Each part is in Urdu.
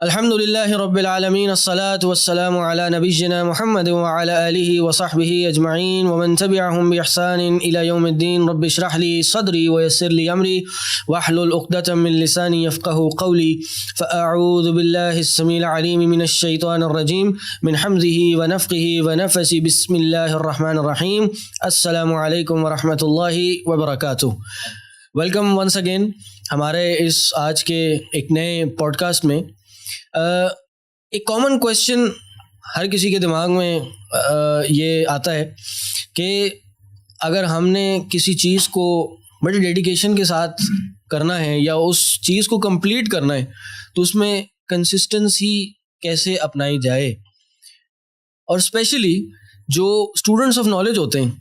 الحمد للہ رب العالمین الصلاة والسلام علی نبینا محمد وعلی آلہ وصحبہ اجمعین ومن تبعهم بإحسان إلی یوم الدین. رب اشرح لی صدری ویسر لی امری واحلل عقدۃ من لسانی یفقہوا قولی. فاعوذ باللہ السمیع العلیم من الشیطان الرجیم من حمزہ ونفخہ ونفثہ. بسم اللہ الرحمن الرحیم. السلام علیکم ورحمۃ اللہ وبرکاتہ. ویلکم ونس اگین ہمارے اس آج کے ایک نئے پوڈ کاسٹ میں. ایک کامن کویشچن ہر کسی کے دماغ میں یہ آتا ہے کہ اگر ہم نے کسی چیز کو بڑی ڈیڈیکیشن کے ساتھ کرنا ہے یا اس چیز کو کمپلیٹ کرنا ہے تو اس میں کنسسٹنسی کیسے اپنائی جائے. اور اسپیشلی جو اسٹوڈنٹس آف نالج ہوتے ہیں,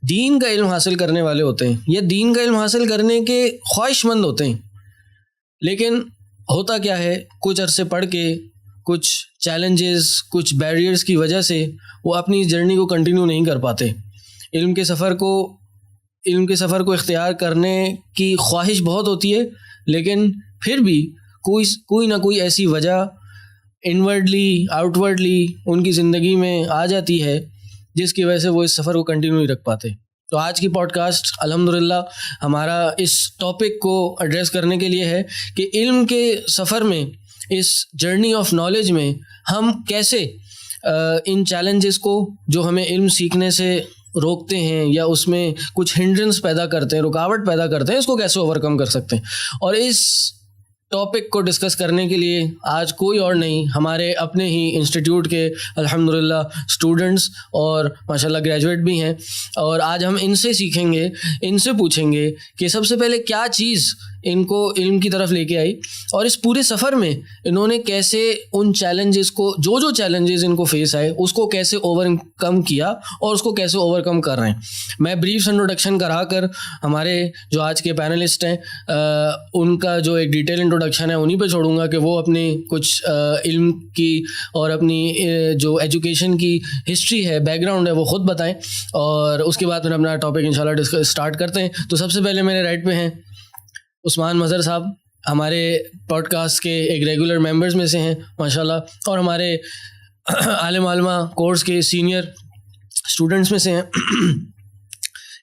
دین کا علم حاصل کرنے والے ہوتے ہیں یا دین کا علم حاصل کرنے کے خواہش مند ہوتے ہیں, لیکن ہوتا کیا ہے کچھ عرصے پڑھ کے کچھ چیلنجز, کچھ بیریئرز کی وجہ سے وہ اپنی جرنی کو کنٹینیو نہیں کر پاتے. علم کے سفر کو اختیار کرنے کی خواہش بہت ہوتی ہے, لیکن پھر بھی کوئی نہ کوئی ایسی وجہ انورڈلی آؤٹ ورڈلی ان کی زندگی میں آ جاتی ہے جس کی وجہ سے وہ اس سفر کو کنٹینیو نہیں رکھ پاتے. تو آج کی پوڈ کاسٹ الحمدللہ ہمارا اس ٹاپک کو ایڈریس کرنے کے لیے ہے کہ علم کے سفر میں, اس جرنی آف نالج میں ہم کیسے ان چیلنجز کو جو ہمیں علم سیکھنے سے روکتے ہیں یا اس میں کچھ ہنڈرنس پیدا کرتے ہیں, رکاوٹ پیدا کرتے ہیں, اس کو کیسے اوور کم کر سکتے ہیں. اور اس ٹاپک کو ڈسکس کرنے کے لیے آج کوئی اور نہیں, ہمارے اپنے ہی انسٹیٹیوٹ کے الحمدللہ اسٹوڈنٹس اور ماشاءاللہ گریجویٹ بھی ہیں. اور آج ہم ان سے سیکھیں گے, ان سے پوچھیں گے کہ سب سے پہلے کیا چیز ان کو علم کی طرف لے کے آئی, اور اس پورے سفر میں انہوں نے کیسے ان چیلنجز کو, جو چیلنجز ان کو فیس آئے اس کو کیسے اوور کم کیا اور اس کو کیسے اوور کم کر رہے ہیں. میں بریف انٹروڈکشن کرا کر ہمارے جو آج کے پینلسٹ ہیں ان کا جو ایک ڈیٹیل انٹروڈکشن ہے انہیں پہ چھوڑوں گا کہ وہ اپنی کچھ علم کی اور اپنی جو ایجوکیشن کی ہسٹری ہے, بیک گراؤنڈ ہے, وہ خود بتائیں, اور اس کے بعد پھر اپنا ٹاپک انشاءاللہ اسٹارٹ کرتے ہیں. تو سب سے پہلے میرے رائٹ پہ ہیں عثمان مظہر صاحب, ہمارے پوڈ کاسٹ کے ایک ریگولر ممبرز میں سے ہیں ماشاءاللہ, اور ہمارے عالم علماء کورس کے سینئر اسٹوڈنٹس میں سے ہیں.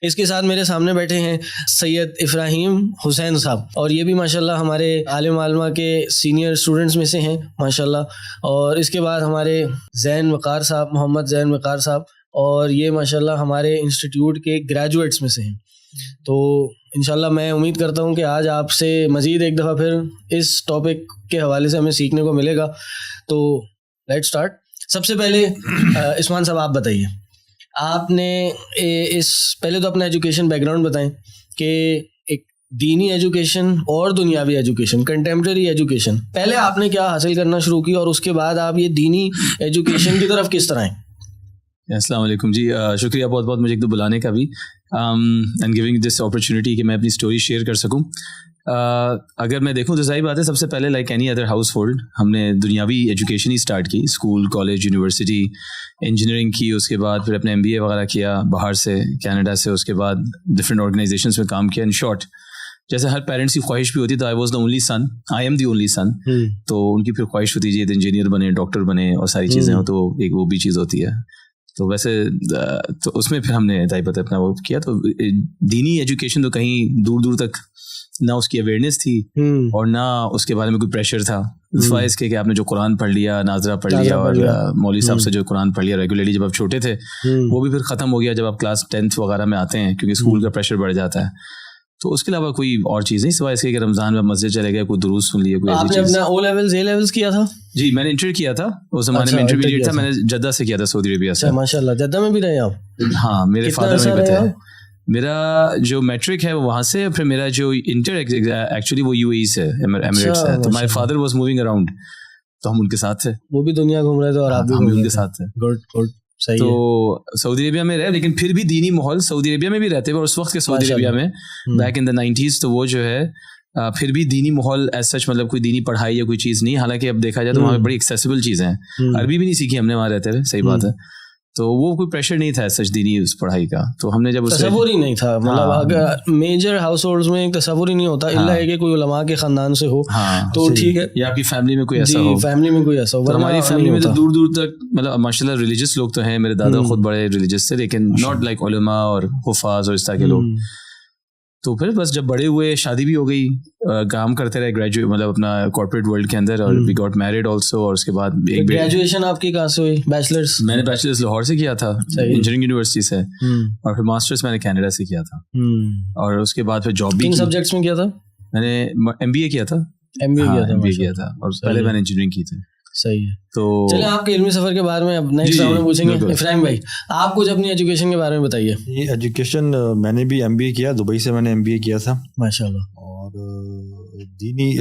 اس کے ساتھ میرے سامنے بیٹھے ہیں سید ابراہیم حسین صاحب, اور یہ بھی ماشاءاللہ ہمارے عالم علماء کے سینئر اسٹوڈنٹس میں سے ہیں ماشاءاللہ. اور اس کے بعد ہمارے زین وقار صاحب, محمد زین وقار صاحب, اور یہ ماشاءاللہ ہمارے انسٹیٹیوٹ کے گریجویٹس میں سے ہیں. تو انشاءاللہ میں امید کرتا ہوں کہ آج آپ سے مزید ایک دفعہ پھر اس ٹاپک کے حوالے سے ہمیں سیکھنے کو ملے گا. تو لیٹ اسٹارٹ. سب سے پہلے عثمان صاحب آپ بتائیے, آپ نے پہلے تو اپنا ایجوکیشن بیک گراؤنڈ بتائیں کہ ایک دینی ایجوکیشن اور دنیاوی ایجوکیشن, کنٹمپریری ایجوکیشن, پہلے آپ نے کیا حاصل کرنا شروع کی اور اس کے بعد آپ یہ دینی ایجوکیشن کی طرف کس طرح ہیں؟ السلام علیکم جی, شکریہ بہت بہت مجھے ایک تو بلانے کا بھی, اینڈ گیونگ دس اپرچونیٹی کہ میں اپنی اسٹوری شیئر کر سکوں. اگر میں دیکھوں تو ظاہر بات ہے سب سے پہلے like any other house hold ہم نے دنیاوی ایجوکیشن ہی اسٹارٹ کی, اسکول, کالج, یونیورسٹی, انجینئرنگ کی, اس کے بعد پھر اپنے MBA وغیرہ کیا باہر سے, کینیڈا سے, اس کے بعد ڈفرینٹ آرگنائزیشنس میں کام کیا. ان شارٹ جیسے ہر پیرنٹس کی خواہش بھی ہوتی ہے, تو I am the only son, تو ان کی پھر خواہش ہوتی ہے انجینئر بنے, ڈاکٹر بنے اور ساری چیزیں ہوں, تو ایک وہ بھی چیز ہوتی ہے. تو ویسے تو اس میں پھر ہم نے طیبت اپنا وہ کیا. تو دینی ایجوکیشن تو کہیں دور دور تک نہ اس کی اویئرنیس تھی اور نہ اس کے بارے میں کوئی پریشر تھا, سوائے اس کے کہ آپ نے جو قرآن پڑھ لیا, ناظرہ پڑھ لیا, اور مولوی صاحب سے جو قرآن پڑھ لیا ریگولرلی جب آپ چھوٹے تھے, وہ بھی پھر ختم ہو گیا جب آپ کلاس 10th وغیرہ میں آتے ہیں, کیونکہ اسکول کا پریشر بڑھ جاتا ہے. تو اس کے علاوہ کوئی اور چیز نہیں سوائے اس کے کہ رمضان میں مسجد چلے گئے, کوئی دروس سن لیے, کوئی ایسی چیز. آپ نے اپنا او لیولز اے لیولز کیا تھا؟ جی میں نے انٹر کیا تھا, اس زمانے میں انٹرمیڈیٹ تھا, میں نے جدہ سے کیا تھا, سعودی عربیہ سے. ماشاءاللہ جدہ میں بھی رہے آپ؟ ہاں میرے فادر میں بھی تھے. میرا جو میٹرک ہے وہ وہاں سے, پھر میرا جو انٹر ایکچولی وہ UAE سے, ایمریٹس سے. تو my father was moving around, تو ہم ان کے ساتھ تھے, وہ بھی دنیا گھوم رہے تھے اور آپ بھی ان کے ساتھ تھے. گڈ. تو سعودی عربیہ میں رہے, لیکن پھر بھی دینی ماحول سعودی عربیہ میں بھی رہتے ہوئے, اور اس وقت کے سعودی عربیہ میں بیک ان دا 90s, تو وہ جو ہے پھر بھی دینی ماحول ایز سچ, مطلب کوئی دینی پڑھائی یا کوئی چیز نہیں. حالانکہ اب دیکھا جائے تو وہاں پہ بڑی ایکسیسیبل چیزیں ہیں, عربی بھی نہیں سیکھی ہم نے وہاں رہتے ہوئے, صحیح بات ہے. تو وہ کوئی پریشر نہیں تھا سچ دینی اس پڑھائی کا. تو ہم نے جب تصور ہی نہیں تھا, مطلب اگر میجر ہاؤس ہولڈز میں ایک تصور ہی نہیں ہوتا الا ہے کہ کوئی علماء کے خاندان سے ہو تو ٹھیک ہے, یا آپ کی فیملی میں کوئی ایسا ہو, فیملی میں کوئی ایسا ہو. ہماری فیملی میں تو دور دور تک مطلب ماشاء اللہ ریلیجیس لوگ تو ہیں, میرے دادا خود بڑے ریلیجیس تھے, لیکن ناٹ لائک علماء اور حفاظ اور اس طرح کے لوگ. تو پھر بس جب بڑے ہوئے شادی بھی ہو گئی, کام کرتے رہے گریجویٹ مطلب اپنا کارپوریٹ ورلڈ کے اندر, اور وی گاٹ میرڈ آلسو. اور اس کے بعد گریجویشن آپ کی کہاں سے ہوئی؟ بیچلرس میں نے بیچلرس لاہور سے کیا تھا, انجینئرنگ یونیورسٹی سے, اور پھر ماسٹرس میں نے کینیڈا سے کیا تھا. اور اس کے بعد پھر جاب بھی. کن سبجیکٹس میں کیا تھا؟ میں نے MBA کیا تھا. MBA کیا تھا, اور پہلے میں نے انجینئرنگ کی تھی. صحیح ہے. تو چلیں آپ کے علمی سفر کے بارے میں اب نیکسٹ راؤنڈ میں پوچھیں گے. افراہیم بھائی آپ کچھ اپنی ایجوکیشن کے بارے میں بتائیے. یہ ایجوکیشن میں نے بھی MBA کیا, دبئی سے میں نے MBA کیا تھا ماشاء اللہ. اور دینی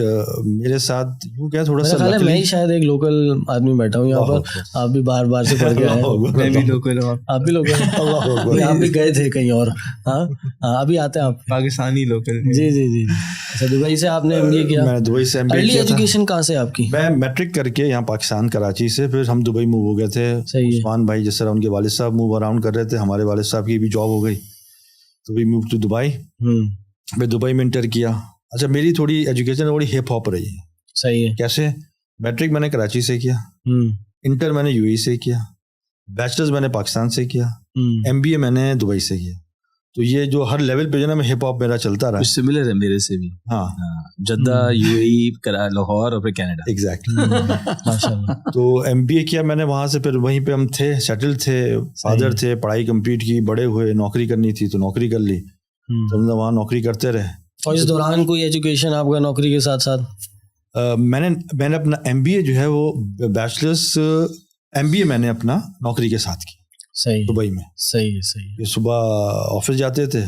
میرے ساتھ یوں کیا تھوڑا سا میں ہی شاید ایک لوکل آدمی بیٹھا ہوں یہاں پر, آپ بھی باہر باہر سے پڑھ کے آئے. میں بھی لوکل ہوں, آپ بھی لوکل, آپ بھی گئے تھے کہیں اور. ہاں ابھی آتے ہیں آپ پاکستانی لوکل. جی جی جی. اچھا دبئی سے آپ نے MBA کیا؟ میں دبئی سے MBA کیا. ارلی ایجوکیشن کہاں سے آپ کی؟ میں میٹرک کر کے یہاں پاکستان کراچی سے, پھر ہم دبئی موو ہو گئے تھے. عثمان بھائی جس طرح ان کے والد صاحب موو اراؤنڈ کر رہے تھے, ہمارے والد صاحب کی بھی جاب ہو گئی, تو وی موو ٹو دبئی. میں دبئی میں انٹر کیا. اچھا میری تھوڑی ایجوکیشن تھوڑی ہپ ہاپ رہی ہے. صحیح ہے. کیسے؟ میٹرک میں نے کراچی سے کیا, انٹر میں نے UAE سے کیا, بیچلرز میں نے پاکستان سے کیا, MBA میں نے دبئی سے کیا. تو یہ جو ہر لیول پہ جو نا میں ہپ ہاپ میرا چلتا رہا. سملر ہے میرے سے بھی. ہاں جدہ, UAE, لاہور اور پھر کینیڈا. ایگزیکٹلی. تو MBA کیا میں نے وہاں سے, پھر وہیں پہ ہم تھے, سیٹل تھے, فادر تھے, پڑھائی کمپلیٹ کی, بڑے ہوئے, نوکری کرنی تھی تو نوکری کر لی, تو ہم وہاں نوکری کرتے رہے. اور اس دوران کوئی ایجوکیشن آپ کا نوکری کے ساتھ ساتھ؟ میں نے اپنا MBA جو ہے وہ بیچلرس MBA میں نے اپنا نوکری کے ساتھ کی. صحیح. دبئی میں. صحیح ہے. صحیح. یہ صبح آفس جاتے تھے,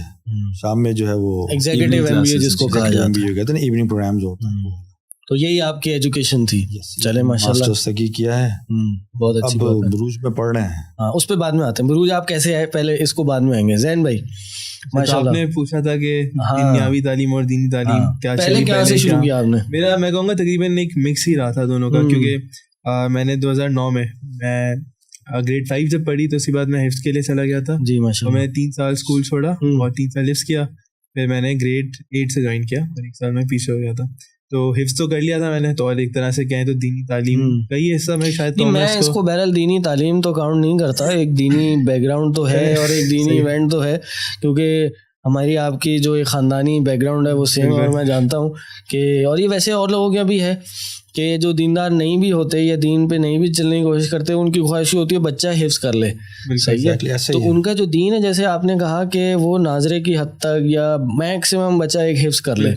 شام میں جو ہے وہ ایگزیکٹو MBA جس کو کہا جاتا ہے, کہتے ہیں ایوننگ پروگرام جو ہوتا ہے. تو یہی آپ کی ایجوکیشن تھی. چلے ماشاء اللہ. ماسٹرز تک کیا ہے. بہت اچھی بات ہے. بروج میں پڑھ رہے ہیں. ہاں اس پہ بعد میں آتے ہیں. بروج آپ کیسے آئے, پہلے اس کو بعد میں آئیں گے. زین بھائی آپ نے پوچھا تھا کہ دنیاوی تعلیم اور دینی تعلیم کیا چلی, کہاں سے شروع کیا آپ نے؟ میرا میں کہوں گا تقریباً ایک مکس ہی رہا تھا دونوں کا, کیونکہ میں نے 2009 میں گریڈ 5 جب پڑھی تو اس کے بعد میں حفظ کے لیے چلا گیا تھا. جی ماشاء اللہ. میں نے 3 سال اسکول چھوڑا اور 3 سال حفظ کیا, پھر میں نے گریڈ 8 سے جوائن کیا اور 1 سال میں پیچھے ہو گیا تھا. تو حفظ تو کر لیا تھا میں نے, تو اور ایک طرح سے کہیں تو دینی تعلیم کا ہی حصہ میں شاید. میں اس کو بہرحال دینی تعلیم تو کاؤنٹ نہیں کرتا, ایک دینی بیک گراؤنڈ تو ہے اور ایک دینی ایونٹ تو ہے, کیونکہ ہماری آپ کی جو ایک خاندانی بیک گراؤنڈ ہے وہ سیم, اور میں جانتا ہوں کہ, اور یہ ویسے اور لوگوں کا بھی ہے کہ جو دیندار نہیں بھی ہوتے یا دین پہ نہیں بھی چلنے کی کوشش کرتے, ان کی خواہش ہوتی ہے بچہ حفظ کر لے. صحیح ہے. تو ان کا جو دین ہے, جیسے آپ نے کہا کہ وہ ناظرے کی حد تک یا میکسیمم بچہ ایک حفظ کر لے.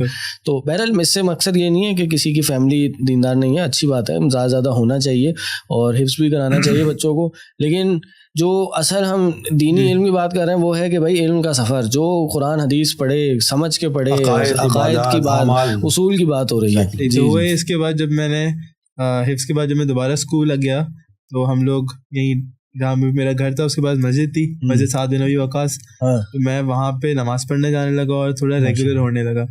تو بہرحال اس سے مقصد یہ نہیں ہے کہ کسی کی فیملی دیندار نہیں ہے, اچھی بات ہے, زیادہ زیادہ ہونا چاہیے اور حفظ بھی کرانا چاہیے بچوں کو. لیکن جو اصل ہم دینی علم کی بات کر رہے ہیں وہ ہے کہ بھائی علم کا سفر, جو قرآن حدیث پڑھے, سمجھ کے پڑھے, عقائد کی بات, اصول کی بات ہو رہی ہے. تو اس کے بعد جب میں نے حفظ کے بعد جب میں دوبارہ اسکول لگ گیا تو ہم لوگ یہیں جہاں میرا گھر تھا اس کے بعد مسجد تھی, مسجد سعد بن ابی وقاص, تو میں وہاں پہ نماز پڑھنے جانے لگا اور تھوڑا ریگولر ہونے لگا.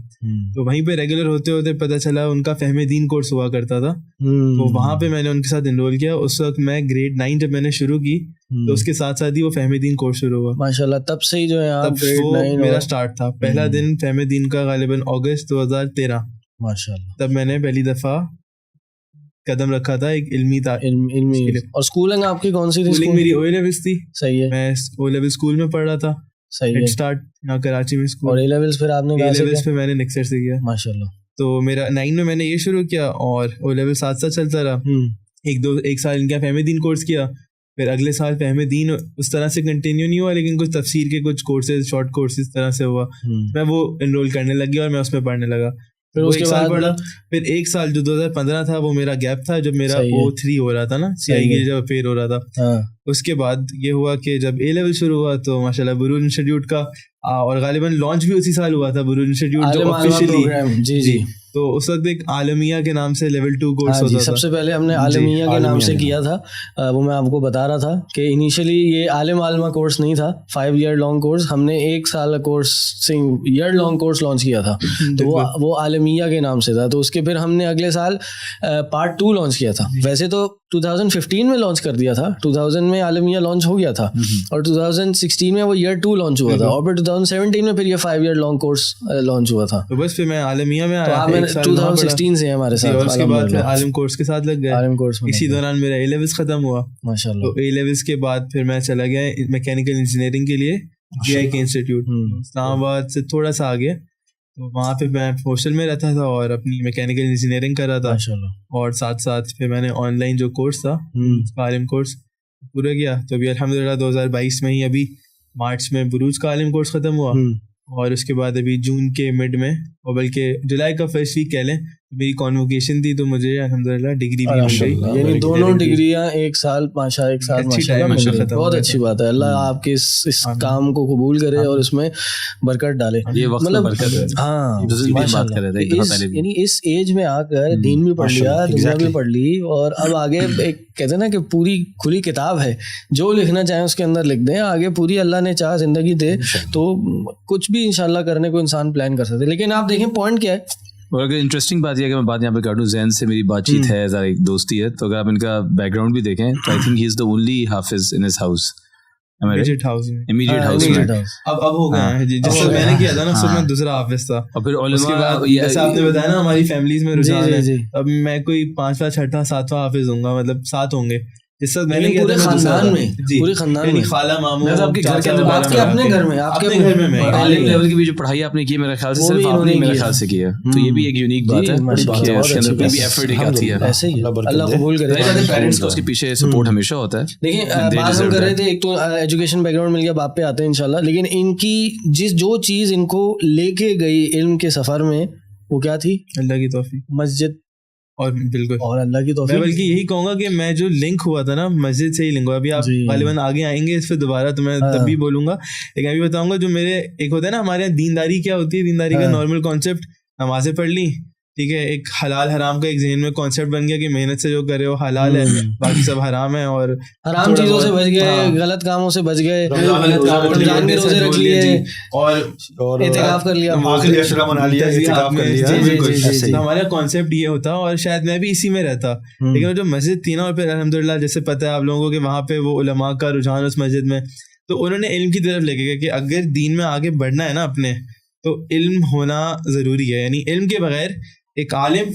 تو وہیں پہ ریگولر ہوتے ہوتے پتہ چلا ان کا فہم دین کورس ہوا کرتا تھا, تو وہاں پہ میں نے ان کے ساتھ انرول کیا. اس وقت میں گریڈ 9 جب میں نے شروع کی تو اس کے ساتھ ساتھ ہی وہ فہم دین کورس شروع ہوا. ماشاءاللہ. تب سے ہی جو ہے تب وہ میرا اسٹارٹ تھا. پہلا دن فہم دین کا غالباً اگست 2013. ماشاءاللہ. تب میں نے پہلی دفعہ قدم رکھا تھا ایک علمی. اور اسکولنگ آپ کی کون سی تھی؟ اسکولنگ میری او لیولس تھی. صحیح ہے. میں او لیول اسکول میں پڑھ رہا تھا. صحیح ہے. ہیڈ اسٹارٹ یہاں کراچی میں اسکول. اور اے لیولس پھر آپ نے اے لیولس پہ میں نے نیکسٹ سے کیا. ماشاءاللہ. تو میرا 9 میں نے یہ شروع کیا اور او لیول ساتھ ساتھ چلتا رہا. ایک سال ان کا فہم دین کورس کیا, پھر اگلے سال فہم دین اس طرح سے کنٹینیو نہیں ہوا, لیکن کچھ تفسیر کے کچھ کورسز, شارٹ کورسز طرح سے ہوا. میں وہ انرول کرنے لگ گیا اور میں اس میں پڑھنے لگا. پھر اس کے بعد پڑھا. پھر ایک سال جو 2015 تھا وہ میرا گیپ تھا, جب میرا O3 ہو رہا تھا نا, CI کے جب افیئر ہو رہا تھا. اس کے بعد یہ ہوا کہ جب اے لیول شروع ہوا تو ماشاءاللہ بروج انسٹیٹیوٹ کا, اور غالباً لانچ بھی اسی سال ہوا تھا بروج انسٹیٹیوٹ جو آفیشیلی. جی جی. تو اس وقت ایک عالمیہ کے نام سے لیول 2 کورس ہوتا تھا. سب سے پہلے ہم نے عالمیہ کے نام سے کیا تھا. وہ میں آپ کو بتا رہا تھا کہ انیشلی یہ عالم عالمہ کورس نہیں تھا, 5 ایئر لانگ کورس. ہم نے 1 سال course year long course launch کیا تھا, تو وہ عالمیہ کے نام سے تھا. تو اس کے پھر ہم نے اگلے سال پارٹ 2 لانچ کیا تھا. ویسے تو 2015 میں لانچ کر دیا تھا, 2000 میں عالمیہ لانچ ہو گیا تھا, اور 2016 میں وہ ایئر 2 لانچ ہوا تھا, اور پھر 2017 میں پھر یہ 5 ایئر لانگ کورس لانچ ہوا تھا. تو بس پھر میں عالمیہ میں آیا, 2016 سے ہمارے ساتھ, اور اس کے بعد عالم کورس کے ساتھ لگ گیا. عالم کورس اسی دوران میرا اے لیولس ختم ہوا ماشاءاللہ. تو اے لیولس کے بعد پھر میں چلا گیا میکینیکل انجینئرنگ کے لیے جی آئی کے انسٹیٹیوٹ اسلام آباد سے تھوڑا سا آگے. تو وہاں پہ میں ہاسٹل میں رہتا تھا اور اپنی میکینیکل انجینئرنگ کر رہا تھا, اور ساتھ ساتھ پھر میں نے آن لائن جو کورس تھا عالم کورس پورا کیا. تو ابھی الحمدللہ 2022 میں ہی ابھی مارچ میں بروج کا عالم کورس ختم ہوا, اور اس کے بعد ابھی جون کے مڈ میں, اور بلکہ جولائی کا فرسٹ ویک کہہ لیں, میری کانوکیشن تھی تو مجھے الحمدللہ ڈگری بھی مل گئی. یعنی دونوں ڈگریاں ایک سال بہت اچھی بات ہے. اللہ آپ کے اس کام کو قبول کرے اور اس میں برکت ڈالے. مطلب ہاں یعنی اس ایج میں آ کر دین بھی پڑھ لیا, دنیا بھی پڑھ لی, اور اب آگے ایک کہتے ہیں نا کہ پوری کھلی کتاب ہے, جو لکھنا چاہیں اس کے اندر لکھ دیں. آگے پوری اللہ نے چاہ زندگی دے تو کچھ بھی انشاءاللہ کرنے کو انسان پلان کر سکتے. لیکن آپ دیکھیں پوائنٹ کیا ہے, اور اگر انٹرسٹنگ بات یہ ہے کہ میں بات یہاں پہ کر دوں, زین سے میری بات چیت ہے, ذرا ایک دوستی ہے, تو اگر آپ ان کا بیک گراؤنڈ بھی دیکھیں تو I think he is the only حافظ in his house, immediate house میں. اب ہو گیا ہے جیسے میں نے کیا تھا نا, اس میں دوسرا حافظ تھا. اور پھر علماء جیسے آپ نے بتایا نا ہماری فیملیز میں رجحان ہے, اب میں کوئی 5واں 6واں 7واں حافظ ہوں گا, مطلب 7 ہوں گے. جس میں نے کیا تھا خاندان میں, پورے خاندان میں خالہ ماموں, آپ کے گھر کے اندر آپ کے اپنے گھر میں, آپ کے گھر میں عالم لیول کی بھی جو پڑھائی آپ نے کی میرے خیال سے صرف آپ نے میرے خیال سے کی ہے, تو یہ بھی ایک یونیک بات ہے. اس کے اندر بھی ایفرٹ ایک آتی ہے, ایسے ہی اللہ قبول کرے. پیرنٹس کو اس کے پیچھے سپورٹ ہمیشہ ہوتا ہے. دیکھیں بات ہم کر رہے تھے, ایک تو ایجوکیشن بیک گراؤنڈ مل گیا, باپ پہ آتے ہیں انشاءاللہ, لیکن ان کی جو چیز ان کو لے کے گئی علم کے سفر میں وہ کیا تھی؟ اللہ کی توفیق, مسجد. اور بالکل, اور اللہ کی توفیق. میں بلکہ یہی کہوں گا کہ میں جو لنک ہوا تھا نا مسجد سے ہی لنک ہوا. ابھی آپ غالباً آگے آئیں گے اس پہ دوبارہ تو میں تب بھی بولوں گا, لیکن ابھی بتاؤں گا جو میرے ایک ہوتا ہے نا ہمارے یہاں دینداری کیا ہوتی ہے. دینداری کا نارمل کانسیپٹ, نمازیں پڑھ لی, ٹھیک ہے, ایک حلال حرام کا ایک ذہن میں کانسیپٹ بن گیا کہ محنت سے جو کرے وہ حلال ہے, باقی سب حرام ہے, اور حرام چیزوں سے بچ گئے, غلط کاموں سے بچ گئے, رمضان کے روزے رکھ لیے اور اعتکاف کر لیا, ہمارا کانسیپٹ یہ ہوتا. اور شاید میں بھی اسی میں رہتا, لیکن جو مسجد تھی نا, اور پھر الحمدللہ جیسے پتہ ہے آپ لوگوں کو کہ وہاں پہ وہ علماء کا رجحان اس مسجد میں, تو انہوں نے علم کی طرف لے کے گئے کہ اگر دین میں آگے بڑھنا ہے نا اپنے, تو علم ہونا ضروری ہے. یعنی علم کے بغیر ایک عالم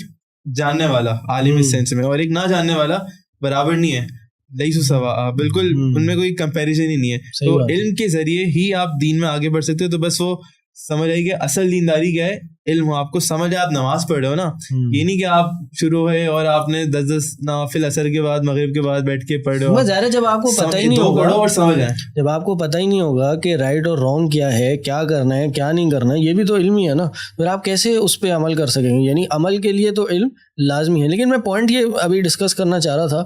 جاننے والا, عالم اس سینس میں, اور ایک نہ جاننے والا برابر نہیں ہے, لیسو سوا, بالکل ان میں کوئی کمپیریزن ہی نہیں ہے. تو علم کے ذریعے ہی آپ دین میں آگے بڑھ سکتے ہو. تو بس وہ سمجھ آئی کہ اصل دینداری کیا ہے, علم ہو. آپ کو سمجھ آپ نماز پڑھ رہے ہو نا, یہ نہیں کہ آپ شروع ہوئے اور آپ نے 10 نوافل عصر کے بعد مغرب کے بعد بیٹھ کے پڑھ رہے ہو. ظاہر ہے جب آپ کو پتہ ہی نہیں ہوگا, اور سمجھ آئے, جب آپ کو پتہ ہی نہیں ہوگا کہ رائٹ اور رانگ کیا ہے, کیا کرنا ہے کیا نہیں کرنا ہے, یہ بھی تو علم ہی ہے نا, پھر آپ کیسے اس پہ عمل کر سکیں گے. یعنی عمل کے لیے تو علم لازمی ہے. لیکن میں پوائنٹ یہ ابھی ڈسکس کرنا چاہ رہا تھا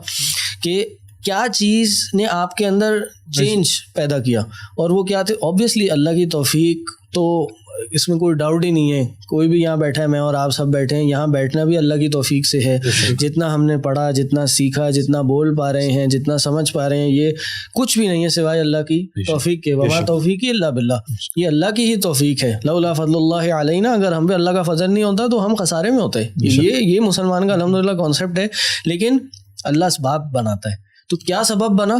کہ کیا چیز نے آپ کے اندر چینج پیدا کیا, اور وہ کیا تھے؟ آبویسلی اللہ کی توفیق, تو اس میں کوئی ڈاؤٹ ہی نہیں ہے. کوئی بھی یہاں بیٹھا ہے, میں اور آپ سب بیٹھے ہیں, یہاں بیٹھنا بھی اللہ کی توفیق سے ہے. جتنا ہم نے پڑھا, جتنا سیکھا, جتنا بول پا رہے ہیں, جتنا سمجھ پا رہے ہیں, یہ کچھ بھی نہیں ہے سوائے اللہ کی توفیق کے. وما توفیقی الا باللہ, یہ اللہ کی ہی توفیق ہے. لولا فضل اللہ علینا, اگر ہم پہ اللہ کا فضل نہیں ہوتا تو ہم خسارے میں ہوتے. یہ مسلمان کا الحمدللہ کانسیپٹ ہے. لیکن اللہ اسباب بناتا ہے. تو کیا سبب بنا؟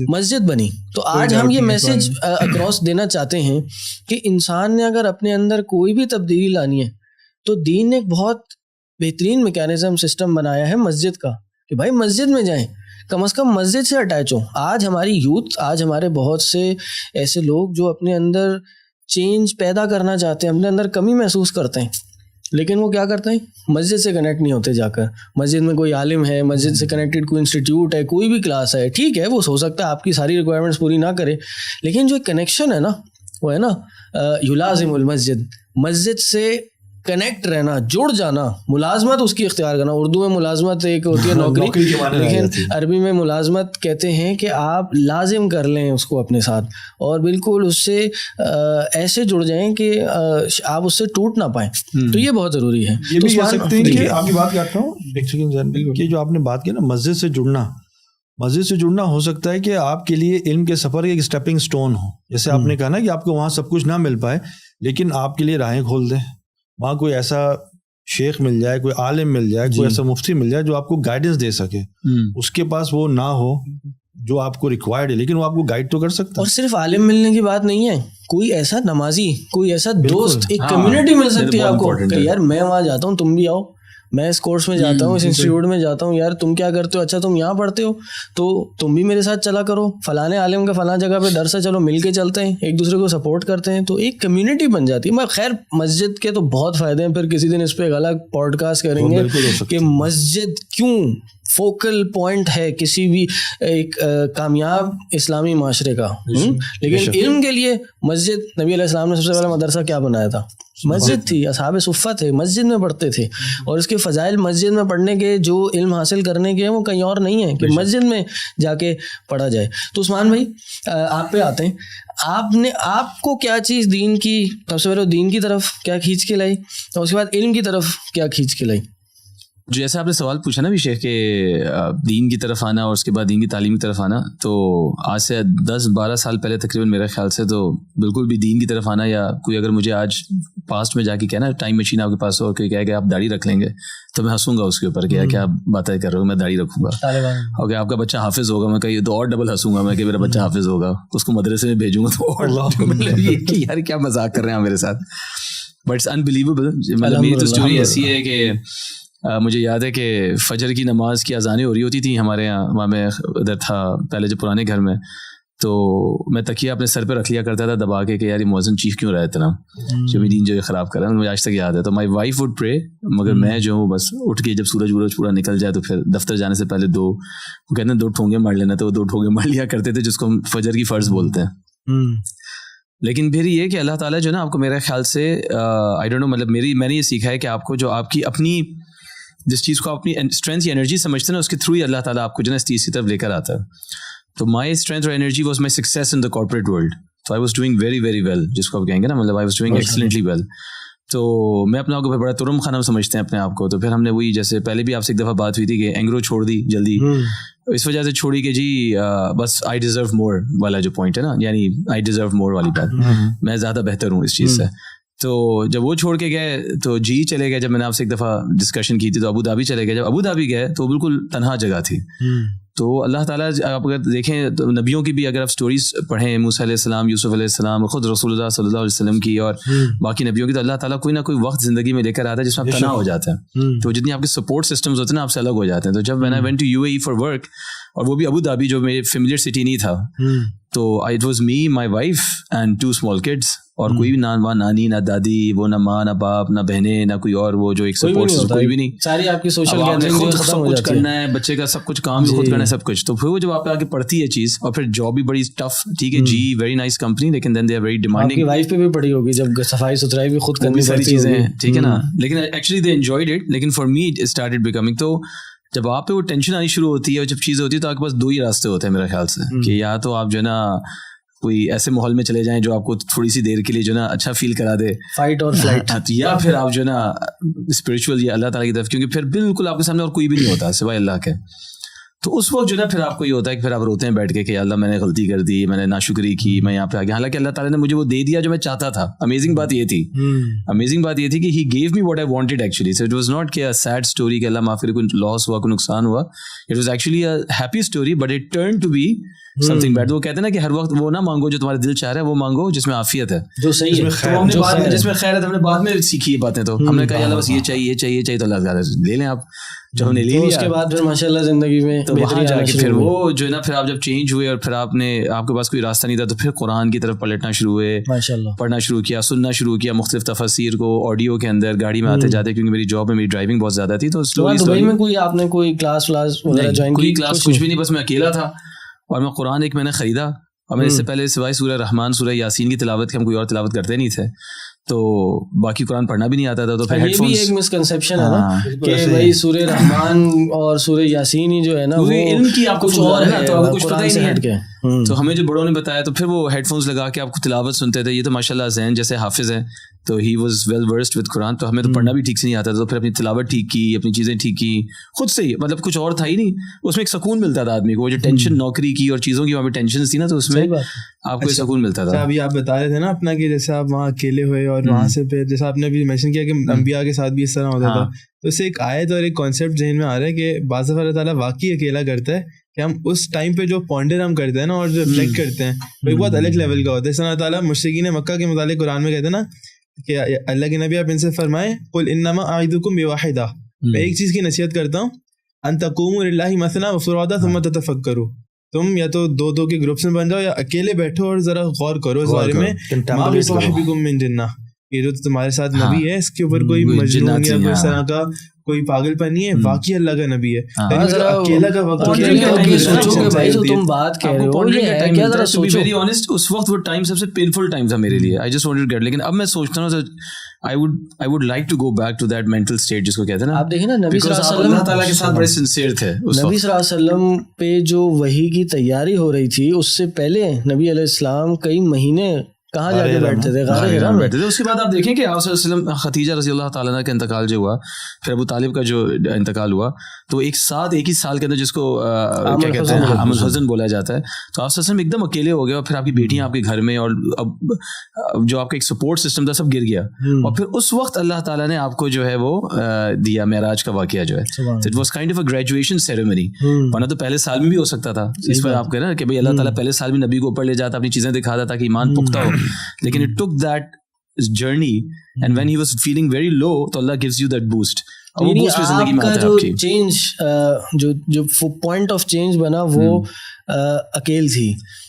مسجد بنی. تو آج ہم یہ میسج اکراس دینا چاہتے ہیں کہ انسان نے اگر اپنے اندر کوئی بھی تبدیلی لانی ہے تو دین نے ایک بہت بہترین میکینزم سسٹم بنایا ہے مسجد کا, کہ بھائی مسجد میں جائیں, کم از کم مسجد سے اٹیچ ہوں. آج ہماری یوتھ, آج ہمارے بہت سے ایسے لوگ جو اپنے اندر چینج پیدا کرنا چاہتے ہیں, اپنے اندر کمی محسوس کرتے ہیں, لیکن وہ کیا کرتے ہیں, مسجد سے کنیکٹ نہیں ہوتے. جا کر مسجد میں کوئی عالم ہے, مسجد سے کنیکٹڈ کوئی انسٹیٹیوٹ ہے, کوئی بھی کلاس ہے, ٹھیک ہے وہ ہو سکتا ہے آپ کی ساری ریکوائرمنٹس پوری نہ کرے, لیکن جو ایک کنیکشن ہے نا, وہ ہے نا یلازم المسجد, مسجد سے کنیکٹ رہنا, جڑ جانا, ملازمت اس کی اختیار کرنا. اردو میں ملازمت ایک ہوتی ہے نوکری, لیکن عربی میں ملازمت کہتے ہیں کہ آپ لازم کر لیں اس کو اپنے ساتھ, اور بالکل اس سے ایسے جڑ جائیں کہ آپ اس سے ٹوٹ نہ پائیں. تو یہ بہت ضروری ہے. یہ بھی کہہ سکتے ہیں کہ آپ کی بات کرتا ہوں کہ جو آپ نے بات کی نا مسجد سے جڑنا, مسجد سے جڑنا ہو سکتا ہے کہ آپ کے لیے علم کے سفر ایک اسٹیپنگ سٹون ہو. جیسے آپ نے کہا نا کہ آپ کو وہاں سب کچھ نہ مل پائے, لیکن آپ کے لیے راہیں کھول دیں. وہاں کوئی ایسا شیخ مل جائے, کوئی عالم مل جائے, کوئی ایسا مفتی مل جائے جو آپ کو گائیڈنس دے سکے. اس کے پاس وہ نہ ہو جو آپ کو ریکوائرڈ ہے, لیکن وہ آپ کو گائیڈ تو کر سکتا ہے. اور صرف عالم ملنے کی بات نہیں ہے, کوئی ایسا نمازی, کوئی ایسا دوست, ایک کمیونٹی مل سکتی ہے آپ کو کہ یار میں وہاں جاتا ہوں, تم بھی آؤ, میں اس کورس میں جاتا ہوں, اس انسٹیٹیوٹ میں جاتا ہوں, یار تم کیا کرتے ہو, اچھا تم یہاں پڑھتے ہو تو تم بھی میرے ساتھ چلا کرو, فلاں عالم کا فلاں جگہ پہ درس ہے, چلو مل کے چلتے ہیں, ایک دوسرے کو سپورٹ کرتے ہیں, تو ایک کمیونٹی بن جاتی ہے. میں خیر مسجد کے تو بہت فائدے ہیں, پھر کسی دن اس پہ ایک الگ پوڈ کاسٹ کریں گے کہ مسجد کیوں فوکل پوائنٹ ہے کسی بھی ایک کامیاب اسلامی معاشرے کا. لیکن علم کے لیے مسجد, نبی علیہ السلام نے سب سے پہلا مدرسہ کیا بنایا تھا؟ مسجد تھی. اصحاب صفہ تھے, مسجد میں پڑھتے تھے, اور اس کے فضائل مسجد میں پڑھنے کے, جو علم حاصل کرنے کے ہیں وہ کہیں اور نہیں ہے کہ مسجد میں جا کے پڑھا جائے. تو عثمان بھائی آپ پہ آتے ہیں, آپ کو کیا چیز دین کی, سب سے پہلے دین کی طرف کیا کھینچ کے لائی, اور اس کے بعد علم کی طرف کیا کھینچ کے لائی؟ جیسے آپ نے سوال پوچھا نا بھی شیخ کہ دین کی طرف آنا اور اس کے بعد دین کی تعلیم کی طرف آنا, تو آج سے 10-12 سال پہلے تقریباً میرے خیال سے تو بالکل بھی دین کی طرف آنا, یا کوئی اگر مجھے آج پاسٹ میں جا کے کہنا ٹائم مشین آپ کے پاس ہو کہ کہے کہ آپ داڑھی رکھ لیں گے, تو میں ہنسوں گا اس کے اوپر کہ کیا باتیں کر رہے ہو, میں داڑھی رکھوں گا. اور کہ آپ کا بچہ حافظ ہوگا, میں کہیے تو اور ڈبل ہنسوں گا میں کہ میرا بچہ حافظ ہوگا, اس کو مدرسے میں بھیجوں گا تو اور کہ یار کیا مذاق کر رہے ہیں میرے ساتھ. But it's unbelievable. مطلب میری تو اسٹوری ایسی ہے کہ مجھے یاد ہے کہ فجر کی نماز کی اذانیں ہو رہی ہوتی تھیں ہمارے یہاں, وہاں میں ادھر تھا پہلے جو پرانے گھر میں, تو میں تکیہ اپنے سر پہ رکھ لیا کرتا تھا دبا کے کہ یار یہ مؤذن چیخ کیوں رہا ہے اتنا, جو بھی دین جو خراب کر رہا ہے. مجھے آج تک یاد ہے. تو مائی وائف وڈ پرے, مگر میں جو ہوں بس اٹھ کے جب سورج پورا نکل جائے تو پھر دفتر جانے سے پہلے وہ کہتے ہیں 2 ٹھونگے مار لینا, تو وہ 2 ٹھونگے مار لیا کرتے تھے, جس کو ہم فجر کی فرض بولتے ہیں. لیکن پھر یہ کہ اللہ تعالیٰ جو نا آپ کو میرے خیال سے آئی ڈونٹ نو, مطلب میں نے یہ سیکھا ہے کہ آپ کو جو آپ کی اپنی جس چیز کو اپنی اسٹرینتھ یا انرجی سمجھتے ہیں نا, اس کے تھرو ہی اللہ تعالیٰ آپ کو جو ہے اس چیز کی طرف لے کر آتا ہے. تو مائی اسٹرینتھ اور energy was my success in the corporate world. تو I was doing very very well, جس کو آپ کہیں گے نا, مطلب I was doing excellently well. تو میں اپنے آپ کو بڑا ترم خانہ سمجھتے ہیں اپنے آپ کو. تو پھر ہم نے وہی, جیسے پہلے بھی آپ سے ایک دفعہ بات ہوئی تھی کہ اینگرو چھوڑ دی جلدی, اس وجہ سے چھوڑی کہ جی بس آئی ڈیزرو مور والا جو پوائنٹ ہے نا, یعنی آئی ڈیزرو مور والی بات, میں زیادہ بہتر ہوں اس چیز سے. تو جب وہ چھوڑ کے گئے تو جی چلے گئے. جب میں نے آپ سے ایک دفعہ ڈسکشن کی تھی تو ابو دھابی چلے گئے. جب ابو دھابی گئے تو بالکل تنہا جگہ تھی. تو اللہ تعالیٰ آپ اگر دیکھیں تو نبیوں کی بھی اگر آپ اسٹوریز پڑھیں, موسیٰ علیہ السلام, یوسف علیہ السلام, خود رسول اللہ صلی اللہ علیہ وسلم کی اور باقی نبیوں کی, تو اللہ تعالیٰ کوئی نہ کوئی وقت زندگی میں لے کر آتا ہے جس میں آپ تنہا ہو جاتے ہیں. تو جتنی آپ کے سپورٹ سسٹمز ہوتے ہیں نا آپ سے الگ ہو جاتے ہیں. تو جب میں went to UAE for work, اور وہ بھی ابو دھابی جو میرے فیملیئر سٹی نہیں تھا, تو it was me, my wife and 2 small kids, اور کوئی بھی نہ نانی نہ دادی, وہ نہ ماں نہ باپ نہ بہنیں نہ کوئی اور, وہ جو ایک سپورٹ کوئی بھی نہیں. ساری آپ کی سوشل گیدرنگ سب کچھ کرنا ہے, بچے کا سب کچھ کام بھی خود کرنا ہے, سب کچھ. تو پھر وہ جب آپ پہ آ کے پڑتی ہے چیز, اور پھر جاب بھی بڑی ٹف, ٹھیک ہے جی, ویری نائس کمپنی, لیکن then they are very demanding. Wife پہ بھی پڑی ہوگی جب صفائی ستھرائی بھی خود کرنی ساری چیزیں, ٹھیک ہے نا, لیکن ایکچولی دے انجوائڈ اٹ. لیکن for me it started becoming, تو جب آپ پہ وہ ٹینشن آنی شروع ہوتی ہے اور جب چیزیں ہوتی ہے تو آپ کے پاس 2 ہی راستے ہوتے ہیں میرے خیال سے, کہ یا تو آپ جو ہے نا کوئی ایسے ماحول میں چلے جائیں جو آپ کو تھوڑی سی دیر کے لیے جو ہے نا اچھا فیل کرا دے, فائٹ اور فلائٹ, یا پھر آپ جو ہے نا اسپرچول یا اللہ تعالیٰ کی طرف, کیونکہ پھر بالکل آپ کے سامنے اور کوئی بھی نہیں ہوتا سوائے اللہ کے. تو اس وقت جو ہے نا پھر آپ کو یہ ہوتا ہے کہ پھر آپ روتے ہیں بیٹھ کے کہ اللہ میں نے غلطی کر دی, میں نے ناشکری کی, میں یہاں پہ آ گیا. حالانکہ اللہ تعالیٰ نے مجھے وہ دے دیا جو میں چاہتا تھا. امیزنگ بات یہ تھی کہ he gave me what I wanted actually. So it was not کہ سیڈ اسٹوری کہ اللہ معاف کرے کوئی لاس ہوا, کوئی نقصان ہوا. It was actually a happy story, but it turn to be something bad. وہ کہتے ہیں نا کہ ہر وقت وہ نہ مانگو جو تمہارا دل چاہ رہا ہے, وہ مانگو جس میں عافیت ہے, جو صحیح ہے, جس میں خیر ہے. ہم نے بعد میں سیکھی یہ باتیں, تو ہم نے کہا اللہ بس یہ چاہیے چاہیے چاہیے, تو اللہ تعالیٰ لے لیں آپ. جب ہم نے لے لیا اس کے بعد پھر ماشاءاللہ زندگی میں تو وہاں جا کے پھر وہ جو ہے نا, پھر آپ جب چینج ہوئے اور پھر آپ کے پاس کوئی راستہ نہیں تھا, تو پھر قرآن کی طرف پلٹنا شروع ہوئے, پڑھنا شروع کیا, سننا شروع کیا, مختلف تفاسیر کو آڈیو کے اندر گاڑی میں آتے جاتے, کیونکہ میری جاب میں میری ڈرائیونگ بہت زیادہ تھی. تو دبئی میں کوئی آپ نے کوئی کلاس وغیرہ جوائن کی؟ کوئی کلاس کچھ بھی نہیں, بس میں اکیلا تھا, اور میں قرآن ایک میں نے خریدا, اور میں اس سے پہلے سوائے سورہ رحمان, سورہ یاسین کی تلاوت کے ہم کوئی اور تلاوت کرتے نہیں تھے, تو باقی قرآن پڑھنا بھی نہیں آتا تھا. تو پھر یہ بھی ایک مسکنسیپشن ہے نا کہ بھائی سورہ رحمان اور سورہ یاسین ہی جو ہے نا وہ علم کی آپ کو کچھ اور ہے, تو آپ کو کچھ پتہ ہی نہیں ہے. تو ہمیں جو بڑوں نے بتایا تو پھر وہ ہیڈ فونس لگا کے آپ کو تلاوت سنتے تھے. یہ تو ماشاء اللہ ذہن جیسے حافظ ہیں تو he was well versed with Quran, تو ہمیں تو پڑھنا بھی ٹھیک سے نہیں آتا تھا, تو پھر اپنی تلاوت ٹھیک کی, اپنی چیزیں ٹھیک کی خود سے ہی, مطلب کچھ اور تھا ہی نہیں, اس میں ایک سکون ملتا تھا آدمی کو. وہ جو ٹینشن نوکری کی اور چیزوں کی وہاں پہ ٹینشن تھی نا, تو اس میں آپ کو سکون ملتا تھا. ابھی آپ بتا رہے تھے نا اپنا کہ جیسے آپ وہاں اکیلے ہوئے اور وہاں سے پھر جیسا آپ نے ابھی مینشن کیا کہ انبیاء کے ساتھ بھی اس طرح ہوتا تھا, تو اس سے ایک آیت اور ایک کانسیپٹ ذہن میں آ رہا ہے کہ بعض دفعہ اللہ تعالیٰ واقعی اکیلا کرتا ہے کہ ہم اس ٹائم پہ جو پونڈر ہم کرتے ہیں نا اور جو ریفلیکٹ کرتے ہیں وہ ایک بہت الگ لیول کا ہوتا ہے. اس اللہ تعالیٰ مشرکین مکہ کے متعلق قرآن میں کہتے ہیں نا کہ اللہ کے نبی آپ ان سے فرمائیں قل انما اعظکم بواحدہ, میں ایک چیز کی نصیحت کرتا ہوں, ان تقوموا للہ مثنی وفرادا ثم تتفکروا, تم یا تو دو کے گروپس میں بن جاؤ یا اکیلے بیٹھو اور ذرا غور کرو اس بارے میں, ما بصاحبکم من جنہ, یہ جو تمہارے ساتھ نبی ہے اس کے اوپر کوئی مجنون یا کوئی اس طرح کا کوئی پاگل پن نہیں ہے, واقعی اللہ کا نبی ہے. اکیلا کا وقت تم بات کہہ رہے ہو, اس وقت وہ ٹائم سب سے پینفل ٹائم تھا میرے لیے. I just wanted to get, لیکن اب میں سوچتا ہوں I would like to go back to that mental state جس کو کہتے ہیں نا. آپ دیکھیں نا نبی صلی اللہ علیہ وسلم اللہ تعالیٰ کے ساتھ بڑے سنسیئر تھے. نبی صلی اللہ علیہ وسلم پہ جو وحی کی تیاری ہو رہی تھی اس سے پہلے نبی علیہ السلام کئی مہینے کہاں جا کے بیٹھتے تھے, غار حرا میں بیٹھتے تھے. اس کے بعد آپ دیکھیں کہ آپ صلی اللہ علیہ وسلم خدیجہ رضی اللہ تعالیٰ عنہ کا انتقال جو ہوا, پھر ابو طالب کا جو انتقال ہوا, تو ایک ہی سال کے اندر جس کو کیا کہتے ہیں عام الحزن بولا جاتا ہے, تو آپ صلی اللہ علیہ وسلم ایک دم اکیلے ہو گئے, اور پھر آپ کی بیٹیاں آپ کے گھر میں, اور اب جو آپ کا ایک سپورٹ سسٹم تھا سب گر گیا. اور پھر اس وقت اللہ تعالیٰ نے آپ کو جو ہے وہ دیا معراج کا واقعہ جو ہے, it was kind of a graduation ceremony. ورنہ تو پہلے سال میں بھی ہو سکتا تھا, اس پر آپ کہہ رہے ہیں کہ بھائی اللہ تعالیٰ پہلے سال میں نبی کو اوپر لے جاتا, اپنی چیزیں دکھاتا تاکہ ایمان پختہ ہو, لیکن it took that journey and when he was feeling very low تو اللہ gives you that boost. آپ کا جو چینج جو پوائنٹ آف چینج بنا وہ اکیل تھی,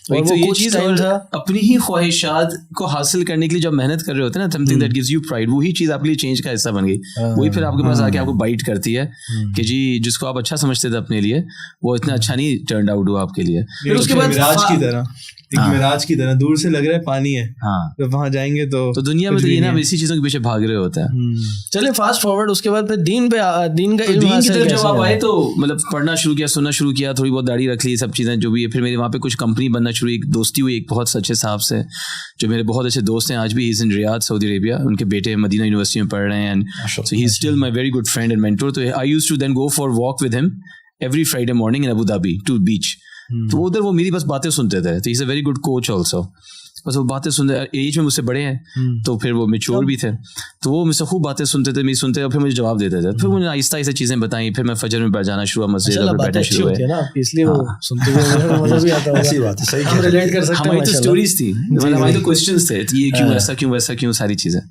اور وہ یہ چیز اپنی ہی خواہشات کو حاصل کرنے کے لیے جب محنت کر رہے ہوتے ہیں نا, something that gives you pride, وہی چیز آپ کے لیے چینج کا حصہ بن گئی. وہی پھر آپ کے پاس آ کے آپ کو بائٹ کرتی ہے کہ جی جس کو آپ اچھا سمجھتے تھے اپنے لیے وہ اتنا اچھا نہیں ٹرنڈ آؤٹ ہوا آپ کے لیے. پھر اس کے بعد معراج کی طرح دور سے لگ رہا ہے پانی ہے, جب وہاں جائیں گے تو دنیا میں تو یہ نا اسی چیزوں کے پیچھے بھاگ رہے ہوتا ہے. چلے فاسٹ فارورڈ, اس کے بعد پھر دین کا علم حاصل جب آپ آئے تو مطلب پڑھنا شروع کیا, سننا شروع کیا, تھوڑی بہت داڑھی رکھ لی, سب چیزیں جو بھی ہے. پھر میری وہاں پہ کچھ کمپنی بننا شروع, ایک دوستی ہوئی ایک بہت اچھے صاحب سے جو میرے بہت اچھے دوست ہیں, آج بھی ہی از ان ریاض سعودی عربیہ, ان کے بیٹے مدینہ یونیورسٹی میں پڑھ رہے ہیں, and so he is still my very good friend and mentor. تو I used to then go for walk with him every Friday morning in Abu Dhabi to beach. تو ادھر وہ میری بس باتیں سنتے تھے, تو he is a very good coach also. بس وہ باتیں سنتے, ایج میں مجھ سے بڑے ہیں تو پھر وہ میچور بھی تھے, تو وہ مجھ سے خوب باتیں سنتے تھے, میری سنتے اور پھر مجھے جواب دیتے تھے. پھر مجھے آہستہ آہستہ چیزیں بتائیں, پھر میں فجر میں بیٹھ جانا شروع ہوا, مسجد میں بیٹھنا شروع ہوا, اس لیے وہ سنتے ہوئے مزہ بھی آتا ہے. بات ہے, صحیح ہم ریلیٹ کر سکتے ہیں. ہماری تو اسٹوریز تھی, ہماری تو کوسچنس تھے, یہ کیوں ایسا کیوں ویسا کیوں, ساری چیزیں.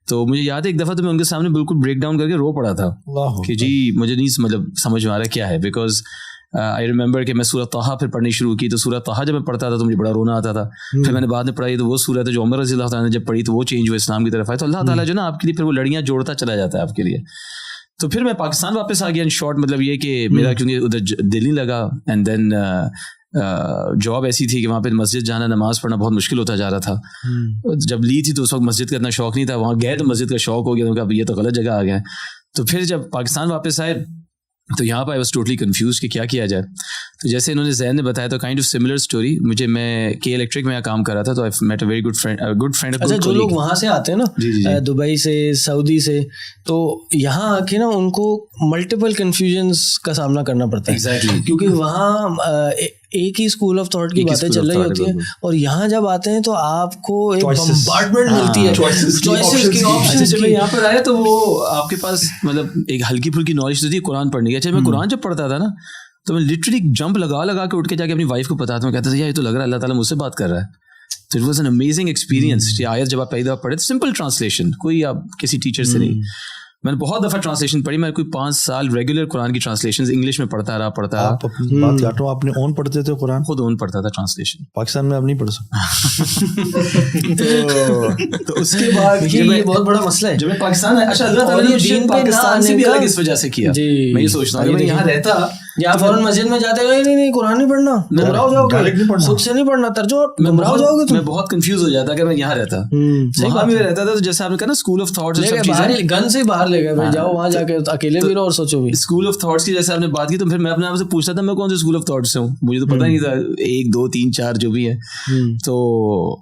تو مجھے یاد ہے ایک دفعہ تو میں ان کے سامنے بالکل بریک ڈاؤن کر کے رو پڑا تھا کہ جی مجھے نہیں مطلب سمجھ میں آ رہا کیا ہے. بیکاز آئی ریمبر کہ میں سورۃ طٰہٰ پھر پڑھنی شروع کی, تو سورۃ طٰہٰ جب میں پڑھتا تھا تو مجھے بڑا رونا آتا تھا. پھر میں نے بعد میں پڑھائی تو وہ سورت ہے جو عمر رضی اللہ تعالیٰ نے جب پڑھی تو وہ چینج ہوئے, اسلام کی طرف آئے. تو اللہ تعالیٰ جو نا آپ کے لیے پھر وہ لڑیاں جوڑتا چلا جاتا ہے آپ کے لیے. تو پھر میں پاکستان واپس آ گیا. ان شارٹ مطلب یہ کہ میرا کیونکہ ادھر دل نہیں لگا, اینڈ دین جاب ایسی تھی کہ وہاں پہ مسجد جانا, نماز پڑھنا بہت مشکل ہوتا جا رہا تھا. جب لی تھی تو اس وقت مسجد کا اتنا شوق نہیں تھا, وہاں گئے تو مسجد کا شوق ہو گیا, اب یہ تو غلط جگہ آ گیا. تو پھر جب پاکستان واپس آئے تو یہاں پہ آئی واز ٹوٹلی کنفیوز کہ کیا جائے. تو جیسے انہوں نے ذہن نے بتایا تو کائنڈ آف سملر اسٹوری. میں کے الیکٹرک میں کام کر رہا تھا, تو I met a very good friend. اچھا, جو لوگ وہاں سے آتے ہیں نا دبئی سے, سعودی سے, تو یہاں آ کے نا ان کو ملٹیپل کنفیوژنس کا سامنا کرنا پڑتا ہے. ایگزیکٹلی, کیونکہ وہاں ایک ہی اسکول آف تھاٹ کی باتیں چل رہی ہوتی ہیں, اور یہاں جب آتے ہیں تو آپ کو ایک بمبارڈمنٹ ملتی ہے چوائسز کی, آپشنز. جب میں یہاں پر آیا تو وہ آپ کے پاس مطلب ایک ہلکی پھلکی نالج تھی قرآن پڑھنے کی. اچھا, میں قرآن جب پڑھتا تھا نا تو میں لٹرلی جمپ لگا کے اٹھ کے جا کے اپنی وائف کو بتاتا ہوں, کہتا تھا یہ تو لگ رہا ہے اللہ تعالیٰ مجھ سے بات کر رہا ہے. تو it was an amazing experience. یہ آیت جب آپ پہلی دفعہ پڑھے تو سمپل ٹرانسلیشن, کوئی آپ کسی ٹیچر سے نہیں. میں نے بہت دفعہ ٹرانسلیشن پڑھی, میں کوئی 5 سال ریگولر قرآن کی ٹرانسلیشن انگلش میں پڑھتا رہا. بات کر رہا ہوں, آپ نے اون پڑھتے تھے قرآن؟ خود اون پڑھتا تھا ٹرانسلیشن. پاکستان میں اب نہیں پڑھ سکتا. تو اس کے بعد یہ بہت بڑا مسئلہ ہے جب میں پاکستان. اچھا, اللہ تعالیٰ نے دین پاکستان سے بھی الگ اس وجہ سے کیا. میں یہ سوچتا ہوں کہ میں یہاں رہتا یا فوراً مسجد میں جاتے گئے نہیں قرآن نہیں پڑھنا, گمراہ ہو جاؤ گے, خود سے نہیں پڑھنا, ترجمہ گمراہ ہو جاؤ گے. میں بہت کنفیوز ہو جاتا اگر میں یہاں رہتا, وہاں بھی رہتا تھا تو جیسے آپ نے کہا نا اسکول آف تھاٹس, گن سے باہر لے گئے, جاؤ وہاں جا کے اکیلے بھی رہو اور سوچو بھی. اسکول آف تھاٹس کی جیسے آپ نے بات کی تو پھر میں اپنے آپ سے پوچھتا تھا میں کون سے اسکول آف تھاٹس سے ہوں, مجھے تو پتہ نہیں تھا 1 2 3 4 جو بھی ہے. تو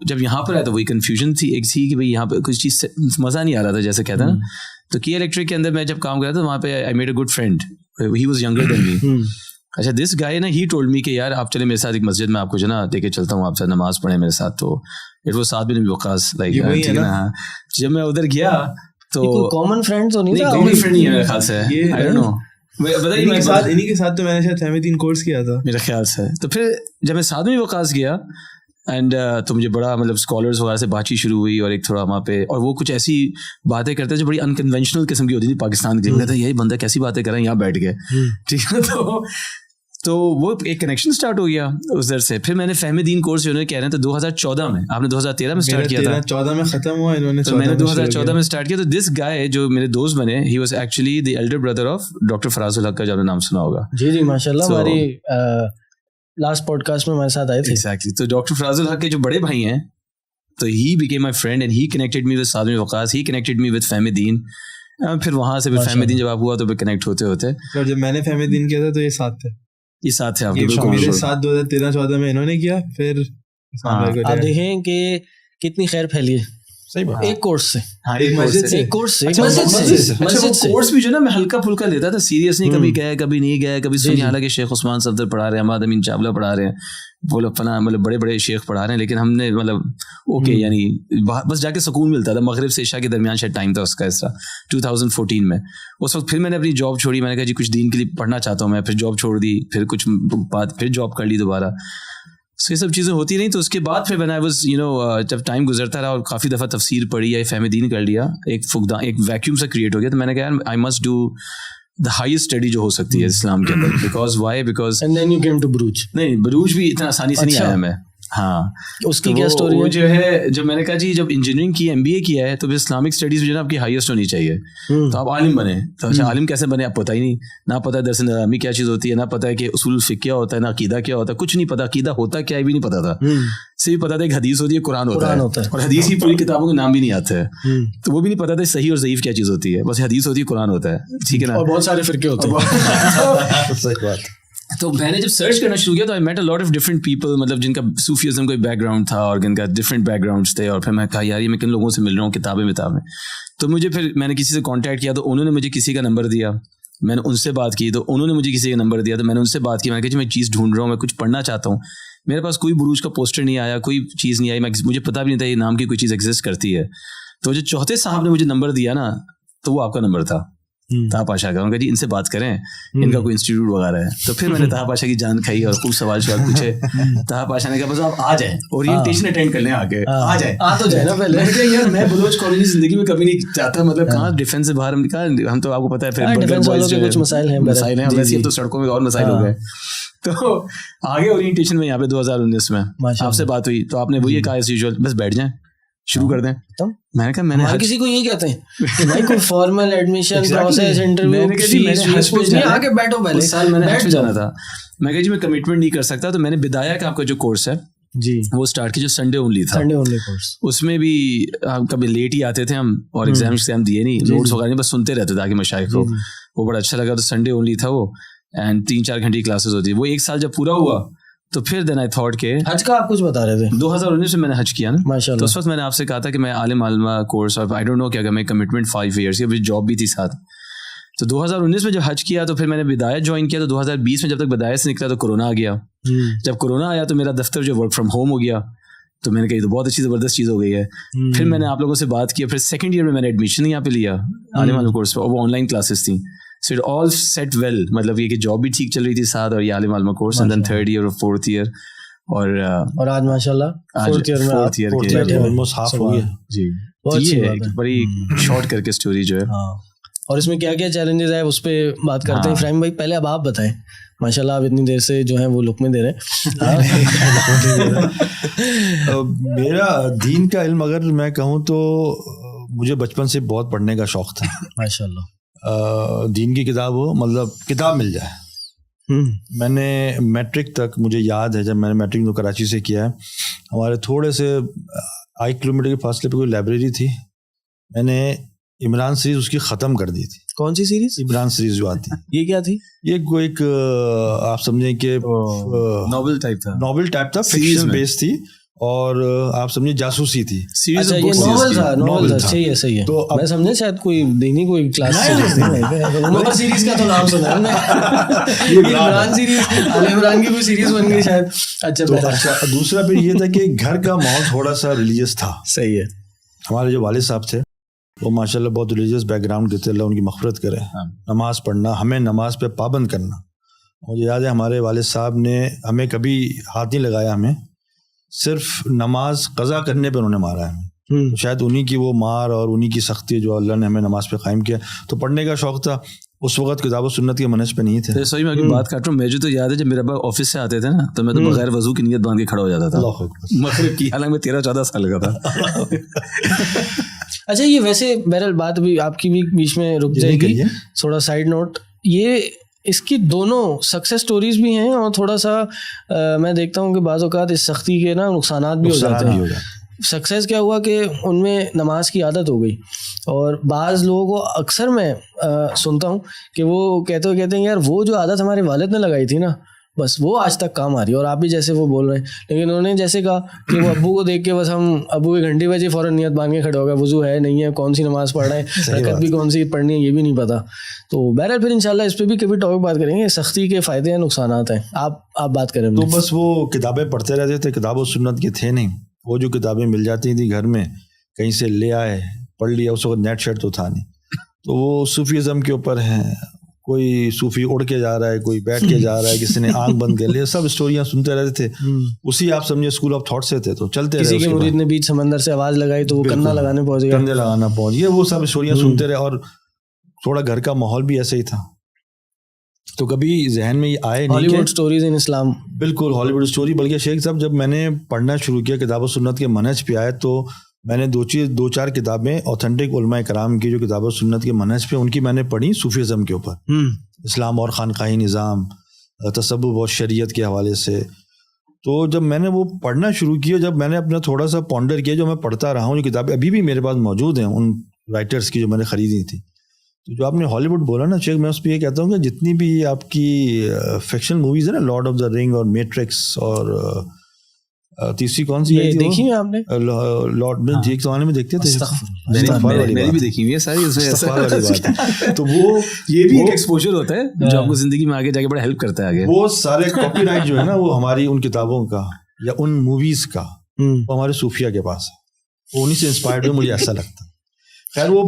جب یہاں پر آیا تو وہی کنفیوژن تھی ایک تھی کہ بھائی یہاں پہ کچھ چیز سے مزہ نہیں آ رہا تھا جیسے کہتا نا. تو کی الیکٹرک کے اندر میں جب کام کر رہا تھا وہاں پہ I made a good friend, he was younger than me. اچھا دس گائے نا ہی ٹولڈ می کہ یار آپ چلے میرے ساتھ ایک مسجد میں آپ کو جو نا لے کے چلتا ہوں, آپ سے نماز پڑھیں میرے ساتھ. تو it was Saad bin Waqas like. جب میں ادھر گیا تو کامن فرینڈ تو نہیں تھا, کامن فرینڈ نہیں ہے میرے خیال سے, آئی ڈونٹ نو. انہیں کے ساتھ تو میں نے شاید فہمی دین کورس کیا تھا میرے خیال سے. تو پھر جب میں سعد بن وقاص گیا اینڈ تو مجھے بڑا مطلب اسکالرس وغیرہ سے بات چیت شروع ہوئی, اور ایک تھوڑا وہاں پہ, اور وہ کچھ ایسی باتیں کرتے ہیں جو بڑی انکنونشنل قسم کی ہوتی تھی پاکستان کے لیے. کہتا ہے یہی بندہ کیسی باتیں کر رہا ہے یہاں بیٹھ کے, ٹھیک ہے. تو وہ ایک کنیکشن اسٹارٹ ہو گیا ادھر سے. پھر میں نے فہم دین کورس جو کہہ رہے ہیں تو 2014 میں, آپ نے 2013 میں اسٹارٹ کیا تھا, 14 میں ختم ہوا انہوں نے, تو میں نے 2014 میں اسٹارٹ کیا. تو دس گائے جو میرے دوست بنے, he was actually the elder brother of doctor Faraz ul-Haq کا, جو آپ نے نام سنا ہوگا. جی جی ماشاء اللہ, ہماری لاسٹ پوڈ کاسٹ میں ہمارے ساتھ آئے تھے. ایگزیکٹلی. تو ڈاکٹر فراز الحق کے جو بڑے بھائی ہیں, تو he became my friend and he connected me with Saad bin Waqas, he connected me with Fahm Deen. پھر وہاں سے فہم دین جب آپ ہوا تو پھر کنیکٹ ہوتے ہوتے, اور جب میں نے فہم دین کیا تھا تو یہ ساتھ تھے, یہ ساتھ تھے آپ کے. میرے ساتھ 2013-14 میں انہوں نے کیا. پھر آپ دیکھیں کہ کتنی خیر پھیلی ہے ایک کورس سے, کورس بھی جو نا میں ہلکا پھلکا لیتا تھا, سیریس نہیں, کبھی گئے کبھی نہیں گئے, کبھی سنی حالانکہ شیخ عثمان صفدر پڑھا رہے ہیں, حماد امین چاولہ پڑھا رہے ہیں, وہ لوگ فلاں مطلب بڑے بڑے شیخ پڑھا رہے ہیں, لیکن ہم نے مطلب اوکے یعنی بس جا کے سکون ملتا تھا. مغرب سے عشاء کے درمیان شاید ٹائم تھا اس کا, اس طرح 2014 میں. اس وقت پھر میں نے اپنی جاب چھوڑی, میں نے کہا جی کچھ دین کے لیے پڑھنا چاہتا ہوں میں, پھر جاب چھوڑ دی, پھر کچھ بات پھر جاب کر لی دوبارہ. سو یہ سب چیزیں ہوتی رہیں. تو اس کے بعد پھر میں واز جب ٹائم گزرتا رہا اور کافی دفعہ تفسیر پڑھی یا فہم دین کر لیا, ایک فقدان ایک ویکیوم سا کریٹ ہو گیا. تو میں نے کہا I must do the highest study جو ہو سکتی ہے اسلام کے اندر. بیکاز وائی, بیکاز نہیں بروج بھی اتنا آسانی سے نہیں آیا میں. ہاں اس کی کیا اسٹوری ہے؟ جو ہے جب میں نے کہا جی جب انجینئرنگ کی MBA کیا ہے تو پھر اسلامک اسٹڈیز جو ہے نا آپ کی ہائیسٹ ہونی چاہیے. تو آپ عالم بنے. تو اچھا عالم کیسے بنے آپ پتہ ہی نہیں, نہ پتہ درس نظامی کیا چیز ہوتی ہے, نہ پتہ ہے کہ اصول الفقہ کیا ہوتا ہے, نہ عقیدہ کیا ہوتا ہے, کچھ نہیں پتا. عقیدہ ہوتا کیا ہے بھی نہیں پتا تھا, صرف پتا تھا کہ حدیث ہوتی ہے, قرآن ہوتا ہے, اور حدیث کی پوری کتابوں کے نام بھی نہیں آتے ہیں, تو وہ بھی نہیں پتا تھا صحیح اور ضعیف کیا چیز ہوتی ہے, بس حدیث ہوتی ہے, قرآن ہوتا ہے, ٹھیک ہے نا, اور بہت سارے فرقے ہوتے ہیں. صحیح بات. تو میں نے جب سرچ کرنا شروع کیا تو I met a lot of different people, مطلب جن کا صوفیزم کا بیک گراؤنڈ تھا اور جن کا ڈفرنٹ بیک گراؤنڈس تھے. اور پھر میں کہا یار یہ میں کن لوگوں سے مل رہا ہوں کتابیں. تو مجھے پھر میں نے کسی سے کانٹیکٹ کیا, تو انہوں نے مجھے کسی کا نمبر دیا, میں نے ان سے بات کی, تو انہوں نے مجھے کسی کا نمبر دیا, تو میں نے ان سے بات کی. میں نے کہا جی میں چیز ڈھونڈ رہا ہوں, میں کچھ پڑھنا چاہتا ہوں, میرے پاس کوئی بروج کا پوسٹر نہیں آیا, کوئی چیز نہیں آئی, مجھے پتہ بھی نہیں تھا یہ نام کی کوئی چیز ایگزسٹ کرتی ہے. تو جو چوتھے صاحب نے مجھے نمبر دیا نا, تو وہ آپ کا نمبر تھا, طاہر پاشا کا. جی ان سے بات کریں, ان کا کوئی انسٹیٹیوٹ وغیرہ ہے. تو پھر میں نے طاہر پاشا کی جان کھائی اور خوب سوال پوچھے. طاہر پاشا نے کہا بس آپ آ جائیں, اورینٹیشن اٹینڈ کر لیں, آگے آ جائیں, آ تو جائیں نا پہلے. میں کہا یار میں بلوچ کالونی زندگی میں کبھی نہیں چاہتا, مطلب کہاں ڈیفینس سے باہر ہم کہا, ہم تو آپ کو پتہ ہے پھر کچھ مسائل ہیں, ویسے تو سڑکوں میں اور مسائل ہو گئے. تو آگے اورینٹیشن میں یہاں پہ 2019 میں آپ سے بات ہوئی, تو آپ نے وہی کہا ایز یوزول بس بیٹھ جائیں, شروع کر دیں. میں نے کہا میں نے ہر کسی کو یہی کہتے ہیں کہ بھائی کوئی فارمل ایڈمیشن پروسیس انٹرویو کچھ نہیں, آ کے بیٹھو. پہلے سال میں نے حج جانا تھا, میں کہا جی میں کمٹمنٹ نہیں کر سکتا. تو میں نے بدایا کا آپ کا جو کورس ہے جی وہ اسٹارٹ کیا, جو سنڈے اونلی تھا, سنڈے اونلی کورس. اس میں بھی کبھی لیٹ ہی آتے تھے ہم, اور ایگزام دیے نہیں, نوٹس وغیرہ نہیں, بس سنتے رہتے تھے آگے مشائخ کو. وہ بڑا اچھا لگا. تو سنڈے اونلی تھا وہ, اینڈ 3-4 گھنٹے کی کلاسز ہوتی. وہ ایک سال جب پورا ہوا تو پھر دین آئی تھاٹ کہ حج کا آپ کچھ بتا رہے تھے. 2019 میں نے حج کیا نا ماشاءاللہ. تو اس وقت میں نے آپ سے کہا تھا کہ میں عالم عالمہ کورس, اور آئی ڈونٹ نو کیا کہ میں کمٹمنٹ 5 ایئرس کی, جاب بھی تھی ساتھ. تو 2019 میں جب حج کیا تو پھر میں نے بدایت جوائن کیا. تو 2020 میں جب تک بدایت سے نکلا تو کورونا آ گیا. جب کورونا آیا تو میرا دفتر جو ورک فرام ہوم ہو گیا. تو میں نے کہا یہ تو بہت اچھی زبردست چیز ہو گئی ہے. پھر میں نے آپ لوگوں سے بات کی, پھر سیکنڈ ایئر میں میں نے ایڈمیشن یہاں پہ لیا عالم عالمہ کورس پہ, اور وہ آن لائن کلاسز تھیں. So it all set well, مطلب یہ کہ جاب بھی ٹھیک چل رہی تھی ساتھ, اور یہ عالم عالمہ course, and then 3rd year اور 4th ایئر, اور آج ماشاءاللہ 4th ایئر کے آلموسٹ ہاف ہو گیا. جی یہ بڑی شارٹ کر کے اسٹوری جو ہے. اور اس میں کیا کیا چیلنجز ہے اس پہ بات کرتے ہیں. افراہیم بھائی پہلے اب آپ بتائیں, ماشاءاللہ آپ اتنی دیر سے جو ہیں وہ لقمے دے رہے ہیں. میرا دین کا علم اگر میں کہوں تو مجھے بچپن سے بہت پڑھنے کا شوق تھا. ماشاءاللہ دین کی کتاب ہو, مطلب کتاب مل جائے, میں نے میٹرک تک مجھے یاد ہے، جب میں نے میٹرک تو کراچی سے کیا ہے، ہمارے تھوڑے سے 1 کلومیٹر کے فاصلے پہ کوئی لائبریری تھی، میں نے عمران سیریز اس کی ختم کر دی تھی. کون سی سیریز؟ عمران سیریز جو آتی یہ کیا تھی؟ یہ کوئی ایک آپ سمجھیں کہ ناول ٹائپ تھا، فکشن بیس تھی، اور آپ سمجھے جاسوسی تھی. اچھا یہ ناول تھا. صحیح ہے. تو میں سمجھے شاید کوئی دینی کوئی کلاس سیریز کا تو نام سنا ہم نے. عمران سیریز، عمران کی کوئی سیریز بن گئی شاید. اچھا دوسرا پھر یہ تھا کہ گھر کا ماحول تھوڑا سا ریلیجیس تھا. صحیح ہے. ہمارے جو والد صاحب تھے وہ ماشاءاللہ بہت ریلیجیس بیک گراؤنڈ کے تھے، اللہ ان کی مغفرت کرے. نماز پڑھنا، ہمیں نماز پہ پابند کرنا. مجھے یاد ہے ہمارے والد صاحب نے ہمیں کبھی ہاتھ نہیں لگایا، ہمیں صرف نماز قضا کرنے پہ انہوں نے مارا ہے. شاید انہی کی وہ مار اور انہی کی سختی جو اللہ نے ہمیں نماز پہ قائم کیا. تو پڑھنے کا شوق تھا، اس وقت کتاب و سنت کے منہج پہ نہیں تھے. صحیح میں کی بات کر رہا ہوں. مجھے تو یاد ہے جب میرے ابا آفس سے آتے تھے نا تو میں تو بغیر وضو کی نیت باندھ کے کھڑا ہو جاتا تھا مغرب کی، حالانکہ میں 13-14 سال کا تھا. اچھا یہ ویسے بہرحال بات بھی آپ کی بھی بیچ میں رک جائے گی. تھوڑا سائڈ نوٹ، یہ اس کی دونوں سکسیس سٹوریز بھی ہیں اور تھوڑا سا میں دیکھتا ہوں کہ بعض اوقات اس سختی کے نا نقصانات بھی ہو جاتے ہیں. سکسیس کیا ہوا کہ ان میں نماز کی عادت ہو گئی، اور بعض لوگوں کو اکثر میں سنتا ہوں کہ وہ کہتے ہیں یار وہ جو عادت ہمارے والد نے لگائی تھی نا بس وہ آج تک کام آ رہی ہے. اور آپ بھی جیسے وہ بول رہے ہیں، لیکن انہوں نے جیسے کہا کہ وہ ابو کو دیکھ کے بس ہم ابو کی گھنٹی بجی فوراً نیت باندھ کے کھڑے ہو گئے، وضو ہے نہیں ہے، کون سی نماز پڑھ رہے ہیں، رکعت بھی کون سی پڑھنی ہے یہ بھی نہیں پتا. تو بہرحال پھر انشاءاللہ اس پہ بھی کبھی ٹاپک بات کریں گے، سختی کے فائدے ہیں نقصانات ہیں. آپ بات کریں. تو بس وہ کتابیں پڑھتے رہتے تھے، کتاب و سنت کے تھے نہیں. وہ جو کتابیں مل جاتی تھیں گھر میں، کہیں سے لے آئے پڑھ لیا. اس وقت نیٹ شیٹ تو تھا نہیں. تو وہ صوفیزم کے اوپر ہیں، کوئی صوفی اڑ کے جا رہا ہے، کوئی بیٹھ کے جا رہا ہے، کسی نے آنکھ بند کر لی، سب اسٹوریاں سنتے رہتے تھے. اسی آپ سمجھے اسکول آف تھاٹ سے تھے تو چلتے رہے. کسی کے مرید نے بیچ سمندر سے آواز لگائی تو وہ کندھا لگانے پہنچ گیا، کندھے لگانا پہنچ گیا. وہ سب اسٹوریاں سنتے رہے، اور تھوڑا گھر کا ماحول بھی ایسے ہی تھا. تو کبھی ذہن میں یہ آئے نہیں ہالی ووڈ سٹوریز ان اسلام. بالکل ہالی ووڈ اسٹوری. بلکہ شیخ صاحب جب میں نے پڑھنا شروع کیا کتاب و سنت کے منہج پہ آئے تو میں نے 2-4 کتابیں اوتھینٹک علماء کرام کی جو کتاب و سنت کے منہج پہ ان کی میں نے پڑھی صوفیزم کے اوپر، اسلام اور خانقاہی نظام، تصوف اور شریعت کے حوالے سے. تو جب میں نے وہ پڑھنا شروع کیا، جب میں نے اپنا تھوڑا سا پونڈر کیا، جو میں پڑھتا رہا ہوں، جو کتابیں ابھی بھی میرے پاس موجود ہیں ان رائٹرز کی جو میں نے خریدی تھی. تو جو آپ نے ہالی ووڈ بولا نا شیخ، میں اس پہ یہ کہتا ہوں کہ جتنی بھی آپ کی فکشن موویز ہیں نا، لارڈ آف دا رنگ اور میٹرکس اور تیسری کون سی دیکھی ہے آپ نے؟ لارڈ میں ایک زمانے میں دیکھتے تھے، میری بھی دیکھی ہوئی ہے ساری. تو وہ یہ بھی ایک ایکسپوجر ہوتا ہے جو آپ کو زندگی میں آگے جا کے بڑا ہیلپ کرتا ہے. آگے وہ سارے کاپی رائٹ جو ہے نا وہ ہماری ان کتابوں کا یا ان موویز کا وہ ہمارے صوفیہ کے پاس ہے، وہ انہیں سے انسپائرڈ ہوئے، مجھے ایسا لگتا ہے. خیر وہ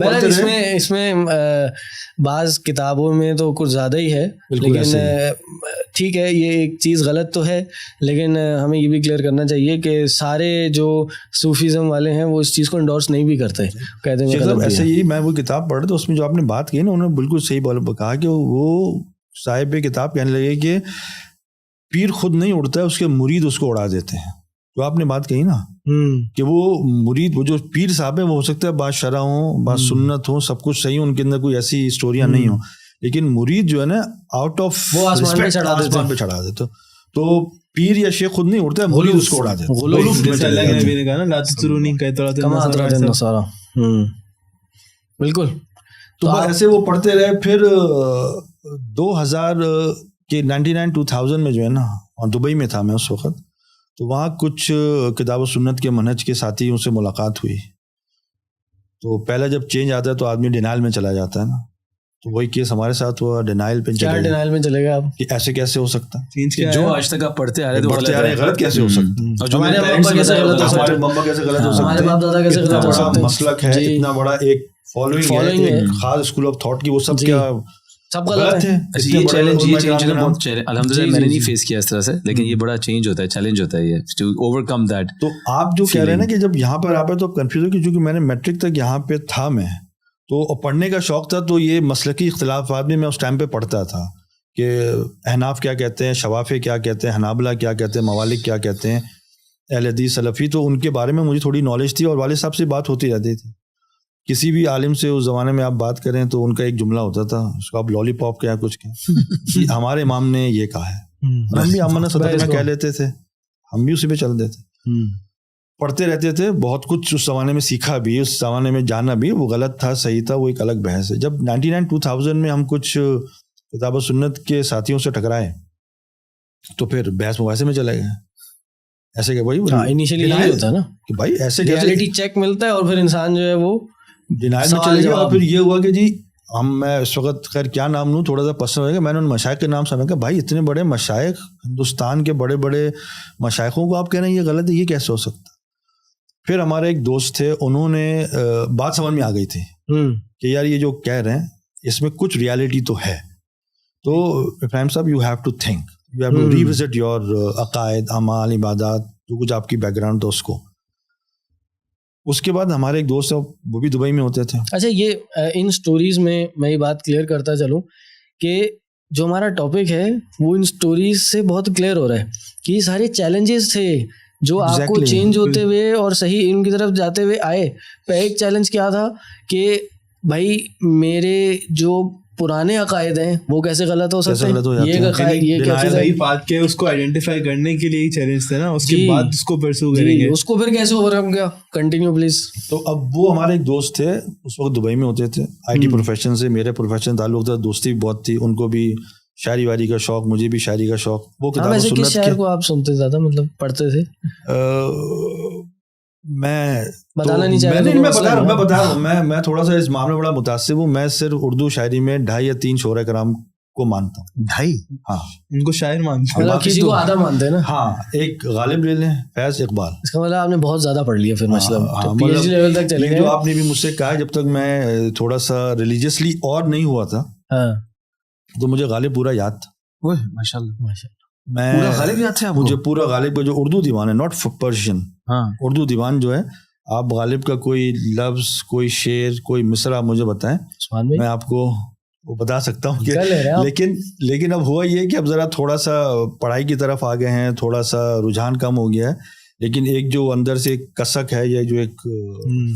اس میں بعض کتابوں میں تو کچھ زیادہ ہی ہے، لیکن ٹھیک ہے یہ ایک چیز غلط تو ہے، لیکن ہمیں یہ بھی کلیئر کرنا چاہیے کہ سارے جو صوفیزم والے ہیں وہ اس چیز کو انڈورس نہیں بھی کرتے، کہتے ہیں ایسے ہی. میں وہ کتاب پڑھ رہا تھا، اس میں جو آپ نے بات کی نا انہوں نے بالکل صحیح کہا کہ وہ صاحب کتاب کہنے لگے کہ پیر خود نہیں اڑتا ہے، اس کے مرید اس کو اڑا دیتے ہیں. جو آپ نے بات کہی نا کہ وہ مرید، وہ جو پیر صاحب ہیں وہ ہو سکتا ہے بات شرع ہوں، بات سنت ہوں، سب کچھ صحیح ہوں، ان کے اندر کوئی ایسی اسٹوریاں نہیں ہوں، لیکن مرید جو ہے نا آؤٹ آف وہ آسمان پہ چڑھا دیتے. تو پیر یا شیخ خود نہیں اڑتا ہے، مرید اس کو اڑا دیتے. بالکل. تو ایسے وہ پڑھتے رہے. پھر 2000 کے 99-2000 میں جو ہے نا دبئی میں تھا میں اس وقت، تو وہاں کچھ کتاب و سنت کے منہج کے ساتھیوں سے ملاقات ہوئی. تو پہلا جب چینج آتا ہے تو آدمی ڈینائل میں چلا جاتا ہے نا، تو وہی کیس ہمارے ساتھ ہوا. ڈینائل چلے گا آپ کہ ایسے کیسے ہو سکتا ہے جو آج تک آپ پڑھتے آ رہے ہیں غلط کیسے ہو سکتا ہے، ہمارے ابا کیسے غلط ہو سکتا ہے، مسلک ہے اتنا بڑا، ایک فالوئنگ ہے خاص اسکول آف تھاٹ کی، وہ سب کیا سب غلط ہے. یہ چیلنج الحمدللہ میں نے نہیں فیس کیا اس طرح سے، لیکن یہ بڑا چینج ہوتا ہے، چیلنج ہوتا ہے یہ ٹو اوور کم دیٹ. تو آپ جو کہہ رہے ہیں نا کہ جب یہاں پر آپ تو کنفیوز ہو، کیونکہ میں نے میٹرک تک یہاں پہ تھا میں، تو پڑھنے کا شوق تھا، تو یہ مسلکی اختلافات بھی میں اس ٹائم پہ پڑھتا تھا کہ احناف کیا کہتے ہیں، شوافی کیا کہتے ہیں، حنابلہ کیا کہتے ہیں، موالک کیا کہتے ہیں، اہل حدیث سلفی. تو ان کے بارے میں مجھے تھوڑی نالج تھی اور والد صاحب سے بات ہوتی رہتی تھی کسی بھی عالم سے اس زمانے میں آپ بات کریں تو ان کا ایک جملہ ہوتا تھا, اس کو آپ لالی پاپ کیا کچھ کہیں, ہمارے امام نے یہ کہا ہے, ہم بھی امن صدقنا کہہ لیتے تھے, ہم بھی اسی پہ چلتے تھے, پڑھتے رہتے تھے, بہت کچھ اس زمانے میں سیکھا بھی, اس زمانے میں جانا بھی, وہ غلط تھا صحیح تھا وہ ایک الگ بحث ہے. جب 99-2000 میں ہم کچھ کتاب و سنت کے ساتھیوں سے ٹکرائے تو پھر بحث مباحثے میں چلے گئے, ایسے کہ بھائی انیشلی یہی ہوتا ہے نا کہ بھائی ایسے ریئلٹی چیک ملتا ہے اور پھر انسان جو ہے وہ ڈینائل میں چلے گیا. اور پھر یہ ہوا کہ جی میں اس وقت خیر کیا نام لوں, تھوڑا سا پسند ہوئے گا, میں نے ان مشائخ کے نام سنا کہ بھائی اتنے بڑے مشائخ, ہندوستان کے بڑے بڑے مشائخوں کو آپ کہہ رہے ہیں یہ غلط ہے, یہ کیسے ہو سکتا. پھر ہمارے ایک دوست تھے, انہوں نے بات سمجھ میں آ گئی تھی کہ یار یہ جو کہہ رہے ہیں اس میں کچھ ریالٹی تو ہے. تو Ibrahim sahab you have to think, you have to revisit your عقائد, اعمال, عبادات, جو کچھ آپ کی بیک گراؤنڈ تھا اس کو. اس کے بعد ہمارے ایک دوست ہیں وہ بھی دبئی میں ہوتے تھے. اچھا یہ ان سٹوریز میں یہ بات کلیئر کرتا چلوں کہ جو ہمارا ٹاپک ہے وہ ان سٹوریز سے بہت کلیئر ہو رہا ہے کہ یہ سارے چیلنجز تھے جو آپ کو چینج ہوتے ہوئے اور صحیح ان کی طرف جاتے ہوئے آئے. ایک چیلنج کیا تھا کہ بھائی میرے جو پرانے عقائد ہیں وہ کیسے غلط ہو سکتے ہیں, یہ کیا بات کے اس کو آئیڈینٹیفائی کرنے کے لیے چیلنج تھا نا, اس کے بعد اس کو پرسو کریں گے, اس کو پھر کیسے اوور کم کیا. Continue please. تو اب وہ ہمارے ایک دوست تھے اس وقت دبئی میں ہوتے تھے, آئی ٹی پروفیشن سے میرے پروفیشن تعلق تھا, دوستی بھی بہت تھی, ان کو بھی شاعری واری کا شوق, مجھے بھی شاعری کا شوق. وہ کتاب و سنت شاعر کو آپ سنتے زیادہ مطلب پڑھتے تھے؟ میں بتانا نہیں چاہ رہا, میں بتا رہا ہوں, میں تھوڑا سا اس معاملے میں بڑا متاثر ہوں. میں صرف اردو شاعری میں 2.5 یا 3 شعراء کرام کو مانتا ہوں. 2.5 ہاں ان کو شاعر مانتے ہیں, کسی کو آدھا مانتے ہیں نا. ہاں ایک غالب لے لیں, فیض اقبال, اس کا مطلب آپ نے بہت زیادہ پڑھ لیا پھر مطلب پی ایچ ڈی لیول تک چلے گئے. جو آپ نے بھی مجھ سے کہا جب تک میں تھوڑا سا ریلیجیسلی اور نہیں ہوا تھا تو مجھے غالب پورا یاد تھا. ماشاء اللہ. میں مجھے پورا غالب کا جو اردو دیوان ہے, ناٹ پرشین, اردو دیوان جو ہے, آپ غالب کا کوئی لفظ, کوئی شعر, کوئی مصرع مجھے بتائیں, میں آپ کو وہ بتا سکتا ہوں کہ لیکن اب ہوا یہ کہ اب ذرا تھوڑا سا پڑھائی کی طرف آ گئے ہیں, تھوڑا سا رجحان کم ہو گیا ہے, لیکن ایک جو اندر سے کسک ہے یا جو ایک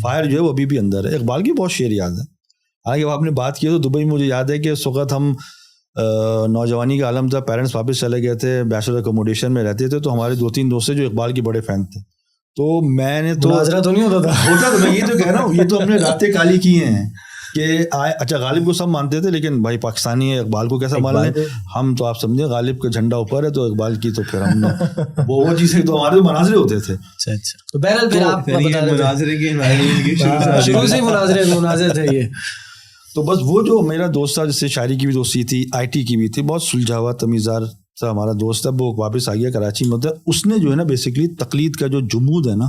فائر جو ہے وہ ابھی بھی اندر ہے. اقبال کی بہت شعر یاد ہے. حالانکہ آپ نے بات کی تو دبئی مجھے یاد ہے کہ اس وقت ہم نوجوانی کا عالم تھا, پیرنٹس واپس چلے گئے تھے, بیچلر اکوموڈیشن میں رہتے تھے, تو ہمارے 2-3 دوست تھے جو اقبال کے بڑے فین تھے. تو میں نے تو نہیں ہوتا تھا, میں یہ تو کہہ رہا ہوں, یہ تو ہم نے راتیں کالی کی ہیں کہ اچھا غالب کو سب مانتے تھے لیکن بھائی پاکستانی ہے, اقبال کو کیسا مان لیں ہم, تو آپ سمجھے غالب کا جھنڈا اوپر ہے تو اقبال کی تو پھر ہم نے وہ چیزیں تو ہمارے مناظرے ہوتے تھے. تو بہرحال پھر آپ مناظرے تھے یہ. تو بس وہ جو میرا دوست تھا جس سے شاعری کی بھی دوستی تھی, آئی ٹی کی بھی تھی, بہت سلجھا ہوا تمیزدار سا ہمارا دوست تھا, وہ واپس آ گیا کراچی میں. اس نے جو ہے نا بیسکلی تقلید کا جو جمود ہے نا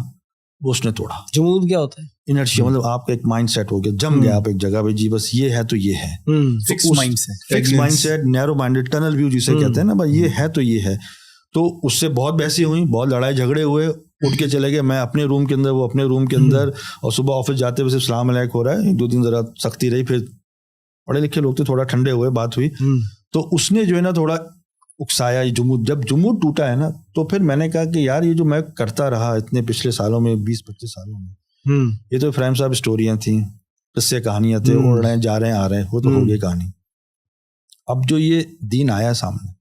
وہ اس نے توڑا. جمود کیا ہوتا ہے؟ انرشیا, مطلب آپ کا ایک مائنڈ سیٹ ہو گیا, جم گیا آپ ایک جگہ پہ, جی بس یہ ہے تو یہ ہے, فکس مائنڈ سیٹ, نیرو مائنڈیڈ, ٹنل ویو جسے کہتے ہیں نا, بھائی یہ ہے تو یہ ہے. تو اس سے بہت بحثیں ہوئی, بہت لڑائی جھگڑے ہوئے, اٹھ کے چلے گئے, میں اپنے روم کے اندر, وہ اپنے روم کے اندر, اور صبح آفس جاتے ہوئے صرف السلام علیکم ہو رہا ہے. 2 دن ذرا سختی رہی, پھر پڑھے لکھے لوگ تھے, تھوڑا ٹھنڈے ہوئے, بات ہوئی. تو اس نے جو ہے نا تھوڑا اکسایا جمود. جب جمود ٹوٹا ہے نا تو پھر میں نے کہا کہ یار یہ جو میں کرتا رہا اتنے پچھلے سالوں میں, 20-25 سالوں میں, یہ تو ابراہیم صاحب اسٹوریاں تھیں, قصے کہانیاں تھے, اڑ رہے ہیں, جا رہے ہیں, آ رہے ہیں, وہ تو ہو گئی کہانی. اب جو یہ دین آیا سامنے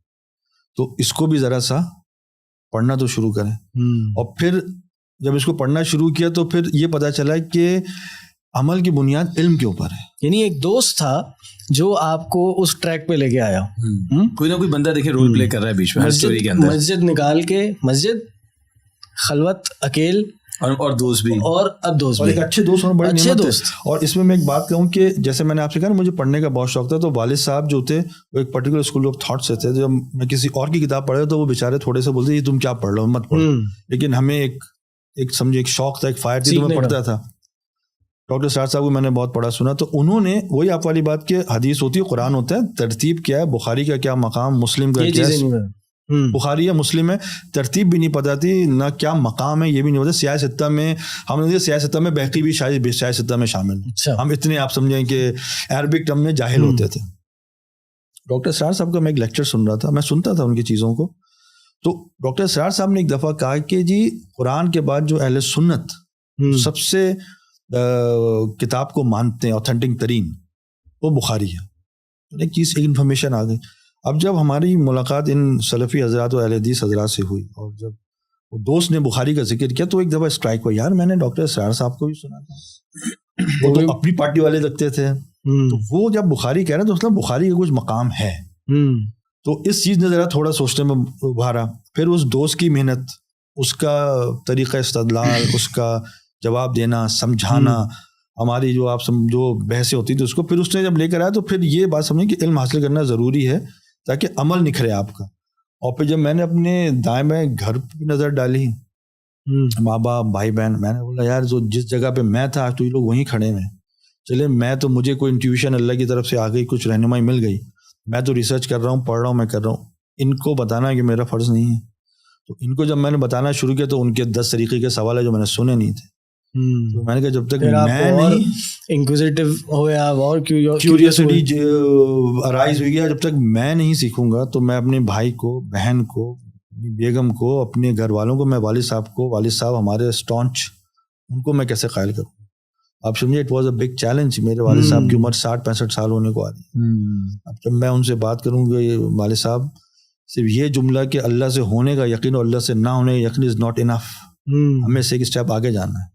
تو اس کو بھی ذرا سا پڑھنا تو شروع کریں. اور پھر جب اس کو پڑھنا شروع کیا تو پھر یہ پتا چلا کہ عمل کی بنیاد علم کے اوپر ہے. یعنی ایک دوست تھا جو آپ کو اس ٹریک پہ لے کے آیا, کوئی نہ کوئی بندہ دیکھے رول پلے کر رہا ہے بیچ میں اسٹوری کے اندر, مسجد نکال کے, مسجد, خلوت, اکیل, اور دوست بھی, اور اب دوست بھی, ایک اچھے دوست اور بڑے اچھے دوست. اور اس میں ایک بات کہوں کہ جیسے میں نے آپ سے کہا نا مجھے پڑھنے کا بہت شوق تھا, تو والد صاحب جو تھے وہ ایک پرٹیکولر اسکول آف تھاٹ سے تھے. جب میں کسی اور کی کتاب پڑھ رہا تو وہ بیچارے تھوڑے سے بولتے یہ تم کیا پڑھ رہے ہو, مت پڑھو. لیکن ہمیں ایک سمجھے ایک شوق تھا, ایک فائر تھی, تو میں پڑھتا تھا. ڈاکٹر سعد صاحب کو میں نے بہت پڑھا سنا, تو انہوں نے وہی آپ والی بات کہ حدیث ہوتی ہے, قرآن ہوتا ہے, ترتیب کیا ہے, بخاری کا کیا مقام, مسلم کا کیا, بخاری یا مسلم ہے, ترتیب بھی نہیں پتہ تھی, نہ کیا مقام ہے یہ بھی نہیں پتا. سیاہ ستہ میں ہم نے سیاہ ستہ میں بہقی بھی شاید سیاہ ستہ میں شامل, ہم اتنے آپ سمجھیں کہ عربک ٹرم میں جاہل ہوتے تھے. ڈاکٹر سعد صاحب کا میں ایک لیکچر سن رہا تھا, میں سنتا تھا ان کی چیزوں کو, تو ڈاکٹر سعد صاحب نے ایک دفعہ کہا کہ جی قرآن کے بعد جو اہل سنت سب سے کتاب کو مانتے ہیں اوتھینٹک ترین وہ بخاری ہے. ایک چیز ایک انفارمیشن آ گئی. اب جب ہماری ملاقات ان سلفی حضرات و اہل حدیث حضرات سے ہوئی اور جب وہ دوست نے بخاری کا ذکر کیا تو ایک دفعہ اسٹرائک ہوا, یار میں نے ڈاکٹر اسرار صاحب کو بھی سنا تھا, وہ تو اپنی پارٹی والے لگتے تھے, تو وہ جب بخاری کہہ رہے ہیں تو اس میں بخاری کا کچھ مقام ہے. تو اس چیز نے ذرا تھوڑا سوچنے میں ابھارا. پھر اس دوست کی محنت, اس کا طریقہ استدلال, اس کا جواب دینا, سمجھانا, ہماری جو آپ جو بحثیں ہوتی تھی اس کو پھر اس نے جب لے کر آیا تو پھر یہ بات سمجھیں کہ علم حاصل کرنا ضروری ہے تاکہ عمل نکھرے آپ کا. اور پھر جب میں نے اپنے دائیں بائیں گھر پہ نظر ڈالی, ماں باپ بھائی بہن, میں نے بولا یار جو جس جگہ پہ میں تھا آج تو یہ لوگ وہیں کھڑے ہیں. چلے میں تو مجھے کوئی انٹیویشن اللہ کی طرف سے آ گئی, کچھ رہنمائی مل گئی, میں تو ریسرچ کر رہا ہوں, پڑھ رہا ہوں, میں کر رہا ہوں. ان کو بتانا کہ میرا فرض نہیں ہے. تو ان کو جب میں نے بتانا شروع کیا تو ان کے 10 طریقے کے سوال ہے جو میں نے سنے نہیں تھے. تو میں نے کہا جب تک میں نہیں انکوزیٹو ہو یا اور کیوریوسٹی ارائز ہوئی گیا, جب تک میں نہیں سیکھوں گا تو میں اپنے بھائی کو, بہن کو, بیگم کو, اپنے گھر والوں کو, میں والد صاحب کو, والد صاحب ہمارے اسٹانچ, ان کو میں کیسے قائل کروں. آپ سمجھے it was a big challenge. میرے والد صاحب کی عمر 60-65 سال ہونے کو آ رہی ہے. اب جب میں ان سے بات کروں گا والد صاحب صرف یہ جملہ کہ اللہ سے ہونے کا یقین اور اللہ سے نہ ہونے کا یقین از ناٹ انف, ہمیں سے ایک اسٹیپ آگے جانا ہے.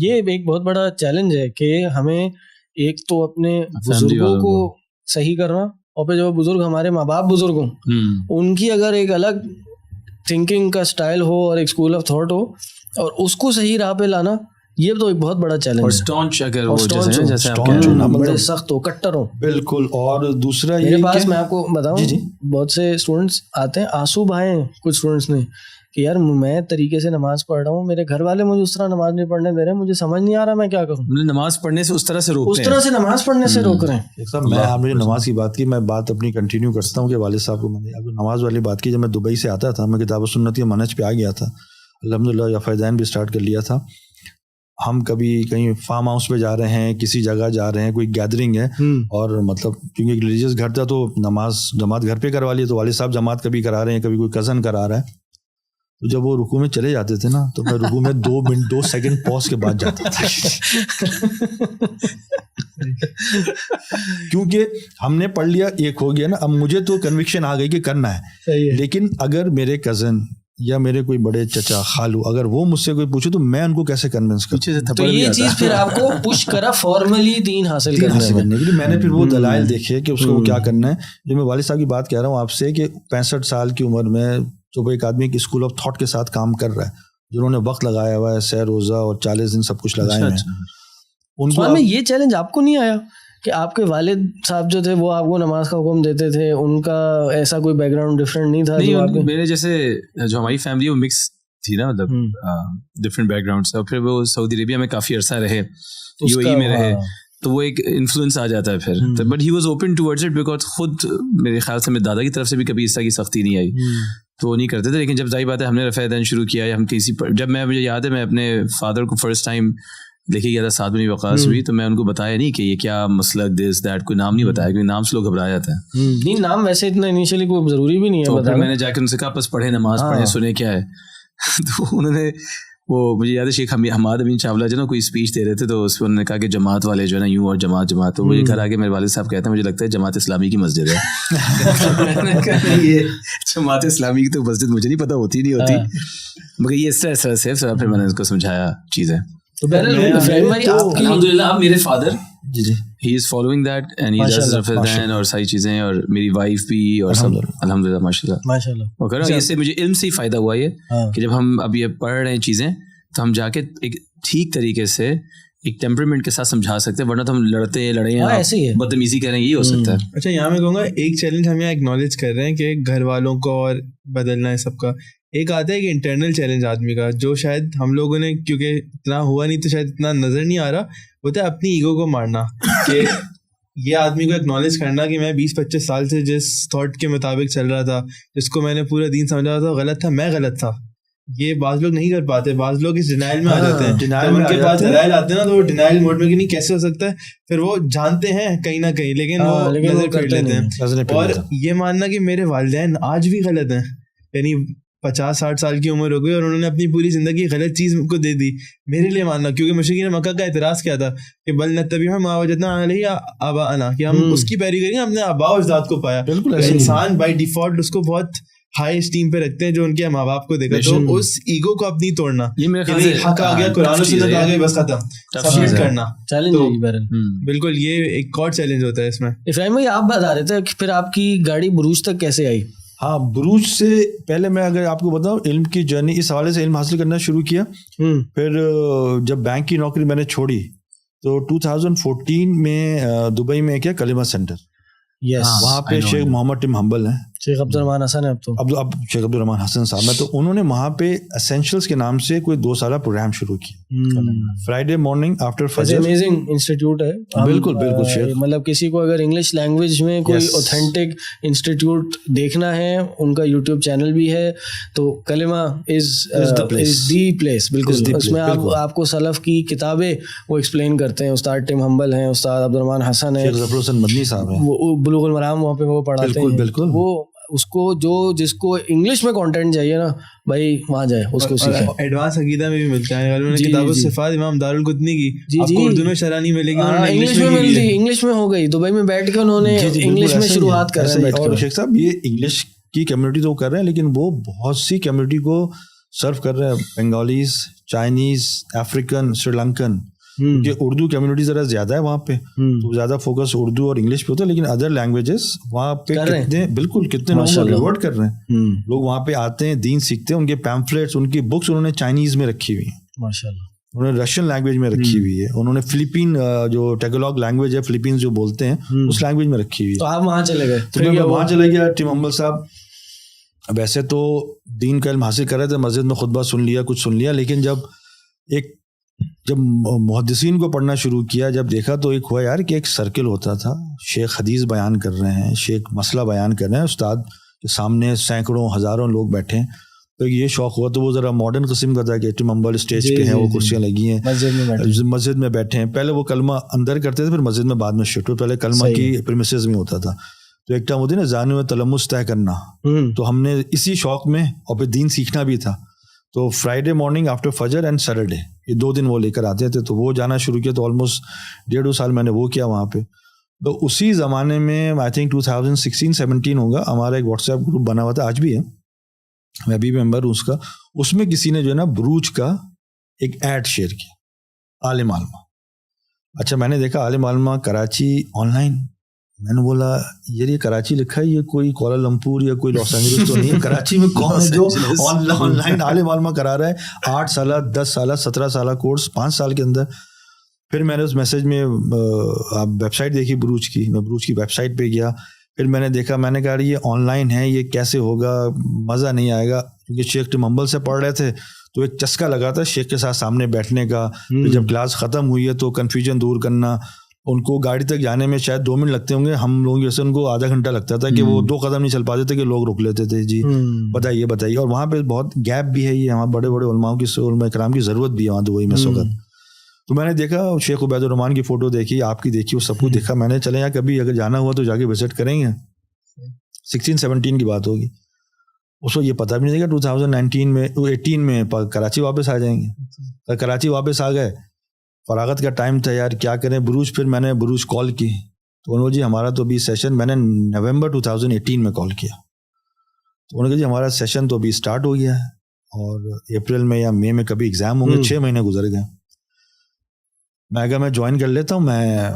یہ ایک بہت بڑا چیلنج ہے کہ ہمیں ایک تو اپنے بزرگوں کو صحیح کرنا, اور پھر جو بزرگ ہمارے ماں باپ بزرگ ہوں ان کی اگر ایک الگ تھنکنگ کا سٹائل ہو اور ایک اسکول آف تھاٹ ہو اور اس کو صحیح راہ پہ لانا, یہ تو ایک بہت بڑا چیلنج ہے. بڑے سخت ہو, کٹر ہو. بالکل. اور دوسرا میرے پاس میں آپ کو بتاؤں بہت سے اسٹوڈنٹس آتے ہیں, آنسو بہائے ہیں کچھ اسٹوڈنٹس نے کہ یار میں طریقے سے نماز پڑھ رہا ہوں, میرے گھر والے مجھے اس طرح نماز نہیں پڑھنے دے رہے, مجھے سمجھ نہیں آ رہا میں کیا کروں. نماز پڑھنے سے اس طرح سے نماز پڑھنے سے روک رہے ہیں. میں آپ نے نماز کی بات کی, میں بات اپنی کنٹینیو کرتا ہوں کہ والد صاحب کو میں نے نماز والی بات کی. جب میں دبئی سے آتا تھا, میں کتاب و سنت کے منہج پہ آ گیا تھا, الحمدللہ یا فیضان بھی اسٹارٹ کر لیا تھا. ہم کبھی کہیں فارم ہاؤس پہ جا رہے ہیں, کسی جگہ جا رہے ہیں, کوئی گیدرنگ ہے, اور مطلب کیونکہ ایک ریلیجیس گھر تھا تو نماز جماعت گھر پہ کروا لی, تو والد صاحب جماعت کبھی کرا رہے ہیں, کبھی کوئی کزن کرا رہا ہے. تو جب وہ رکوع میں چلے جاتے تھے نا تو میں رکوع میں 2 سیکنڈ پاز کے بعد جاتا تھا, کیونکہ ہم نے پڑھ لیا, ایک ہو گیا نا, اب مجھے تو کنوکشن آ گئی کہ کرنا ہے. لیکن اگر میرے کزن یا میرے کوئی بڑے چچا خالو اگر وہ مجھ سے کوئی پوچھے تو میں ان کو کیسے کنونس کروں. تو یہ چیز پھر آپ کو پش کرا فارملی دین حاصل کرنے کے لیے. میں نے پھر وہ دلائل دیکھے کہ اس کو کیا کرنا ہے. جو میں والد صاحب کی بات کہہ رہا ہوں آپ سے کہ 65 سال کی عمر میں جو ایک آدمی ایک اسکول آف تھاٹ کے ساتھ کام کر رہا ہے, جنہوں نے وقت لگایا ہوا ہے, سیر روزہ اور 40 دن سب کچھ لگائے ہیں, ان کو یہ چیلنج آپ کو نہیں آیا کہ آپ کے والد صاحب جو تھے وہ آپ کو نماز کا حکم دیتے تھے, ان کا ایسا کوئی بیک گراؤنڈ ڈفرینٹ نہیں تھا؟ نہیں, میرے جیسے جو ہماری فیملی وہ مکس تھی نا, مطلب ڈفرینٹ بیک گراؤنڈ سے, اور پھر وہ سعودی عربیہ میں کافی عرصہ رہے, یو اے ای میں رہے, تو وہ ایک انفلوئنس آ جاتا ہے پھر. But he was open towards it because خود میرے خیال سے میرے دادا کی طرف سے بھی کبھی اس طرح کی سختی نہیں آئی, تو وہ نہیں کرتے تھے. لیکن جب ظاہر بات ہے ہم نے رفع دین شروع کیا, یا ہم کسی جب میں مجھے یاد ہے میں اپنے فادر کو فرسٹ ٹائم لے کے گیا تھا ساتھ میں وقاص ہوئی, تو میں ان کو بتایا نہیں کہ یہ کیا مسلک دس دیٹ, کوئی نام نہیں بتایا, کیونکہ نام سے لوگ گھبرا جاتے ہیں. نہیں, نام ویسے اتنا انیشلی کوئی ضروری بھی نہیں ہے. تو پھر میں نے جا کے ان سے کہا بس پڑھے, نماز پڑھے, سنے کیا ہے. تو انہوں نے وہ مجھے یاد ہے شیخ حماد امین چاولہ جو نا کوئی اسپیچ دے رہے تھے, تو اس پہ انہوں نے کہا کہ جماعت والے جو ہے نا یوں, اور جماعت, تو مجھے گھر آ کے میرے والد صاحب کہتے ہیں مجھے لگتا ہے جماعت اسلامی کی مسجد ہے. یہ جماعت اسلامی کی تو مسجد مجھے نہیں پتا ہوتی نہیں ہوتی, مگر یہ اس طرح سے پھر میں نے اس کو سمجھایا چیزیں. الحمد للہ اب میرے father he is following that and he does رفع دین اور ساری چیزیں, اور میری وائف بھی, اور سب الحمد للہ ماشاء اللہ. اس سے مجھے علم سے ہی فائدہ ہوا یہ کہ جب ہم اب یہ پڑھ رہے ہیں چیزیں تو ہم جا کے ایک ٹھیک طریقے سے ایک ٹیمپرمنٹ کے ساتھ سمجھا سکتے ہیں, ورنہ تو ہم لڑے ہیں, بدتمیزی کر رہے ہیں, یہ ہو سکتا ہے. اچھا, یہاں میں کہوں گا ایک چیلنج ہم یہاں ایکنالج کر رہے ہیں کہ گھر والوں کو اور بدلنا ہے سب کا. ایک آتا ہے کہ انٹرنل چیلنج آدمی کا, جو شاید ہم لوگوں نے کیونکہ اتنا ہوا نہیں تو شاید اتنا نظر نہیں آ رہا, ہوتا ہے اپنی ایگو کو مارنا. کہ یہ آدمی کو ایکنالج کرنا کہ میں 20-25 سال سے جس تھاٹ کے مطابق چل رہا تھا, جس کو میں نے پورا دین سمجھا رہا تھا, غلط تھا, میں غلط تھا. یہ بعض لوگ نہیں کر پاتے, بعض لوگ اس ڈینائل میں آ جاتے ہیں. جب ان کے پاس دلائل آتے ہیں نا تو وہ ڈینائل موڈ میں کہ نہیں کیسے ہو سکتا ہے, پھر وہ جانتے ہیں کہیں نہ کہیں لیکن وہ نظر پھیر لیتے ہیں. اور یہ ماننا کہ میرے والدین آج بھی غلط ہیں, یعنی 50-60 سال کی عمر ہو گئی اور انہوں نے اپنی پوری زندگی غلط چیز کو دے دی. میرے لیے ماننا, کیونکہ مشرکین مکہ کا اعتراض کیا تھا کہ بل نتبع ما وجدنا علیہ آباءنا, کہ ہم اس کی پیروی کریں گے, ہم نے آباء و اجداد کو پایا. انسان بائی ڈیفالٹ اس کو بہت ہائی اسٹیم پہ رکھتے ہیں جو ان کے ماں باپ کو دیکھا, تو اس ایگو کو اپنی توڑنا, حق آ گیا, قرآن و سنت آ گئی, بس ختم, سبمٹ کرنا بالکل, یہ ایک اور چیلنج ہوتا ہے اس میں. افراہیم بھائی آپ بتا رہے تھے کہ پھر آپ کی گاڑی بروج تک کیسے آئی؟ ہاں, بروج سے پہلے میں اگر آپ کو بتاؤں علم کی جرنی, اس حوالے سے علم حاصل کرنا شروع کیا. پھر جب بینک کی نوکری میں نے چھوڑی تو 2014 میں دبئی میں کیا کلمہ سینٹر, وہاں پہ شیخ محمد ٹم حنبل ہیں, شیخ عبد الرحمان حسن ہے اب شیخ عبد الرحمان حسن صاحب میں, تو انہوں نے وہاں پہ اسینشلس کے نام سے کوئی 2 سالہ پروگرام شروع کیا, فرائیڈے مارننگ آفٹر فجر. امیزنگ انسٹیٹیوٹ ہے, بالکل بالکل شیخ, مطلب کسی کو اگر انگلش لینگویج میں کوئی اوتھینٹک انسٹیٹیوٹ دیکھنا ہے, ان کا یوٹیوب چینل بھی ہے, تو کلمہ از دی پلیس. بالکل, اس میں آپ کو سلف کی کتابیں وہ ایکسپلین کرتے ہیں. استاد ٹم حنبل ہیں, استاد عبد الرحمان حسن ہیں, شیخ ظفر حسن مدنی صاحب ہیں, وہ بلوغ المرام وہاں پہ وہ پڑھاتے ہیں. بالکل, وہ اس کو جو جس کو انگلش میں کانٹینٹ چاہیے نا بھائی وہاں جائے, اس کو سیکھے. ایڈوانس عقیدہ میں بھی ملتا ہے. انہوں نے کتاب الصفات امام دارالقطنی کی, آپ کو اردو میں شرح نہیں ملے گی, انگلش میں ملتی, انگلش میں ہو گئی. دبئی میں بیٹھ کے انہوں نے انگلش میں شروعات کر رہے ہیں. اور شیخ صاحب یہ انگلش کی کمیونٹی تو کر رہے ہیں, لیکن وہ بہت سی کمیونٹی کو سرو کر رہے ہیں, بنگالیز, چائنیز, افریقن, سری لنکن, کیونکہ اردو کمیونٹی ذرا زیادہ ہے وہاں پہ, تو زیادہ فوکس اردو اور انگلش پہ ہوتا ہے, لیکن ادر لینگویجز وہاں پہ کتنے بالکل کتنے لوگوں کو ریورٹ کر رہے ہیں. لوگ وہاں پہ آتے ہیں, دین سیکھتے ہیں, ان کے پیمفلیٹس, ان کی بکس انہوں نے چائنیز میں رکھی ہوئی ہیں, ماشاءاللہ, انہوں نے رشین لینگویج میں رکھی ہوئی ہے, انہوں نے فلپین جو ٹیگلاگ لینگویج ہے, فلپینز جو بولتے ہیں, اس لینگویج میں رکھی ہوئی ہے. تو آپ وہاں چلے گئے؟ تو میں وہاں چلے گیا. ٹم حنبل صاحب ویسے تو دین کا علم حاصل کر رہے تھے, مسجد میں خطبہ سن لیا, کچھ سن لیا, لیکن جب محدثین کو پڑھنا شروع کیا, جب دیکھا تو ایک ہوا یار کہ ایک سرکل ہوتا تھا, شیخ حدیث بیان کر رہے ہیں, شیخ مسئلہ بیان کر رہے ہیں, استاد کے سامنے سینکڑوں ہزاروں لوگ بیٹھے ہیں, تو یہ شوق ہوا. تو وہ ذرا ماڈرن قسم کا تھا کہ ٹم حنبل اسٹیج پہ ہیں, وہ کرسیاں لگی ہیں, مسجد میں بیٹھے ہیں. پہلے وہ کلمہ اندر کرتے تھے, پھر مسجد میں بعد میں شفٹ ہوئے, پہلے کلمہ کی پریمیسز میں ہوتا تھا. تو ایک ٹائم ہوتی ہے نا زانو میں تلمس طے کرنا, تو ہم نے اسی شوق میں, اور پھر دین سیکھنا بھی تھا, تو فرائیڈے مارننگ آفٹر فجر اینڈ سیٹرڈے, یہ 2 دن وہ لے کر آتے تھے, تو وہ جانا شروع کیا. تو آلموسٹ 1.5-2 سال میں نے وہ کیا وہاں پہ. تو اسی زمانے میں آئی تھنک 2016-17 ہوگا, ہمارا ایک واٹس ایپ گروپ بنا ہوا تھا, آج بھی ہے, میں ابھی ممبر ہوں اس کا. اس میں کسی نے جو ہے نا بروج کا ایک ایڈ شیئر کیا, عالم علمہ. اچھا, میں نے دیکھا عالم علمہ کراچی آن لائن, میں نے بولا یار یہ کراچی لکھا ہے, یہ کوئی کوالالمپور یا کوئی لاس اینجلس تو نہیں ہے, کراچی میں کون ہے جو آن لائن عالم علمہ کرا رہا ہے, 8 سالہ 10 سالہ 17 سالہ کورس 5 سال کے اندر. پھر میں نے اس میسج میں آپ ویب سائٹ دیکھی بروج کی, میں بروج کی ویب سائٹ پہ گیا, پھر میں نے دیکھا, میں نے کہا یہ آن لائن ہے, یہ کیسے ہوگا, مزہ نہیں آئے گا, کیونکہ شیخ ٹم حنبل سے پڑھ رہے تھے, تو ایک چسکا لگا تھا شیخ کے ساتھ سامنے بیٹھنے کا. پھر جب کلاس ختم ہوئی ہے تو کنفیوژن دور کرنا, ان کو گاڑی تک جانے میں شاید 2 منٹ لگتے ہوں گے, ہم لوگوں جیسے ان کو آدھا گھنٹہ لگتا تھا, کہ وہ 2 قدم نہیں چل پاتے تھے کہ لوگ رک لیتے تھے, جی بتائیے. اور وہاں پہ بہت گیپ بھی ہے, یہ وہاں بڑے بڑے علماء کی, علماء کرام کی ضرورت بھی ہے وہاں دبئی میں اس وقت. تو میں نے دیکھا شیخ عبید الرحمان کی فوٹو دیکھی, آپ کی دیکھی, وہ سب کچھ دیکھا. میں نے چلے یار کبھی اگر جانا ہوا تو جا کے وزٹ کریں گے. 16-17 کی بات ہوگی, اس کو یہ پتہ بھی نہیں تھا کہ 2018 میں کراچی واپس آ جائیں گے. کراچی واپس آ گئے, فراغت کا ٹائم تھا یار کیا کریں بروج. پھر میں نے بروج کال کی, تو انہوں نے جی ہمارا تو ابھی سیشن, میں نے نومبر 2018 میں کال کیا, تو انہوں نے کہا جی ہمارا سیشن تو ابھی اسٹارٹ ہو گیا ہے, اور اپریل میں یا مئی میں کبھی ایگزام ہوں گے, 6 مہینے گزر گئے. میں کہا میں جوائن کر لیتا ہوں, میں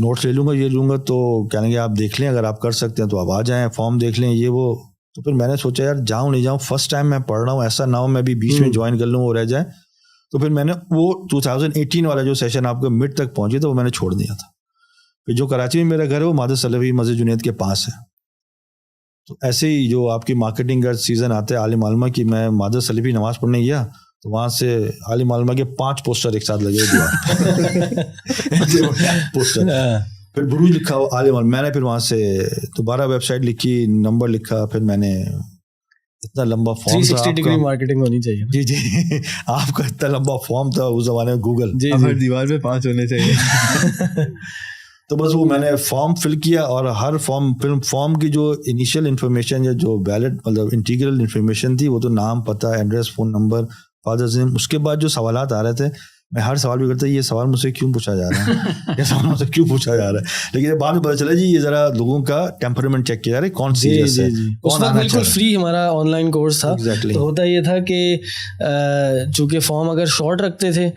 نوٹس لے لوں گا, یہ لوں گا. تو کہنے گے آپ دیکھ لیں, اگر آپ کر سکتے ہیں تو آپ آ جائیں, فارم دیکھ لیں, یہ وہ. تو پھر میں نے سوچا یار جاؤں نہیں جاؤں, فرسٹ ٹائم میں پڑھ رہا ہوں, ایسا نہ ہو میں بھی بیچ میں جوائن کر لوں وہ رہ جائے. تو پھر میں نے وہ 2018 والا جو سیشن آپ کو مڈ تک پہنچے تو وہ میں نے چھوڑ دیا تھا. پھر جو کراچی میں میرا گھر ہے وہ مادہ سلفی مسجد جنید کے پاس ہے. تو ایسے ہی جو آپ کی مارکیٹنگ کا سیزن آتا ہے عالم علمہ کی, میں مادہ سلفی نماز پڑھنے گیا, تو وہاں سے عالم علمہ کے 5 پوسٹر ایک ساتھ لگے پوسٹر. پھر بروج لکھا ہوا عالم علمہ. میں نے پھر وہاں سے دوبارہ ویب سائٹ لکھی, نمبر لکھا, پھر میں نے اتنا لمبا فارم 360 ڈگری مارکیٹنگ ہونی چاہیے. جی آپ کا اتنا لمبا فارم تھا اس زمانے میں, گوگل ہر دیوار پہ 5 ہونے چاہیے. تو بس وہ میں نے فارم فل کیا, اور ہر فارم کی جو انیشیل انفارمیشن یا جو ویلڈ مطلب انٹیگرل انفارمیشن تھی وہ تو نام, پتہ, ایڈریس, فون نمبر, فادرز نیم. اس کے بعد جو سوالات آ رہے تھے میں ہر سوال بھی کرتا یہ سوال مجھ سے کیوں پوچھا جا رہا ہے, یہ سوال مجھ سے کیوں پوچھا جا رہا ہے. لیکن بعد میں پتہ چلا جی یہ ذرا لوگوں کا ٹیمپرامنٹ چیک کیا جا رہا ہے, کون سیریس ہے. اس وقت بالکل فری ہمارا آن لائن کورس تھا. تو ہوتا یہ تھا کہ چونکہ فارم اگر شارٹ رکھتے تھے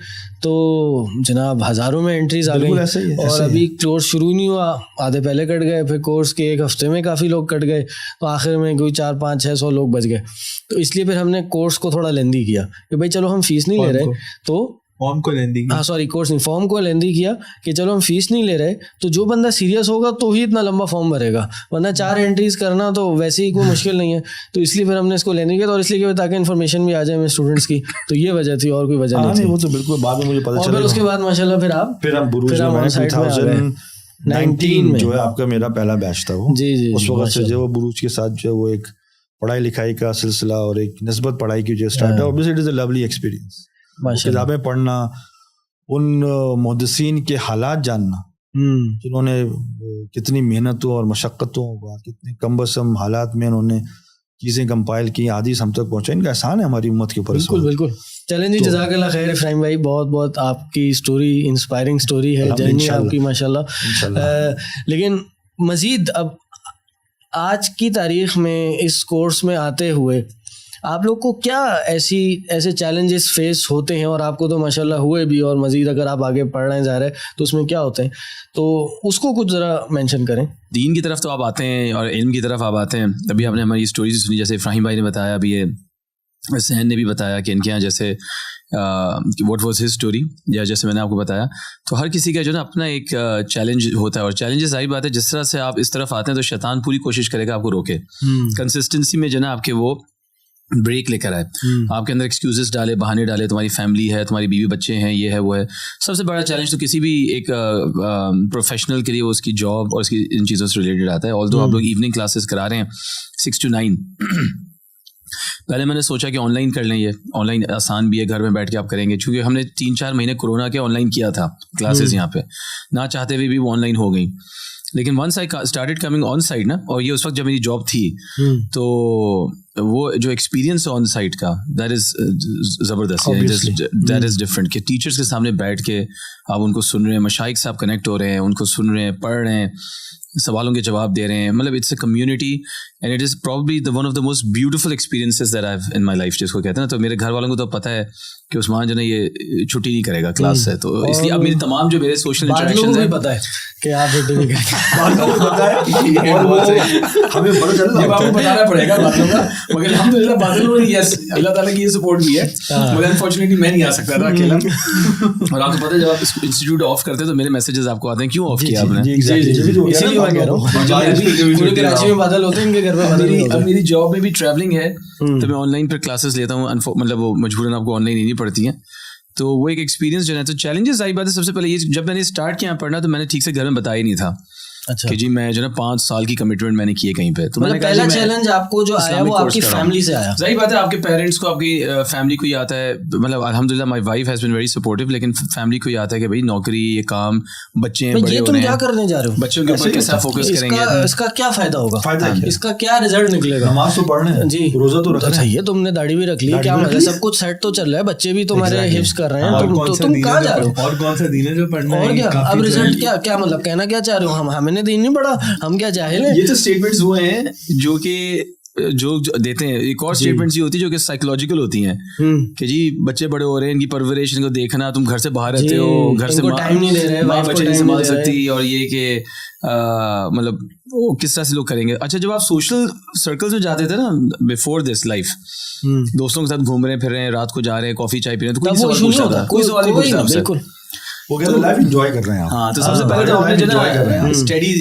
تو جناب ہزاروں میں انٹریز آ گئی, اور ابھی کورس شروع نہیں ہوا, آدھے پہلے کٹ گئے, پھر کورس کے ایک ہفتے میں کافی لوگ کٹ گئے, تو آخر میں کوئی 400-500-600 لوگ بچ گئے. تو اس لیے پھر ہم نے کورس کو تھوڑا لیندی کیا کہ بھائی چلو ہم فیس نہیں لے رہے, تو فارم کو لیندی, کورس نہیں, فارم کو لیندی کیا کہ چلو ہم فیس نہیں لے رہے, تو جو بندہ سیریس ہوگا تو ہی اتنا لمبا فارم بھرے گا, ورنہ 4 انٹریز کرنا تو ویسے ہی کوئی مشکل نہیں ہے. تو اس لیے پھر ہم نے اس کو لیندی کیا, اور اس لیے کہ تاکہ انفارمیشن بھی آ جائے ہمیں اسٹوڈنٹس کی, تو یہ وجہ تھی, اور کوئی وجہ نہیں تھی. وہ تو بالکل بعد میں مجھے پتہ چلا. اور اس کے بعد ماشاءاللہ پھر ہم بروج میں 2019 میں جو ہے آپ کا میرا پہلا بیچ تھا وہ. جی اس وقت سے جو بروج کے ساتھ جو وہ ایک پڑھائی لکھائی کا سلسلہ اور ایک نسبت پڑھائی کی جو اسٹارٹ ہے, obviously it is a lovely experience. کتابیں پڑھنا, ان محدثین کے حالات جاننا جنہوں نے کتنی محنتوں اور مشقتوں اور کتنے کمبسم حالات میں انہوں نے چیزیں کمپائل کی, حدیث ہم تک پہنچائی, ان کا احسان ہے ہماری امت کے اوپر. بالکل. چلیں جی, جزاک اللہ خیر افراہیم بھائی, بہت بہت آپ کی اسٹوری انسپائرنگ اسٹوری ہے, جرنی آپ کی ماشاءاللہ. لیکن مزید اب آج کی تاریخ میں اس کورس میں آتے ہوئے آپ لوگ کو کیا ایسے چیلنجز فیس ہوتے ہیں, اور آپ کو تو ماشاءاللہ ہوئے بھی, اور مزید اگر آپ آگے پڑھ رہے ہیں ظاہر ہے تو اس میں کیا ہوتے ہیں, تو اس کو کچھ ذرا مینشن کریں. دین کی طرف تو آپ آتے ہیں اور علم کی طرف آپ آتے ہیں. ابھی آپ نے ہماری اسٹوریز سنی, جیسے افراہیم بھائی نے بتایا, ابھی یہ سہن نے بھی بتایا کہ ان کے یہاں جیسے واٹ واز ہز اسٹوری, یا جیسے میں نے آپ کو بتایا, تو ہر کسی کا جو ہے نا اپنا ایک چیلنج ہوتا ہے, اور چیلنجز ظاہر بات ہے جس طرح سے آپ اس طرف آتے ہیں تو شیطان پوری کوشش کرے گا آپ کو روکے, کنسسٹنسی میں جو ہے نا آپ کے وہ بریک لے کر آئے, آپ کے اندر ایکسکیوزز ڈالے, بہانے ڈالے, تمہاری فیملی ہے, تمہاری بیوی بچے ہیں, یہ ہے وہ ہے. سب سے بڑا چیلنج تو کسی بھی ایک پروفیشنل کے لیے وہ اس کی جاب اور اس کی ان چیزوں سے ریلیٹڈ آتا ہے. آلدو آپ لوگ ایوننگ کلاسز کرا رہے ہیں 6 to 9, پہلے میں نے سوچا کہ آن لائن کر لیں, یہ آن لائن آسان بھی ہے, گھر میں بیٹھ کے آپ کریں گے, کیونکہ ہم نے 3-4 مہینے کورونا کے آن لائن کیا تھا کلاسز یہاں پہ, نہ چاہتے ہوئے بھی وہ آن لائن ہو گئی. لیکن once I started coming on site نا, اور یہ اس وقت جب میری جاب تھی, تو وہ جو ایکسپیرینس ہے آن سائٹ کا, دیٹ از زبردست, دیٹ از ڈفرنٹ, کہ ٹیچرس کے سامنے بیٹھ کے آپ ان کو سن رہے ہیں, مشائخ سے آپ کنیکٹ ہو رہے ہیں, ان کو سن رہے ہیں, پڑھ رہے ہیں, سوالوں کے جواب دے رہے ہیں. مطلب it's a community and it is probably one of the most beautiful experiences that I have in my life, جس کو کہتے ہیں نا. تو میرے گھر والوں کو تو پتہ ہے کہ عثمان جو ہے یہ چھٹی نہیں کرے گا کلاس سے, تو اس لیے اب میری تمام جو میرے سوشل انٹریکشنز ہیں پتہ ہے کہ آپ چھٹی نہیں ہمیں بتانا پڑے گا باتوں کا, مگر الحمدللہ بادل یس اللہ تعالیٰ کی یہ سپورٹ بھی ہے, مگر انفارچونیٹلی میں نہیں آ سکتا تھا اکیلا. اور آپ کو پتہ ہے جب آپ انسٹیٹیوٹ آف کرتے ہیں تو میرے میسیجز آپ کو آتے ہیں, کیوں آف کیا آپ نے, اسی لیے میں کہہ رہا ہوں پورے کراچی میں بادل ہوتے ہیں, ان کے گھر میں. اب میری جاب میں بھی ٹریولنگ ہے تو میں آن لائن پھر کلاسز لیتا ہوں, مطلب وہ مجبوراً آپ کو آن لائن لینی پڑتی ہیں, تو وہ ایک ایکسپیرینس جو ہے. تو چیلنجز آئی بات ہے, سب سے پہلے یہ جب میں نے اسٹارٹ کیا پڑھنا تو میں نے ٹھیک سے گھر میں بتایا ہی نہیں تھا کہ جی میں جو ہے 5 سال کی کمٹمنٹ میں نے کی ہے کہیں پہ. تو میں نے پہلا چیلنج آپ کو جو آیا وہ آپ کی فیملی سے آیا. ظاہر بات ہے آپ کے پیرنٹس کو, آپ کی فیملی کو یہ آتا ہے, مطلب الحمدللہ my wife has been very supportive, لیکن فیملی کو یہ آتا ہے کہ بھائی نوکری, یہ کام, بچے ہیں, بڑے ہو رہے ہیں, کیا کرنے جا رہے ہو, بچوں کے اوپر کیسا فوکس کریں گے, اس کا کیا فائدہ ہوگا, اس کا کیا رزلٹ نکلے گا. نماز تو پڑھنا ہے, جی روزہ تو رکھنا ہے, تم نے داڑھی بھی رکھ لی, کیا مطلب سب کچھ سیٹ تو چل رہا ہے, بچے بھی تمہارے حفظ کر رہے ہیں, تم کہاں جا رہے ہو, اور کون سا دین ہے جو پڑھنا ہے, اور کیا اب رزلٹ کیا مطلب کہنا کیا چاہ رہے ہو, ہم نے دین نہیں پڑھا, ہم کیا جاہل ہیں. یہ تو اسٹیٹمنٹس وہ ہیں جو کہ جو دیتے ہیں. ایک اور اسٹیٹمنٹس یہ ہوتی ہے جو کہ سائیکولوجیکل ہوتی ہیں کہ جی بچے بڑے ہو رہے ہیں, ان کی پرورش, ان کو دیکھنا, تم گھر سے باہر رہتے ہو, گھر سے ٹائم نہیں دے رہے, ماں بچے نہیں سنبھال سکتی, اور یہ کہ مطلب وہ کس طرح سے لوگ کریں گے. اچھا جب آپ سوشل سرکلز میں جاتے تھے نا بفور دس لائف, دوستوں کے ساتھ گھوم رہے ہیں, پھر رہے ہیں, رات کو جا رہے ہیں, کافی چائے پی رہے ہیں, تو کوئی سوال پوچھتا تھا, کوئی سوال نہیں پوچھتا آپ سے, وہ کہتے ہیں لائف انجوائے کر رہے ہیں. ہاں تو سب سے پہلے تو آپ نے جو نا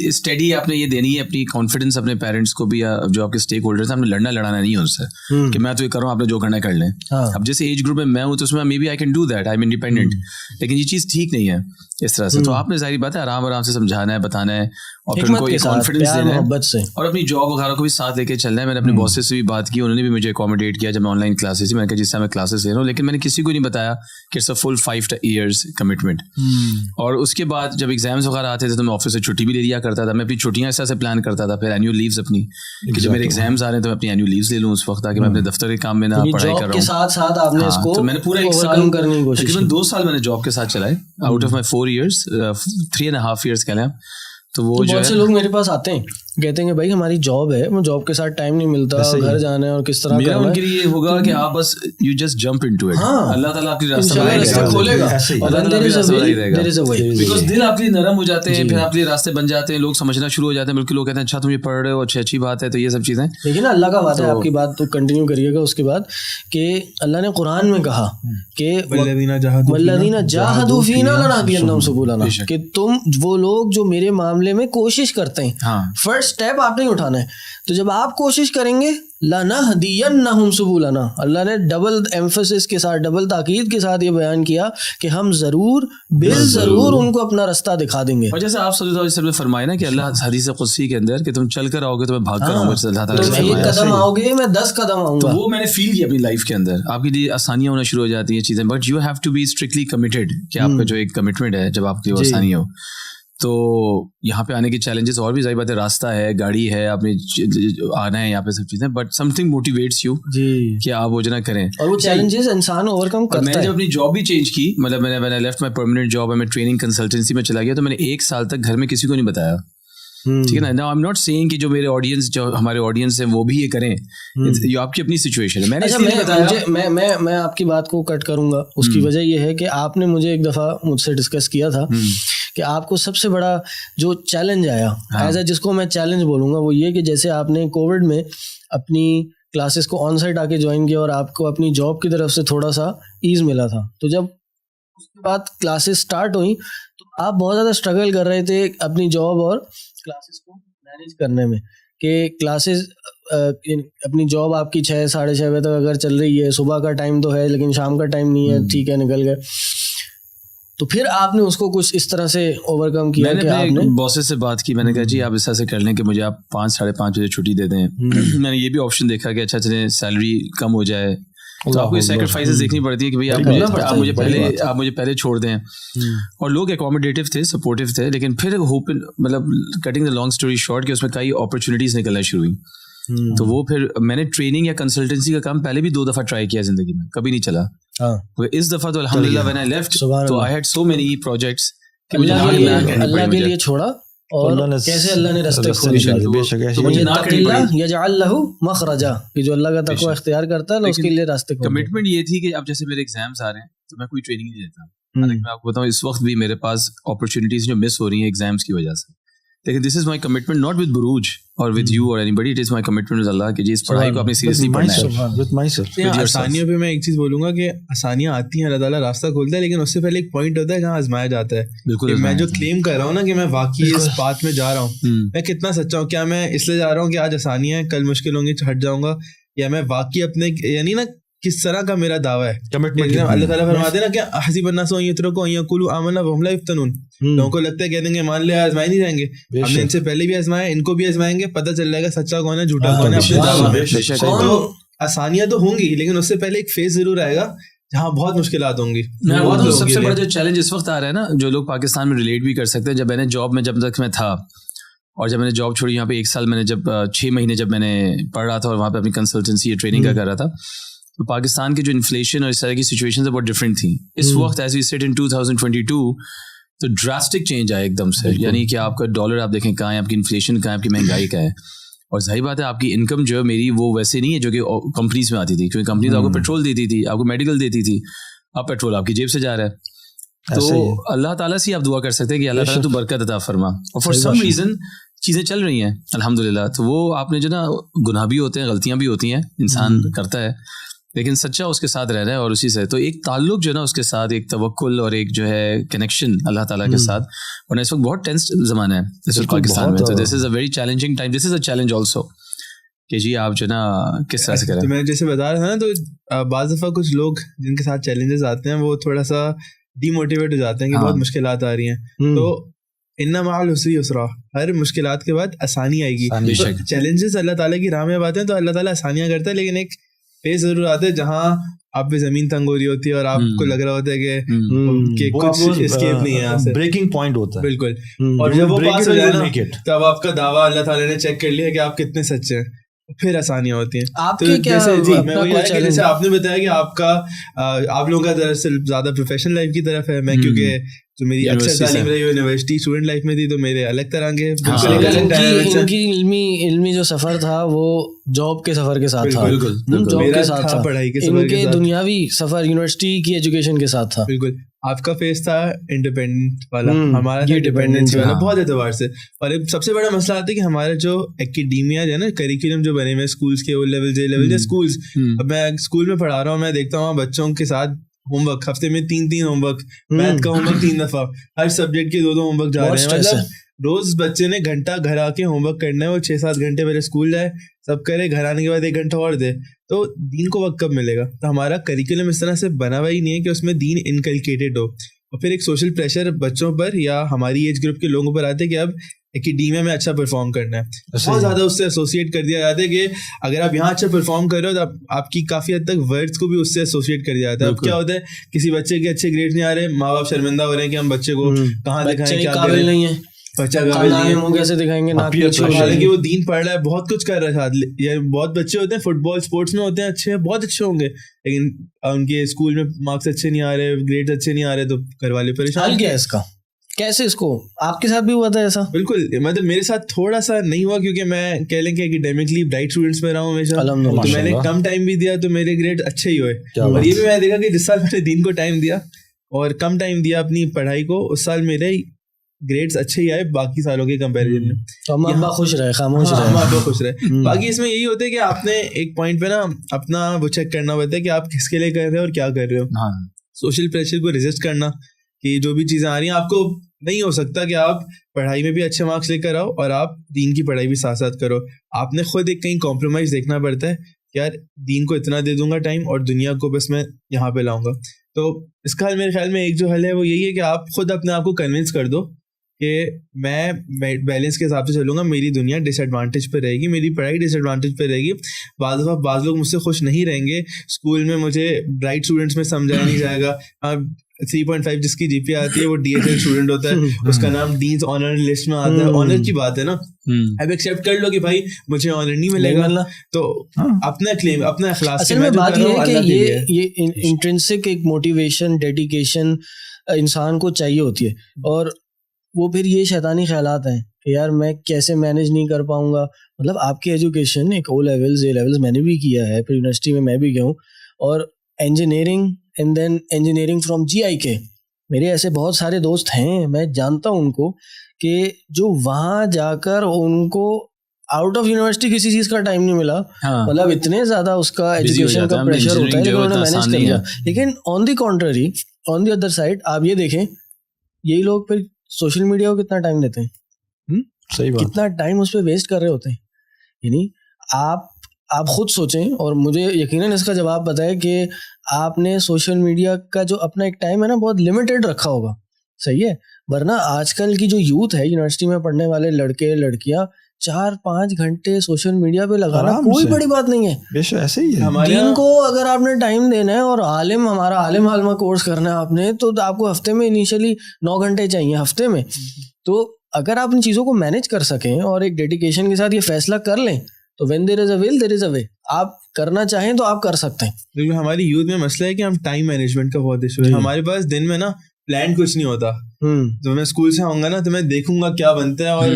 اسٹڈی آپ نے یہ دینی ہے, اپنی کانفیڈنس اپنے پیرنٹس کو بھی, یا جو آپ کے اسٹیک ہولڈرس ہیں, آپ نے لڑنا لڑانا نہیں ہے ان سے کہ میں تو یہ کروں, آپ نے جو کرنا ہے کر لیں. اب جیسے ایج گروپ میں میں ہوں تو اس میں maybe I can do that, I am independent, لیکن یہ چیز ٹھیک نہیں ہے. اس طرح سے. تو آپ نے ظاہری بات ہے آرام سے سمجھانا ہے, بتانا ہے, اور پھر ان کو کانفیڈنس دینا ہے محبت سے, اور اپنی جاب وغیرہ کو بھی ساتھ لے کے چلنا ہے. میں نے اپنے باسز سے بھی بات کی, انہوں نے بھی مجھے اکوموڈیٹ کیا جب میں آن لائن کلاسز تھی. میں نے کہا جس طرح میں کلاسز لے رہا ہوں, لیکن میں نے کسی کو نہیں بتایا کہ it's a full 5 years commitment. اور اس کے بعد جب ایگزامس وغیرہ آتے تھے تو میں آفس سے چھٹی بھی لے لیا کرتا تھا. میں اپنی چھٹیاں اس طرح سے پلان کرتا تھا, پھر اینیول لیوز اپنی, کہ جب میرے ایگزامس آ رہے ہیں تو میں اپنی اینیول لیوز لے لوں اس وقت, تاکہ میں اپنے دفتر کے کام میں نہ پڑھائی کر رہا ہوں. تو میں نے پورا 1 سال تقریباً 2 سال میں نے جاب کے ساتھ چلائے, out of my 4 years 3.5 years کہہ لیں. تو وہ بہت سے لوگ میرے پاس آتے ہیں, کہتے ہیں کہ بھائی ہماری جاب ہے, وہ جاب کے ساتھ ٹائم نہیں ملتا, گھر جانا ہے اور کس طرح میرا ان کے لیے ہوگا کہ آپ بس you just jump into it, Allah تعالیٰ آپ کی راستہ کھولے گا, بیکاز دل آپ کے لیے نرم ہو جاتے ہیں, پھر آپ کے لیے راستے بن جاتے ہیں, لوگ سمجھنا شروع ہو جاتے ہیں, بلکہ لوگ کہتے ہیں اچھا تم یہ پڑھ رہے ہو, اچھی بات ہے. تو یہ سب چیزیں لیکن نا اللہ کا وعدہ ہے, آپ کی بات تو کنٹینیو کریے گا اس کے بعد, کہ اللہ نے قرآن میں کہا کہ والذین جاہدوا فینا لنہدینہم سبلنا, کہ تم وہ لوگ جو میرے معاملے میں کوشش کرتے ہیں, فرسٹ اسٹیپ آپ نہیں اٹھانا ہے. تو جب آپ کوشش کریں گے لنہدینہم سبلنا, اللہ نے ڈبل ایمفسس کے ساتھ, ڈبل تاکید کے ساتھ یہ بیان کیا کہ ہم ضرور بالضرور ان کو اپنا رستہ دکھا دیں گے. اور جیسے آپ صلی اللہ علیہ وسلم نے فرمایا نا کہ اللہ حدیث قدسی کے اندر کہ تم چل کر آؤ گے تو میں بھاگ کر آؤں گا, اللہ تعالیٰ نے فرمایا 1 قدم آؤ گے میں 10 قدم آؤں گا. تو وہ میں نے فیل کیا اپنی لائف کے اندر, آپ کے لیے آسانیاں ہونا شروع ہو جاتی ہیں چیزیں, but you have to be strictly committed, کہ آپ کا جو ایک کمٹمنٹ ہے جب آپ کی آسانی ہو. تو یہاں پہ آنے کے چیلنجز اور بھی ظاہر بات ہے, راستہ ہے, گاڑی ہے, آپ نے آنا ہے یہاں پہ سب چیزیں, but some thing motivates you کہ آپ وہ جو نہ کریں, اور وہ چیلنجز انسان اوور کم کرتا ہے. میں نے جب اپنی جاب بھی چینج کی, مطلب میں نے لیفٹ مائی پرماننٹ جاب, میں ٹریننگ کنسلٹنسی میں چلا گیا, تو میں نے 1 سال تک گھر میں کسی کو نہیں بتایا, ٹھیک ہے نا. Now I am not seeing کہ جو میرے آڈینس, جو ہمارے آڈینس ہیں وہ بھی یہ کریں, یہ آپ کی اپنی سچویشن ہے. میں آپ کی بات کو کٹ کروں گا, اس کی وجہ یہ ہے کہ آپ نے مجھے ایک دفعہ مجھ سے ڈسکس کیا تھا کہ آپ کو سب سے بڑا جو چیلنج آیا, ایز اے جس کو میں چیلنج بولوں گا, وہ یہ کہ جیسے آپ نے کووڈ میں اپنی کلاسز کو آن سائٹ آ کے جوائن کیا اور آپ کو اپنی جاب کی طرف سے تھوڑا سا ایز ملا تھا, تو جب اس کے بعد کلاسز اسٹارٹ ہوئیں تو آپ بہت زیادہ اسٹرگل کر رہے تھے اپنی جاب اور کلاسز کو مینیج کرنے میں, کہ کلاسز اپنی جاب آپ کی 6 ساڑھے 6 بجے تک اگر چل رہی ہے, صبح کا ٹائم تو ہے لیکن شام کا ٹائم نہیں ہے, ٹھیک ہے نکل گئے. تو پھر آپ نے اس کو کچھ اس طرح سے اوور کم کیا. میں نے اپنے باسز سے بات کی, میں نے کہا جی آپ اس طرح سے کر لیں کہ مجھے آپ 5 ساڑھے 5 بجے چھٹی دے دیں. میں نے یہ بھی آپشن دیکھا کہ اچھا چلیں سیلری کم ہو جائے, تو آپ کو یہ سیکریفائسز دیکھنی پڑتی ہے کہ بھائی آپ مجھے پہلے چھوڑ دیں. اور لوگ اکوموڈیٹیو تھے, سپورٹیو تھے, لیکن پھر مطلب cutting the long story short کہ اس میں کئی اپرچونیٹیز نکلنا شروع ہوئی. تو وہ پھر میں نے ٹریننگ یا کنسلٹنسی کا کام پہلے بھی 2 دفعہ ٹرائی کیا زندگی میں, کبھی نہیں چلا. اس دفعہ تو الحمدللہ when I left تو I had so many projects کہ مجھے اللہ کے لیے چھوڑا, اور کیسے اللہ نے راستے کھولے, یجعل لہ مخرجا, کہ جو اللہ کا تقوی اختیار کرتا ہے اس کے لیے راستے کھولے. کمٹمنٹ یہ تھی کہ اب جیسے میرے ایگزامس آ رہے ہیں تو میں کوئی ٹریننگ نہیں دیتا, میں آپ کو بتاؤں اس وقت بھی میرے پاس اپرچونیٹیز جو مس ہو رہی ہیں ایگزامس کی وجہ سے, لیکن this is my commitment not with بروج اور ود یو اور any buddy, it is my commitment with Allah کہ جی اس پڑھائی کو آپ نے سیریسلی پڑھنا ہے. آسانیوں پہ میں ایک چیز بولوں گا کہ آسانیاں آتی ہیں, اللہ تعالیٰ راستہ کھولتا ہے, لیکن اس سے پہلے ایک پوائنٹ ہوتا ہے جہاں آزمایا جاتا ہے. بالکل, میں جو کلیم کر رہا ہوں نا کہ میں واقعی اس بات میں جا رہا ہوں, میں کتنا سچا ہوں, کیا میں اس لیے جا رہا ہوں کہ آج آسانیاں ہیں کل مشکل ہوں گی ہٹ جاؤں گا, یا میں واقعی اپنے یعنی نا کس طرح کا میرا دعویٰ ہے. اللہ تعالیٰ فرماتے ہیں نا کہ حسب الناس ان یترکوا ان یقولوا آمنا وهم لا یفتنون, لوگوں کو لگتا ہے کہہ دیں گے مان لیا آزمائے نہیں جائیں گے. ہم نے ان سے پہلے بھی آزمایا, ان کو بھی آزمائیں گے, پتہ چل جائے گا سچا کون ہے جھوٹا کون ہے اپنے دعویٰ. تو آسانیاں تو ہوں گی, لیکن اس سے پہلے ایک فیز ضرور آئے گا جہاں بہت مشکلات ہوں گی. سب سے بڑا جو چیلنج اس وقت آ رہا ہے نا, جو لوگ پاکستان میں ریلیٹ بھی کر سکتے ہیں, جب میں نے جاب میں جب تک میں تھا اور جب میں نے جاب چھوڑی یہاں پہ 1 سال میں نے جب 6 مہینے جب میں نے پڑھ رہا تھا اور وہاں پہ اپنی کنسلٹنسی یا ٹریننگ کا کر رہا تھا, تو پاکستان کی جو انفلیشن اور اس طرح کی سچویشن بہت ڈفرینٹ تھیں. اس وقت ایز وی سیٹ ان 2022 تو ڈراسٹک چینج آیا ایک دم سے, یعنی کہ آپ کا ڈالر آپ دیکھیں کہاں ہے, آپ کی انفلیشن کہاں ہے, آپ کی مہنگائی کا ہے. اور ظاہر بات ہے آپ کی انکم جو ہے میری وہ ویسے نہیں ہے جو کہ کمپنیز میں آتی تھی, کیونکہ کمپنیز آپ کو پیٹرول دیتی تھی, آپ کو میڈیکل دیتی تھی, اب پیٹرول آپ کی جیب سے جا رہا ہے. تو اللہ تعالیٰ سے آپ دعا کر سکتے ہیں کہ اللہ تعالیٰ تو برکت عطا فرما, اور فار سم ریزن چیزیں چل رہی ہیں الحمدللہ. تو وہ آپ نے جو نا گناہ بھی ہوتے ہیں, غلطیاں بھی ہوتی ہیں, انسان کرتا ہے, لیکن سچا اس کے ساتھ رہنا ہے, اور اسی سے تو ایک تعلق جو ہے نا اس کے ساتھ ایک توکل اور ایک جو ہے کنیکشن اللہ تعالیٰ کے ساتھ. اور اس وقت بہت ٹینس زمانہ ہے اس وقت پاکستان میں, تو this is a very challenging time, this is a challenge also کہ جی آپ جو نا کس طرح سے کریں. تو میں جیسے بتا رہا تھا نا, تو بعض دفعہ کچھ لوگ جن کے ساتھ چیلنجز آتے ہیں وہ تھوڑا سا ڈی موٹیویٹ ہو جاتے ہیں کہ بہت مشکلات آ رہی ہیں. تو ان مع العسر یسرا, ہر مشکلات کے بعد آسانی آئے گی. چیلنجز اللہ تعالیٰ کی راہ میں آتے ہیں تو اللہ تعالیٰ آسانیاں کرتا ہے, لیکن ایک فیز ضرور آتا ہے جہاں آپ پہ زمین تنگ ہو رہی ہوتی ہے اور آپ کو لگ رہا ہوتا ہے کہ کچھ اسکیپ نہیں ہے یہاں سے, بریکنگ پوائنٹ ہوتا ہے. بالکل. اور جب وہ پاس ہو جائے نا تب آپ کا دعویٰ اللہ تعالیٰ نے چیک کر لیا کہ آپ کتنے سچے ہیں, پھر آسانیاں ہوتی ہیں. جیسے آپ نے بتایا کہ آپ لوگوں کا دراصل زیادہ پروفیشنل لائف کی طرف ہے, میں کیونکہ جو میری اکثر تعلیم رہی یونیورسٹی اسٹوڈنٹ لائف میں تھی تو میرے الگ طرح کے ان کی علمی جو سفر تھا وہ جاب کے سفر کے ساتھ تھا, جاب کے ساتھ تھا, پڑھائی کے سفر کے ساتھ, دنیاوی سفر یونیورسٹی کی ایجوکیشن کے ساتھ تھا. بالکل. آپ کا فیس تھا انڈیپینڈنٹ والا, ہمارا تھا ڈیپینڈنسی والا, بہت اعتبار سے. اور سب سے بڑا مسئلہ آتا ہے کہ ہمارا جو ایکیڈیمیا ہے نا, کریکولم جو بنے ہوئے اسکولس کے, او لیول جے لیول یا اسکولس, اب میں اسکول میں پڑھا رہا ہوں, میں دیکھتا ہوں بچوں کے ساتھ ہوم ورک, ہفتے میں 3 ہوم ورک, میتھ کا ہوم ورک 3 دفعہ, ہر سبجیکٹ کے 2 ہوم ورک جا رہے ہیں. مطلب روز بچے نے گھنٹہ گھر آ کے ہوم ورک کرنا ہے, وہ 6-7 گھنٹے پہلے اسکول جائے, سب کرے, گھر آنے کے بعد 1 گھنٹہ اور دے, تو دین کو وقت کب ملے گا؟ تو ہمارا کریکولم اس طرح سے بنا ہوا ہی نہیں ہے کہ اس میں دین انکلکیٹڈ ہو. اور پھر ایک سوشل پریشر بچوں پر یا ہماری ایج گروپ کے لوگوں پر آتے ہیں کہ اب ایکیڈیمیا میں اچھا پرفارم کرنا ہے. بہت زیادہ اس سے ایسوسیٹ کر دیا جاتا ہے کہ اگر آپ یہاں اچھا پرفارم کر رہے ہو تو آپ کی کافی حد تک ورڈس کو بھی اس سے ایسوسیٹ کر دیا جاتا ہے. اب کیا ہوتا ہے, کسی بچے کے اچھے گریڈ نہیں آ رہے, ماں باپ شرمندہ ہو رہے ہیں کہ ہم بچے کو کہاں دکھائیں, کیا قابل نہیں ہے, بچہ قابل نہیں ہے, کیسے دکھائیں گے. حالانکہ وہ دین پڑھ رہا ہے, بہت کچھ کر رہا ہے. بہت بچے ہوتے ہیں فٹ بال اسپورٹس میں ہوتے ہیں اچھے, بہت اچھے ہوں گے, لیکن ان کے اسکول میں مارکس اچھے نہیں آ رہے, گریڈ اچھے نہیں آ رہے, تو گھر والے پریشان. کیا ہے اس کا, کیسے اس کو آپ کے ساتھ بھی ہوا تھا ایسا؟ بالکل. مطلب میرے ساتھ تھوڑا سا نہیں ہوا کیونکہ میں کہہ لیں کہ اکیڈیمکلی برائٹ اسٹوڈنٹس میں رہا ہوں ہمیشہ, تو میں نے کم ٹائم بھی دیا تو میرے گریڈ اچھے ہی ہوئے. اور یہ بھی میں نے دیکھا کہ جس سال میں نے دین کو ٹائم دیا اور کم ٹائم دیا اپنی پڑھائی کو, اس سال میرے گریڈز اچھے ہی آئے باقی سالوں کے کمپیریزن میں. ابا خوش رہے, خاموش رہے, ابا خوش رہے. باقی اس میں یہی ہوتا ہے کہ آپ نے ایک پوائنٹ پہ نا اپنا وہ چیک کرنا ہوتا ہے کہ آپ کس کے لیے کر رہے ہو اور کیا کر رہے ہو. سوشل پریشر کو ریزسٹ کرنا کہ جو بھی چیزیں آ رہی ہیں, آپ کو نہیں ہو سکتا کہ آپ پڑھائی میں بھی اچھے مارکس لے کر آؤ اور آپ دین کی پڑھائی بھی ساتھ ساتھ کرو. آپ نے خود ایک کہیں کمپرومائز دیکھنا پڑتا ہے کہ یار دین کو اتنا دے دوں گا ٹائم اور دنیا کو بس میں یہاں پہ لاؤں گا. تو اس کا حل میرے خیال میں ایک جو حل ہے وہ یہی ہے کہ آپ خود اپنے آپ کو کنونس کر دو کہ میں بیلنس کے حساب سے چلوں گا, میری دنیا ڈس ایڈوانٹیج پہ رہے گی, میری پڑھائی ڈس ایڈوانٹیج پہ رہے گی. بعض لوگ مجھ سے خوش نہیں رہیں گے, اسکول میں مجھے برائٹ اسٹوڈنٹس میں سمجھایا نہیں جائے گا. 3.5 جس کی GPA آتی ہے وہ DHL اسٹوڈنٹ ہوتا ہے, اس کا نام ڈینز آنر لسٹ میں آتا ہے. آنر کی بات ہے نا, اب ایکسیپٹ کر لو کہ بھائی مجھے آنر نہیں ملے گا, تو اپنا کلیم اپنا اخلاص. اصل میں بات یہ ہے کہ یہ انٹرنسک ایک موٹیویشن ڈیڈیکیشن انسان کو چاہیے ہوتی ہے, اور وہ پھر یہ شیطانی خیالات ہیں کہ یار میں کیسے مینیج نہیں کر پاؤں گا. مطلب آپ کی ایجوکیشن ایک او لیولز اے لیولز میں نے بھی کیا ہے, پھر یونیورسٹی میں میں بھی گیا ہوں, اور engineering and then engineering from GIK. میرے ایسے بہت سارے دوست ہیں, میں جانتا ہوں ان کو, کہ جو وہاں جا کر ان کو آؤٹ آف یونیورسٹی کسی چیز کا ٹائم نہیں ملا. مطلب اتنے زیادہ اس کا ایجوکیشن کا پریشر ہوتا ہے لیکن انہوں نے مینیج کر لیا. لیکن آن دی کنٹرری, آن دی ادر سائڈ آپ یہ دیکھیں, یہی لوگ پھر سوشل میڈیا کو کتنا ٹائم دیتے ہیں, کتنا ٹائم اس پہ ویسٹ کر رہے ہوتے ہیں. یعنی آپ خود سوچیں, اور مجھے یقیناً اس کا جواب پتہ ہے کہ آپ نے سوشل میڈیا کا جو اپنا ایک ٹائم ہے نا بہت لمیٹیڈ رکھا ہوگا, صحیح ہے. ورنہ آج کل کی جو یوتھ ہے, یونیورسٹی میں پڑھنے والے لڑکے لڑکیاں 4-5 گھنٹے سوشل میڈیا پہ لگانا کوئی بڑی بات نہیں ہے. بے شک ایسے ہی ہے. دین کو اگر آپ نے ٹائم دینا ہے اور ہمارا عالم عالمہ کورس کرنا ہے آپ نے, تو آپ کو ہفتے میں انیشلی 9 گھنٹے چاہیے ہفتے میں. تو اگر آپ ان چیزوں کو مینیج کر سکیں اور ایک ڈیڈیکیشن کے ساتھ یہ فیصلہ کر لیں, تو when there is a will there is a way. آپ کرنا چاہیں تو آپ کر سکتے ہیں. لیکن ہماری یوتھ میں مسئلہ ہے کہ ہم ٹائم مینجمنٹ کا بہت ایشو ہے. ہمارے پاس دن میں نا پلان کچھ نہیں ہوتا. تو میں اسکول سے آؤں گا نا تو میں دیکھوں گا کیا بنتا ہے, اور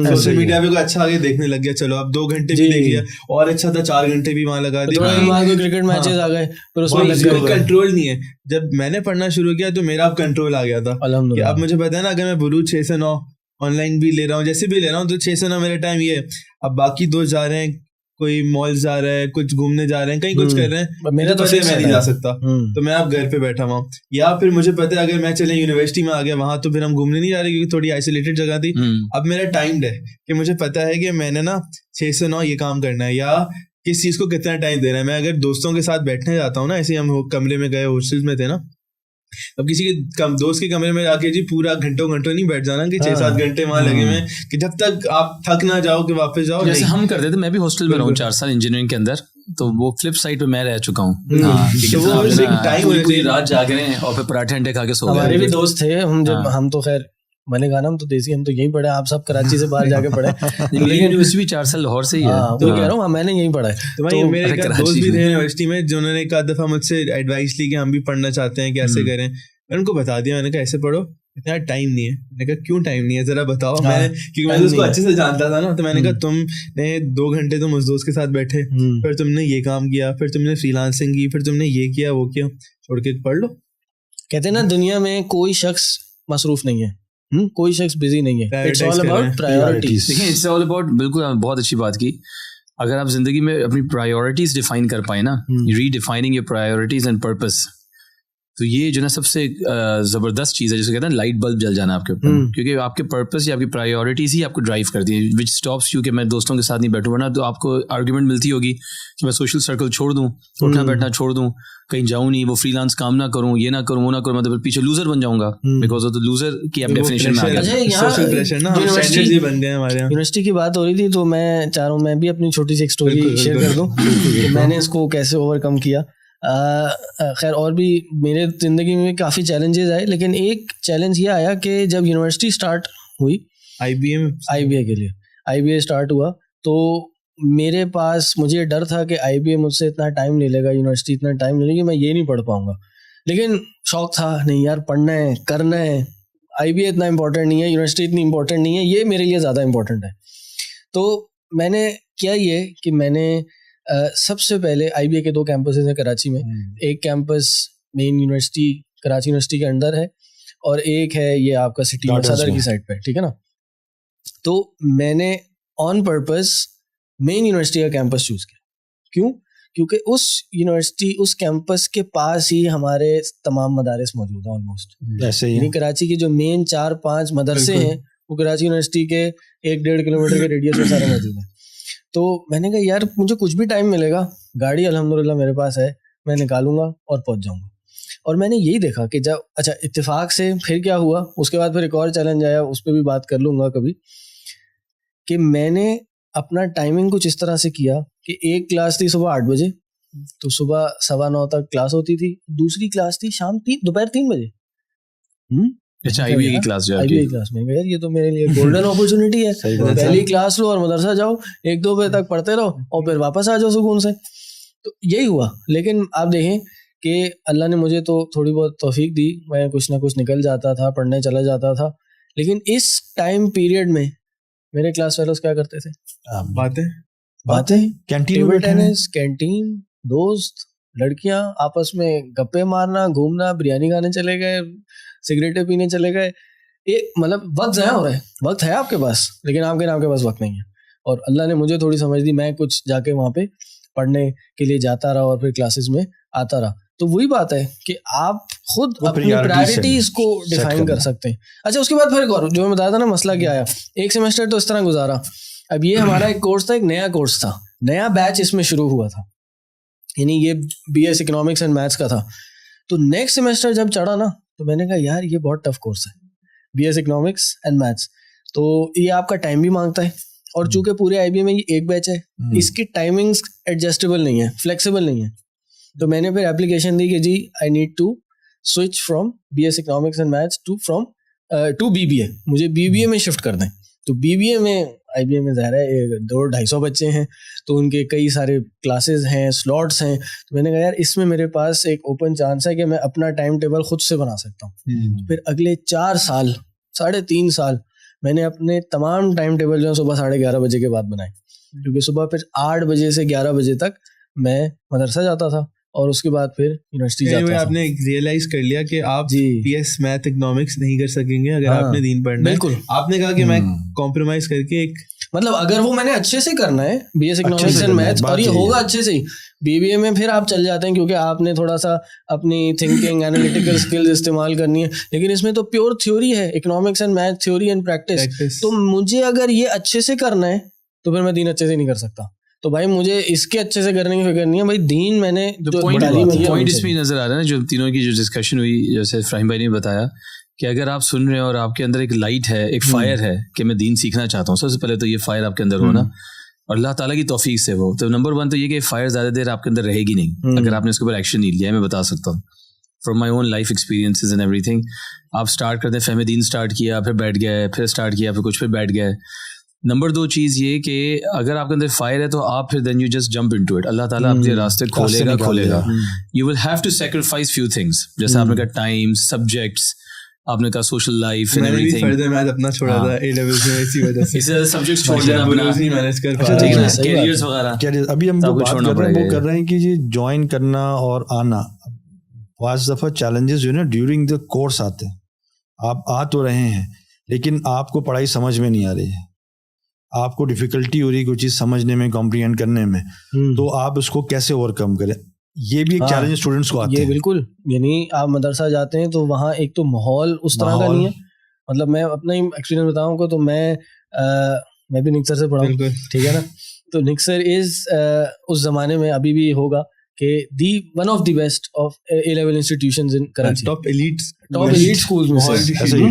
سوشل میڈیا پہ کوئی اچھا آگے دیکھنے لگ گیا, چلو اب 2 گھنٹے بھی دیکھ لیا, اور اچھا تھا 4 گھنٹے بھی وہاں لگا دیا. کرکٹ میچز آ گئے, کنٹرول نہیں ہے. جب میں نے پڑھنا شروع کیا تو میرا اب کنٹرول آ گیا تھا کہ اب مجھے پتا ہے نا اگر میں بروج 6 سے 9 آن لائن بھی لے رہا ہوں, جیسے بھی لے رہا ہوں, تو 6 سے 9 میرا ٹائم یہ ہے. اب باقی دوست جا رہے ہیں, کوئی مال جا رہا ہے, کچھ گھومنے جا رہے ہیں, کہیں کچھ کر رہے ہیں, میرا تو میں نہیں جا سکتا, تو میں اب گھر پہ بیٹھا ہوا ہوں. یا پھر مجھے پتا ہے اگر میں چلے یونیورسٹی میں آ گیا, وہاں تو پھر ہم گھومنے نہیں جا رہے کیونکہ تھوڑی آئسولیٹڈ جگہ تھی. اب میرا ٹائمڈ ہے کہ مجھے پتا ہے کہ میں نے نا 6 سے 9 یہ کام کرنا ہے, یا کس چیز کو کتنا ٹائم دینا ہے. میں اگر دوستوں کے ساتھ بیٹھنے جاتا ہوں نا, ایسے ہم کمرے میں گئے ہاسٹل میں تھے نا, اب کسی کے دوست کے کمرے میں جا کے جی پورا گھنٹوں نہیں بیٹھ جانا کہ 6-7 گھنٹے وہاں لگے ہوئے کہ جب تک آپ تھک نہ جاؤ کہ واپس جاؤ. جیسے ہم کرتے تھے, میں بھی ہاسٹل میں رہا ہوں 4 سال انجینئرنگ کے اندر, تو وہ فلپ سائڈ پہ میں رہ چکا ہوں. رات جاگ رہے ہیں اور پھر پراٹھے انڈے کھا کے سو گئے. ہمارے بھی دوست تھے, ہم تو خیر میں نے کہا نا ہم تو دیسی, ہم تو یہیں پڑھے, آپ سب کراچی سے باہر جا کے پڑھے, لیکن یونیورسٹی بھی 4 سال لاہور سے ہی ہے. وہ کہہ رہا ہوں میں نے یہیں پڑھا ہے. تو میرے دوست بھی تھے یونیورسٹی میں جنہوں نے ایک آدھ دفعہ مجھ سے ایڈوائس لی کہ ہم بھی پڑھنا چاہتے ہیں, کیسے کریں. میں ان کو بتا دیا, میں نے کہا ایسے پڑھو, اتنا ٹائم نہیں ہے. میں نے کہا کیوں ٹائم نہیں ہے ذرا بتاؤ. میں نے کیونکہ میں اس کو اچھے سے جانتا تھا نا, تو میں نے کہا تم نے 2 گھنٹے تم اس دوست کے ساتھ بیٹھے, پھر تم نے یہ کام کیا, پھر تم نے فری لانسنگ کی, پھر تم نے یہ کیا وہ کیا, چھوڑ کے پڑھ لو. کہتے ہیں نا دنیا میں کوئی شخص مصروف نہیں ہے, کوئی شخص بزی نہیں ہے. It's all about priorities. دیکھیں اٹس آل اباؤٹ, بالکل بہت اچھی بات کی. اگر آپ زندگی میں اپنی پرائیورٹیز ڈیفائن کر پائیں نا, redefining your priorities and purpose, تو یہ جو نا سب سے زبردست چیز ہے جسے کہتے ہیں لائٹ بلب جل جانا آپ کے اوپر, کیونکہ آپ کے پرپز یا آپ کی پرائیورٹیز ہی آپ کو ڈرائیو کرتی ہے, وچ اسٹاپس یو کہ میں دوستوں کے ساتھ نہیں بیٹھوں, ورنہ تو آپ کو آرگیومنٹ ملتی ہوگی کہ میں سوشل سرکل چھوڑ دوں, اٹھنا بیٹھنا چھوڑ دوں, کہیں جاؤں نہیں, وہ فری لانس کام نہ کروں, یہ نہ کروں, وہ نہ کروں, مطلب پیچھے لوزر بن جاؤں گا, بیکاز آف لوزر کی آپ ڈیفینیشن میں آ گئے. یونیورسٹی کی بات ہو رہی تھی تو میں چاہ رہا ہوں میں بھی اپنی چھوٹی سی ایک اسٹوری شیئر کر دوں کہ میں نے اس کو کیسے اوور کم کیا. خیر اور بھی میرے زندگی میں کافی چیلنجز آئے, لیکن ایک چیلنج یہ آیا کہ جب یونیورسٹی اسٹارٹ ہوئی آئی بی اے اسٹارٹ ہوا, تو میرے پاس مجھے ڈر تھا کہ آئی بی اے مجھ سے اتنا ٹائم لے لے گا, یونیورسٹی اتنا ٹائم لے لے گی, میں یہ نہیں پڑھ پاؤں گا. لیکن شوق تھا, نہیں یار پڑھنا ہے, کرنا ہے, آئی بی اے اتنا امپورٹنٹ نہیں ہے, یونیورسٹی اتنی امپورٹنٹ نہیں ہے, یہ میرے لیے زیادہ امپورٹنٹ ہے. تو میں نے کیا یہ کہ میں نے سب سے پہلے آئی بی اے کے 2 کیمپسز ہیں کراچی میں. ایک کیمپس مین یونیورسٹی کراچی یونیورسٹی کے اندر ہے, اور ایک ہے یہ آپ کا سٹی صدر کی سائڈ پہ, ٹھیک ہے نا. تو میں نے آن پرپز مین یونیورسٹی کا کیمپس چوز کیا. کیوں؟ کیونکہ اس یونیورسٹی اس کیمپس کے پاس ہی ہمارے تمام مدارس موجود ہیں آلموسٹ. یعنی کراچی کی جو مین 4-5 مدرسے ہیں وہ کراچی یونیورسٹی کے 1-1.5 کلومیٹر کے ریڈیس میں سارے موجود ہیں. تو میں نے کہا یار مجھے کچھ بھی ٹائم ملے گا, گاڑی الحمدللہ میرے پاس ہے, میں نکالوں گا اور پہنچ جاؤں گا. اور میں نے یہی دیکھا کہ جب اچھا اتفاق سے پھر کیا ہوا, اس کے بعد پھر ایک اور چیلنج آیا, اس پہ بھی بات کر لوں گا کبھی, کہ میں نے اپنا ٹائمنگ کچھ اس طرح سے کیا کہ ایک کلاس تھی صبح 8 بجے, تو صبح 9:15 تک کلاس ہوتی تھی. دوسری کلاس تھی دوپہر 3 بجے. آئی بی اے کی کلاس میں یار یہ تو میرے لیے گولڈن اپرچونٹی ہے, پہلی کلاس لو اور مدرسہ جاؤ, 1-2 بجے تک پڑھتے رہو اور پھر واپس آ جاؤ سکون سے. تو یہی ہوا. لیکن آپ دیکھیں کہ اللہ نے مجھے تو تھوڑی بہت توفیق دی, میں کچھ نہ کچھ نکل جاتا تھا, پڑھنے چلا جاتا تھا. لیکن اس ٹائم پیریڈ میں میرے کلاس فیلوز کیا کرتے تھے, باتیں, کینٹین, دوست, لڑکیاں آپس میں گپے مارنا, گھومنا, بریانی کھانے چلے گئے, سگریٹیں پینے چلے گئے. مطلب وقت ضائع ہو رہا ہے. وقت ہے آپ کے پاس, لیکن آپ کے نام کے پاس وقت نہیں ہے. اور اللہ نے مجھے تھوڑی سمجھ دی, میں کچھ جا کے وہاں پہ پڑھنے کے لیے جاتا رہا اور پھر کلاسز میں آتا رہا. تو وہی بات ہے کہ آپ خود اپنی پرائرٹیز کو ڈیفائن کر سکتے ہیں. اچھا اس کے بعد پھر ایک اور جو میں بتایا تھا نا مسئلہ کیا آیا, ایک سیمسٹر تو اس طرح گزارا. اب یہ ہمارا ایک کورس تھا, ایک نیا کورس تھا, نیا بیچ اس میں شروع ہوا تھا, یعنی یہ be S economics and maths کا تھا. تو نیکسٹ سیمسٹر جب چڑھا نا تو میں نے کہا یار یہ بہت ٹف کورس ہے, be S economics and maths. تو یہ آپ کا ٹائم بھی مانگتا ہے, اور چونکہ پورے آئی بی اے میں یہ ایک بیچ ہے, اس کی ٹائمنگس ایڈجسٹیبل نہیں ہے, فلیکسیبل نہیں ہے. تو میں نے پھر اپلیکیشن دی کہ جی I need to switch from B S economics and maths to B B A, مجھے بی بی اے میں شفٹ کر دیں. تو بی بی اے میں آئی بی اے میں ظاہر ہے 200-250 بچے ہیں, تو ان کے کئی سارے کلاسز ہیں, سلاٹس ہیں. تو میں نے کہا یار اس میں میرے پاس ایک اوپن چانس ہے کہ میں اپنا ٹائم ٹیبل خود سے بنا سکتا ہوں. پھر اگلے 4 سال 3.5 سال میں نے اپنے تمام ٹائم ٹیبل جو ہے صبح 11:30 بجے کے بعد بنائے, کیونکہ صبح پھر 8 بجے سے 11 بجے تک میں مدرسہ جاتا تھا, اور اس کے بعد پھر یونیورسٹی جاتا تھا. آپ نے ریئلائز کر لیا کہ آپ بی ایس میتھ اکنامکس نہیں کر سکیں گے اگر آپ نے دین پڑھنا ہے. بالکل آپ نے کہا کہ میں کمپرومائز کر کے ایک مطلب اگر وہ میں نے اچھے سے کرنا ہے be S economics and maths, اور یہ ہوگا اچھے سے ہی, بی بی اے میں پھر آپ چل جاتے ہیں کیونکہ آپ نے تھوڑا سا اپنی تھنکنگ اینالیٹیکل اسکلز استعمال کرنی ہے. لیکن اس میں تو پیور تھیوری ہے, economics and math theory and practice. تو مجھے اگر یہ اچھے سے کرنا ہے تو پھر میں دین اچھے سے نہیں کر سکتا. تو بھائی مجھے اس کے اچھے سے کرنے کی فکر نہیں ہے بھائی. دین میں نے پوائنٹ اس میں نظر آ رہا ہے نا جو تینوں کی جو ڈسکشن ہوئی, جیسے فرحیم بھائی نے بتایا کہ اگر آپ سن رہے ہیں اور آپ کے اندر ایک لائٹ ہے, ایک فائر ہے کہ میں دین سیکھنا چاہتا ہوں, سب سے پہلے تو یہ فائر آپ کے اندر ہونا, اور اللہ تعالیٰ کی توفیق سے وہ تو نمبر 1 تو یہ کہ فائر زیادہ دیر آپ کے اندر رہے گی نہیں اگر آپ نے اس کے اوپر ایکشن نہیں لیا ہے. میں بتا سکتا ہوں from my own life experiences and every thing. آپ اسٹارٹ کرتے ہیں فہم دین اسٹارٹ کیا, پھر بیٹھ گئے, پھر اسٹارٹ کیا, پھر کچھ پھر بیٹھ گئے. نمبر 2 چیز یہ کہ اگر آپ کے اندر فائر ہے تو آپ پھر then you just jump into it. Allah تعالیٰ آپ کے راستے کھولے گا. You will have to sacrifice few things, جیسے آپ نے کہا ٹائم, سبجیکٹس, آپ نے کہا social life and everything. میں اپنا چھوڑا تھا اے لیولز میں اسی وجہ سے, اس سے سبجیکٹس چھوڑ دینا, نہیں مینیج کر پا رہا, کیریئرز وغیرہ. ابھی ہم جو بات کر رہے ہیں وہ کر رہے ہیں کہ یہ جوائن کرنا اور آنا, بعض دفعہ چیلنجز جو ہے نا ڈیورنگ دا کورس آتے ہیں. آپ آ تو رہے ہیں لیکن آپ کو پڑھائی سمجھ میں نہیں آ رہی ہے, آپ کو ڈیفیکلٹی ہو رہی ہے کوئی چیز سمجھنے میں, کمپریہینڈ کرنے میں, تو آپ اس کو کیسے اوور کم کریں, یہ بھی ایک چیلنج اسٹوڈنٹس کو آتا ہے. بالکل, یعنی آپ مدرسہ جاتے ہیں تو وہاں ایک تو ماحول اس طرح کا نہیں ہے. مطلب میں اپنا ہی ایکسپیرینس بتاؤں کو تو میں بھی نکسر سے پڑھا ہوں, ٹھیک ہے نا. تو نکسر از اس زمانے میں ابھی بھی ہوگا کہ the one of the best of a level institutions in Karachi, top elite schools میں سے.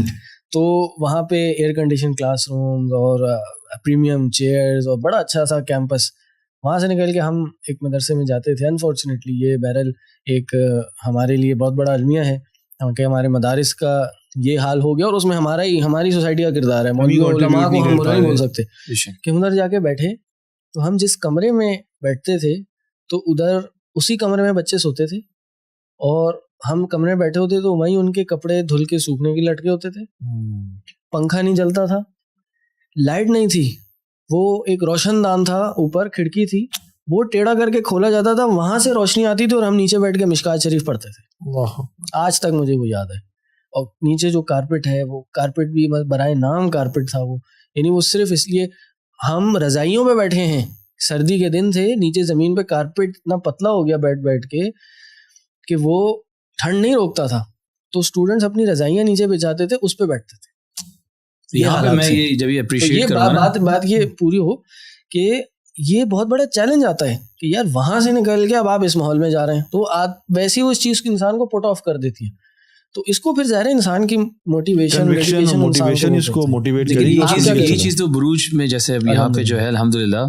تو وہاں پہ ایئر کنڈیشن کلاس رومز اور پریمیم چیئرز اور بڑا اچھا سا کیمپس. وہاں سے نکل کے ہم ایک مدرسے میں جاتے تھے. انفارچونیٹلی یہ بہرحال ایک ہمارے لیے بہت بڑا المیہ ہے کہ ہمارے مدارس کا یہ حال ہو گیا, اور اس میں ہماری سوسائٹی کا کردار ہے. علماء کو ہم برا نہیں بول سکتے کہ ادھر جا کے بیٹھے تو ہم جس کمرے میں بیٹھتے تھے تو ادھر اسی کمرے میں بچے سوتے تھے, اور ہم کمرے میں بیٹھے ہوتے تو وہیں ان کے کپڑے دھل کے سوکھنے کے لٹکے ہوتے تھے. پنکھا نہیں چلتا تھا, لائٹ نہیں تھی, وہ ایک روشن دان تھا, اوپر کھڑکی تھی, وہ ٹیڑھا کر کے کھولا جاتا تھا, وہاں سے روشنی آتی تھی اور ہم نیچے بیٹھ کے مشکات شریف پڑھتے تھے. آج تک مجھے وہ یاد ہے. اور نیچے جو کارپیٹ ہے وہ کارپیٹ بھی برائے نام کارپیٹ تھا وہ, یعنی وہ صرف اس لیے ہم رضائیوں پہ بیٹھے ہیں, سردی کے دن تھے, نیچے زمین پہ کارپیٹ اتنا پتلا ہو گیا بیٹھ کے کہ وہ ٹھنڈ نہیں روکتا تھا, تو اسٹوڈنٹس اپنی رضائیاں نیچے بچھاتے تھے, اس پہ بیٹھتے تھے. یہاں پہ میں یہ جب یہ اپریشیٹ کروں بات یہ پوری ہو کہ یہ بہت بڑا چیلنج آتا ہے کہ یار وہاں سے نکل کے اب آپ اس ماحول میں جا رہے ہیں, تو ویسے ہی وہ اس چیز کو انسان کو پٹ آف کر دیتی ہے. تو اس کو پھر ظاہر ہے انسان کی موٹیویشن اس کو موٹیویٹ کرے. یہ چیز تو بروج میں جیسے اب یہاں پہ جو ہے الحمدللہ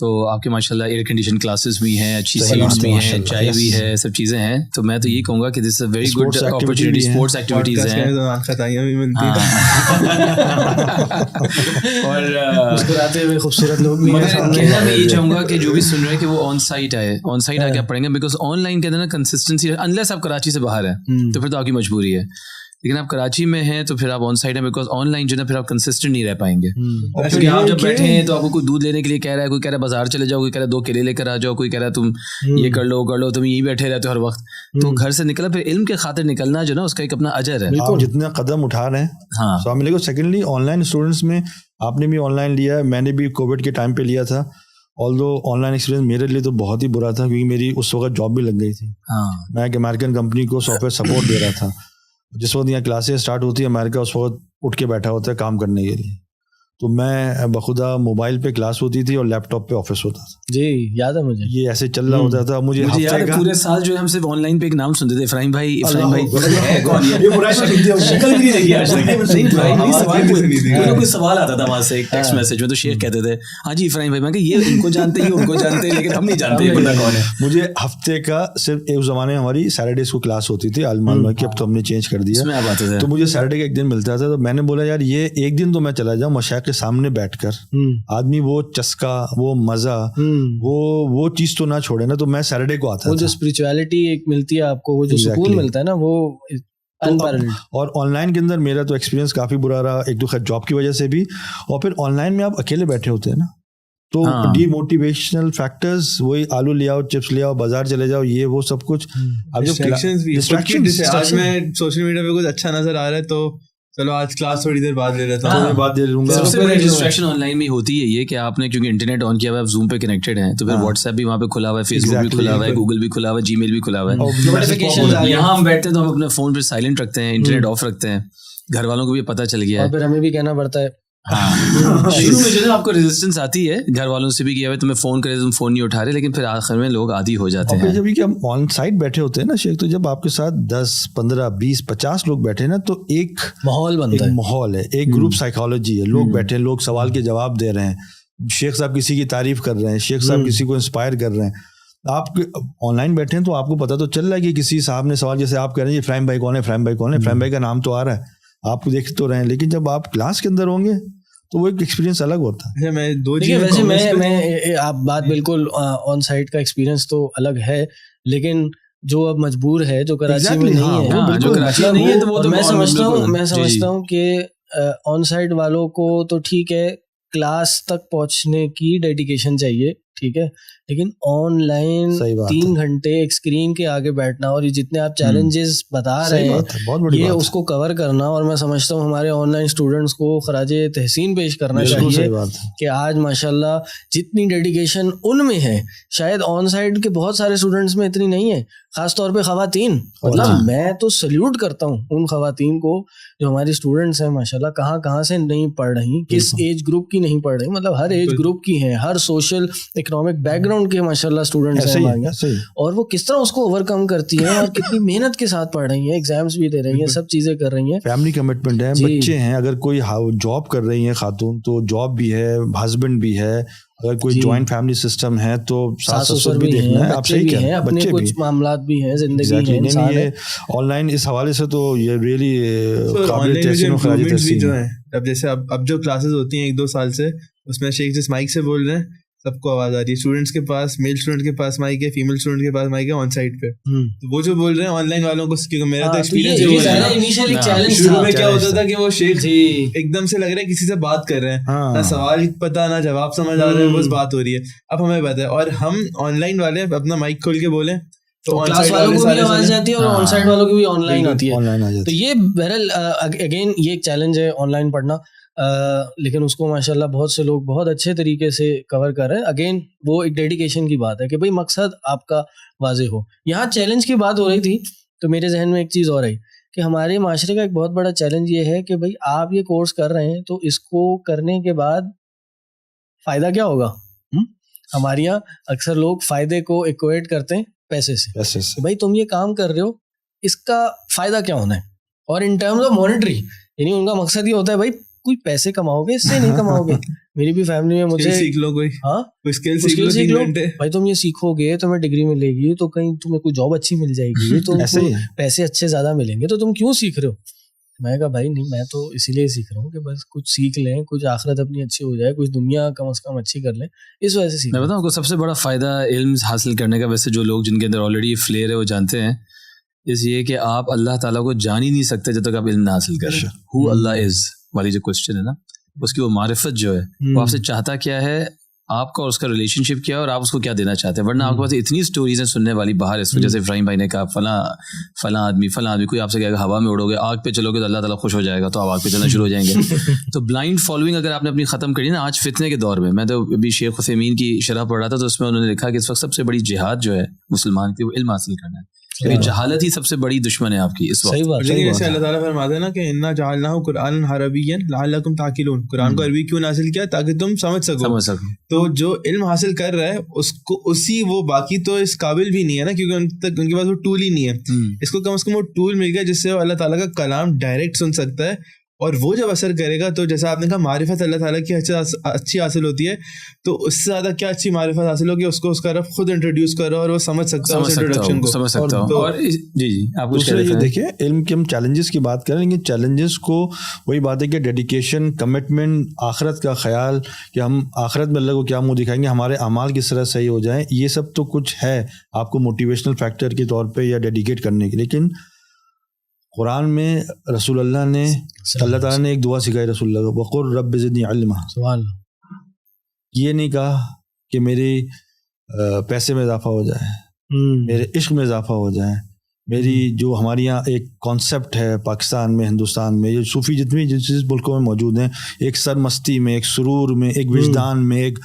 تو آپ کے ماشاءاللہ ایئر کنڈیشن کلاسز بھی ہیں, اچھی سیٹس بھی ہیں, چائے بھی ہے, سب چیزیں ہیں. تو میں تو یہ کہوں گا کہ this is a very good opportunity. Sports activities ہیں اور مسکراتے ہوئے خوبصورت لوگ بھی ہیں. کہنا میں یہ چاہوں گا کہ جو بھی سن رہے ہیں کہ وہ آن سائٹ آئے, آن سائٹ آ کے آپ پڑھیں گے, بیکاز آن لائن کے اندر نا کنسسٹنسی, انلیس آپ کراچی سے باہر ہیں تو پھر تو آپ کی مجبوری ہے, لیکن آپ کراچی میں ہیں تو پھر آپ آن سائٹ ہیں, بیکاز آن لائن جو ہے پھر آپ کنسسٹنٹ نہیں رہ پائیں گے. کیونکہ آپ جب بیٹھے ہیں تو آپ کو کوئی دودھ لینے کے لیے کہہ رہا ہے, کوئی کہہ رہا ہے بازار چلے جاؤ, کوئی کہہ رہا ہے 2 کیلے لے کر آ جاؤ, کوئی کہہ رہا ہے تم یہ کر لو, تم یہی بیٹھے رہتے ہو ہر وقت. تو گھر سے نکلا پھر علم کے خاطر نکلنا جو نا اس کا ایک اپنا اجر ہے. آپ جتنا قدم اٹھا رہے ہیں. ہاں السلام علیکم. سیکنڈلی آن لائن اسٹوڈنٹس میں آپ نے بھی آن لائن لیا ہے, میں نے بھی کووڈ کے ٹائم پہ لیا تھا. آلدو آن لائن ایکسپیرینس میرے لیے تو بہت ہی برا تھا, کیونکہ میری اس وقت جاب بھی لگ گئی تھی. میں ایک امریکن کمپنی کو سافٹ ویئر سپورٹ دے رہا تھا. جس وقت یہاں کلاسیں اسٹارٹ ہوتی ہے امریکہ اس وقت اٹھ کے بیٹھا ہوتا ہے کام کرنے کے لیے. تو میں بخدا موبائل پہ کلاس ہوتی تھی اور لیپ ٹاپ پہ آفس ہوتا تھا. جی یاد ہے مجھے, یہ ایسے چل رہا ہوتا تھا. مجھے یاد ہے پورے سال جو ہم صرف آن لائن پہ ایک نام سنتے تھے, افراہیم بھائی شکل بھی نہیں دیکھی آج تک. کوئی سوال آتا تھا وہاں سے ایک ٹیکسٹ میسج میں, تو شیخ کہتے تھے ہاں جی افراہیم بھائی, میں کہ یہ ان کو جانتے ہیں, ان کو جانتے ہیں, لیکن ہم نہیں جانتے یہ بندہ کون ہے. مجھے ہفتے کا صرف ایک زمانے میں ہماری سیٹرڈیز کو کلاس ہوتی تھی عالمان کی, اب تو ہم نے چینج کر دیا. تو مجھے سیٹرڈے کا ایک دن ملتا تھا, تو میں نے بولا یار یہ ایک دن تو میں چلا جاؤں مشائخ کے سامنے بیٹھ کر, آدمی وہ چسکا, وہ مزہ, وہ چیز تو نہ چھوڑے نا. تو میں سیٹرڈے کو آتا تھا. وہ جو اسپرچویلٹی ایک ملتی ہے آپ کو, وہ جو سکون ملتا ہے نا, وہ اور آن لائن کے اندر میرا تو ایکسپیرینس کافی برا رہا, ایک تو خیر جاب کی وجہ سے بھی, اور پھر آن لائن میں آپ اکیلے بیٹھے ہوتے ہیں نا, تو ڈی موٹیویشنل فیکٹرز وہی آلو لے آؤ, چپس لے آؤ, بازار چلے جاؤ, یہ وہ سب کچھ. اب آج میں سوشل میڈیا پہ کچھ اچھا نظر آ رہا ہے تو چلو آج کلاس تھوڑی دیر بعد لے لیتا ہوں. سب سے بڑی ڈسٹریکشن آن لائن میں ہوتی ہے یہ کہ آپ نے کیونکہ انٹرنیٹ آن کیا ہوا ہے, آپ زوم پہ کنیکٹڈ ہیں, تو پھر واٹس ایپ بھی وہاں پہ کھلا ہوا ہے, فیس بک بھی کھلا ہوا ہے, گوگل بھی کھلا ہوا ہے, جی میل بھی کھلا ہوا ہے. یہاں ہم بیٹھتے ہیں تو ہم اپنے فون پہ سائلنٹ رکھتے ہیں, انٹرنیٹ آف رکھتے ہیں, گھر والوں کو بھی پتہ چل گیا ہے. پھر ہمیں بھی کہنا پڑتا ہے شروع میں جو ہے آپ کو ریزسٹنس آتی ہے گھر والوں سے بھی کہ تمہیں فون کرے تم فون نہیں اٹھا رہے, لیکن پھر آخر میں لوگ عادی ہو جاتے ہیں. جب کہ ہم آن سائٹ بیٹھے ہوتے ہیں نا شیخ, تو جب آپ کے ساتھ 10 15 20 50 لوگ بیٹھے نا تو ایک ماحول بنتا ہے, ماحول ہے, ایک گروپ سائیکالوجی ہے. لوگ بیٹھے ہیں, لوگ سوال کے جواب دے رہے ہیں, شیخ صاحب کسی کی تعریف کر رہے ہیں, شیخ صاحب کسی کو انسپائر کر رہے ہیں. آپ آن لائن بیٹھے ہیں تو آپ کو پتہ تو چل رہا ہے کہ کسی صاحب نے سوال, جیسے آپ کہہ رہے ہیں فریم بھائی کون ہے, فریم بھائی کون ہے, فریم بھائی کا نام تو آ رہا ہے, آپ کو دیکھ تو رہے ہیں. لیکن جب آپ کلاس کے اندر ہوں گے تو وہ ایک ایکسپیرینس الگ ہوتا ہے. ویسے میں آپ بات بالکل آن سائٹ کا ایکسپیرینس تو الگ ہے, لیکن جو اب مجبور ہے, جو کراچی میں نہیں ہے, جو کراچی میں نہیں ہے, تو وہ میں سمجھتا ہوں کہ آن سائٹ والوں کو تو ٹھیک ہے کلاس تک پہنچنے کی ڈیڈیکیشن چاہیے, ٹھیک ہے, لیکن آن لائن 3 گھنٹے ایک اسکرین کے آگے بیٹھنا اور یہ جتنے آپ چیلنجز بتا رہے ہیں یہ اس کو کور کرنا, اور میں سمجھتا ہوں ہمارے آن لائن اسٹوڈنٹس کو خراج تحسین پیش کرنا چاہیے کہ آج ماشاءاللہ جتنی ڈیڈیکیشن ان میں ہے شاید آن سائٹ کے بہت سارے اسٹوڈنٹس میں اتنی نہیں ہے, خاص طور پہ خواتین. مطلب میں تو سلیوٹ کرتا ہوں ان خواتین کو جو ہماری اسٹوڈنٹس ہیں ماشاءاللہ, کہاں سے نہیں پڑھ رہی, کس ایج گروپ کی نہیں پڑھ رہی, مطلب ہر ایج گروپ کی ہیں, ہر سوشل اکنامک بیک گراؤنڈ کے ماشاءاللہ اسٹوڈنٹس ہیں, اور وہ کس طرح اس کو اوور کم کرتی ہیں اور کتنی محنت کے ساتھ پڑھ رہی ہیں, ایگزامس بھی دے رہی ہیں, سب چیزیں کر رہی ہیں. فیملی کمٹمنٹ ہے, بچے ہیں, اگر کوئی جاب کر رہی ہیں خاتون تو جاب بھی ہے, ہسبینڈ بھی ہے, اگر کوئی جوائنٹ فیملی سسٹم ہے تو ساس سسر بھی دیکھنا ہے, آپ صحیح کہہ رہے ہیں, اپنے کچھ معاملات بھی ہیں, زندگی ہے. آن لائن اس حوالے سے تو یہ ریئلی قابل تحسین و خراج تحسین جو ہے. اب جیسے اب جو کلاسز ہوتی ہیں 1-2 سال سے, اس میں شیخ جس مائک سے بول رہے ہیں سب کو آواز آ رہی ہے, اسٹوڈنٹس کے پاس, میل اسٹوڈنٹ کے پاس مائک ہے, فیمیل اسٹوڈنٹ کے پاس مائک ہے آن سائٹ پہ. تو وہ جو بول رہے ہیں آن لائن والوں کو, کیونکہ میرا تو ایکسپیرینس شروع میں کیا ہوتا تھا کہ وہ شیخ ایک دم سے لگ رہا ہے کسی سے بات کر رہے ہیں, نہ سوال پتا نہ جواب سمجھ آ رہا ہے, بس بات ہو رہی ہے. اب ہمیں پتا ہے, اور ہم آن لائن والے اپنا مائک کھول کے بولیں تو کلاس والوں کو بھی آواز جاتی ہے اور آن سائٹ والوں کی بھی آن لائن آتی ہے. تو یہ بہرحال اگین یہ ایک چیلنج ہے آن لائن پڑھنا, لیکن اس کو ماشاءاللہ بہت سے لوگ بہت اچھے طریقے سے کور کر رہے ہیں. اگین وہ ایک ڈیڈیکیشن کی بات ہے کہ بھائی مقصد آپ کا واضح ہو. یہاں چیلنج کی بات ہو رہی تھی تو میرے ذہن میں ایک چیز اور آئی کہ ہمارے معاشرے کا ایک بہت بڑا چیلنج یہ ہے کہ بھائی آپ یہ کورس کر رہے ہیں تو اس کو کرنے کے بعد فائدہ کیا ہوگا. ہمارے یہاں اکثر لوگ فائدے کو ایکویٹ کرتے ہیں پیسے سے. بھائی تم یہ کام کر رہے ہو, اس کا فائدہ کیا ہونا ہے, اور ان ٹرمز آف مانیٹری, یعنی ان کا مقصد یہ ہوتا ہے بھائی کوئی پیسے کماؤ گے, اس سے نہیں کماؤ گے. میری بھی فیملی میں مجھے سیکھ لو, کوئی اسکل سیکھ لو بھائی, تم یہ سیکھو گے تمہیں ڈگری ملے گی تو کہیں تمہیں کوئی جاب اچھی مل جائے گی, تو پیسے اچھے زیادہ ملیں گے, تو تم کیوں سیکھ رہے ہو. میں کہا بھائی نہیں, میں تو اسی لیے سیکھ رہا ہوں کہ بس کچھ سیکھ لیں, کچھ آخرت اپنی اچھی ہو جائے, کچھ دنیا کم از کم اچھی کر لیں, اس وجہ سے سیکھ. میں بتاؤں کو سب سے بڑا فائدہ علم حاصل کرنے کا, ویسے جو لوگ جن کے اندر آلریڈی فلیئر ہے وہ جانتے ہیں, اس یہ کہ آپ اللہ تعالیٰ کو جان ہی نہیں سکتے جب تک آپ علم نہ حاصل کریں. ہو اللہ از والی جو کوشچن ہے نا, اس کی وہ معرفت جو ہے وہ آپ سے چاہتا کیا ہے, آپ کا اور اس کا ریلیشن شپ کیا ہے, اور آپ اس کو کیا دینا چاہتے ہیں. ورنہ آپ کے پاس اتنی اسٹوریز ہیں سننے والی باہر, اس وجہ سے ابراہیم بھائی نے کہا فلاں آدمی کوئی آپ سے کہے گا ہوا میں اڑو گے, آگ پہ چلو گے تو اللہ تعالیٰ خوش ہو جائے گا, تو آپ آگ پہ چلنا شروع ہو جائیں گے. تو بلائنڈ فالوئنگ اگر آپ نے اپنی ختم کری نا آج فتنے کے دور میں تو ابھی شیخ عثیمین کی شرح پڑھ رہا تھا, تو اس میں انہوں نے لکھا کہ اس وقت سب سے بڑی جہاد جو ہے مسلمان کی وہ علم حاصل کرنا ہے. جہالت ہی سب سے بڑی دشمن ہے آپ کی اس وقت. لیکن ایسے اللہ تعالیٰ فرماتے ہیں نا کہ انا جعلناہ قرآنا عربیا لعلکم تعقلون, قرآن کو عربی کیوں نازل کیا تاکہ تم سمجھ سکو. تو جو علم حاصل کر رہا ہے اس کو اسی وہ باقی تو اس قابل بھی نہیں ہے نا, کیونکہ ان کے پاس وہ ٹول ہی نہیں ہے. اس کو کم از کم وہ ٹول مل گیا جس سے وہ اللہ تعالیٰ کا کلام ڈائریکٹ سن سکتا ہے, اور وہ جب اثر کرے گا تو جیسا آپ نے کہا معرفت اللہ تعالیٰ کی اچھی حاصل ہوتی ہے, تو اس سے زیادہ کیا اچھی معرفت حاصل ہوگی, اس کو اس کا رب خود انٹروڈیوس کرو اور وہ سمجھ سکتا ہے اس انٹروڈکشن کو. اور جی آپ دوسرا یہ دیکھیں, علم کے ہم چیلنجز کی بات کریں, لیکن چیلنجز کو وہی بات ہے کہ ڈیڈیکیشن, کمٹمنٹ, آخرت کا خیال کہ ہم آخرت میں اللہ کو کیا منہ دکھائیں گے, ہمارے اعمال کس طرح صحیح ہو جائیں, یہ سب تو کچھ ہے آپ کو موٹیویشنل فیکٹر کے طور پہ یا ڈیڈیکیٹ کرنے کے. لیکن قرآن میں رسول اللہ نے, اللہ تعالیٰ نے ایک دعا سکھائی رسول اللہ کو, وقل رب زدنی علما. یہ نہیں کہا کہ میری پیسے میں اضافہ ہو جائے, میرے عشق میں اضافہ ہو جائے, میری جو ہمارے یہاں ایک کانسیپٹ ہے پاکستان میں, ہندوستان میں, یہ صوفی جتنی جس ملکوں میں موجود ہیں, ایک سرمستی میں, ایک سرور میں, ایک وجدان میں, ایک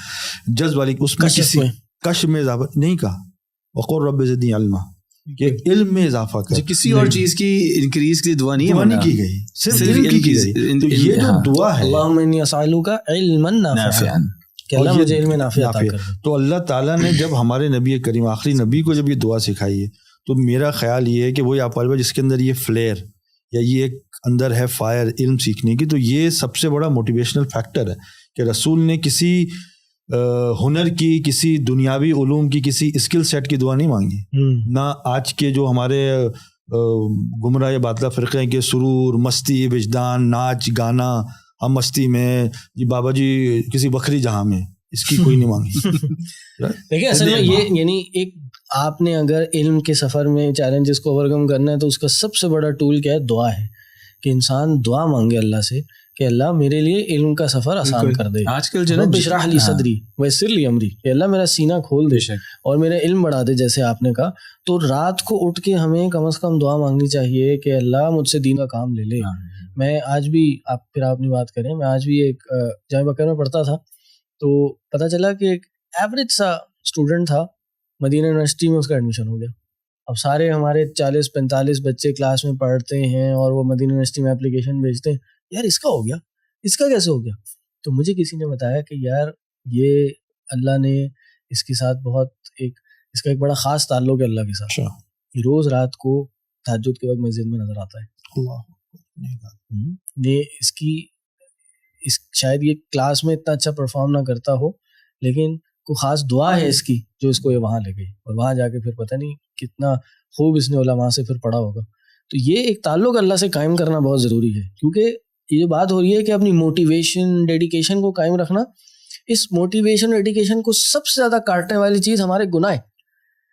جذب والی, اس میں کسی کش میں اضافہ نہیں کہا. وقل رب زدنی علما, کہ علم میں اضافہ کر. کسی اور چیز کی انکریز کی دعا نہیں کی گئی, صرف علم کی گئی. تو یہ جو دعا ہے اللہم انی اسألک علما نافعا, کہ اللہ مجھے علم نافع عطا کر. تو اللہ تعالیٰ نے جب ہمارے نبی کریم آخری نبی کو جب یہ دعا سکھائی ہے, تو میرا خیال یہ ہے کہ وہی آپ جس کے اندر یہ فلیئر یا یہ ایک اندر ہے فائر علم سیکھنے کی, تو یہ سب سے بڑا موٹیویشنل فیکٹر ہے کہ رسول نے کسی ہنر کی, کسی دنیاوی علوم کی, کسی اسکل سیٹ کی دعا نہیں مانگی. نہ آج کے جو ہمارے گمراہ یا باطلہ فرقے ہیں کہ سرور, مستی, وجدان, ناچ گانا, ہم مستی میں جی بابا جی کسی بکری جہاں میں, اس کی کوئی نہیں مانگی. دیکھیں اصل میں یہ یعنی ایک آپ نے اگر علم کے سفر میں چیلنجز کو اوور کم کرنا ہے تو اس کا سب سے بڑا ٹول کیا ہے؟ دعا ہے. کہ انسان دعا مانگے اللہ سے کہ اللہ میرے لیے علم کا سفر آسان کر دے. آج کل جو رب اشرح لی صدری ویسر لی امری, کہ اللہ میرا سینہ کھول دے اور میرا علم بڑھا دے, جیسے آپ نے کہا. تو رات کو اٹھ کے ہمیں کم از کم دعا مانگنی چاہیے کہ اللہ مجھ سے دین کا کام لے لے. میں آج بھی آپ اپنی بات کریں, میں آج بھی ایک جامع بکر میں پڑھتا تھا, تو پتہ چلا کہ ایک ایوریج سا اسٹوڈنٹ تھا, مدینہ یونیورسٹی میں اس کا ایڈمیشن ہو گیا. اب سارے ہمارے 40-45 بچے کلاس میں پڑھتے ہیں اور وہ مدینہ یونیورسٹی میں اپلیکیشن بھیجتے ہیں, یار اس کا ہو گیا, اس کا کیسے ہو گیا؟ تو مجھے کسی نے بتایا کہ یار یہ اللہ نے اس کے ساتھ بہت اس کا ایک بڑا خاص تعلق ہے اللہ کے ساتھ. روز رات کو تہجد کے وقت مسجد میں نظر آتا ہے. یہ شاید یہ کلاس میں اتنا اچھا پرفارم نہ کرتا ہو, لیکن کوئی خاص دعا ہے اس کی جو اس کو یہ وہاں لے گئی, اور وہاں جا کے پھر پتہ نہیں کتنا خوب اس نے علماء سے پھر پڑھا ہوگا. تو یہ ایک تعلق اللہ سے قائم کرنا بہت ضروری ہے, کیونکہ یہ بات ہو رہی ہے کہ اپنی موٹیویشن ڈیڈیکیشن کو قائم رکھنا. اس موٹیویشن ڈیڈیکیشن کو سب سے زیادہ کاٹنے والی چیز ہمارے گناہ ہے.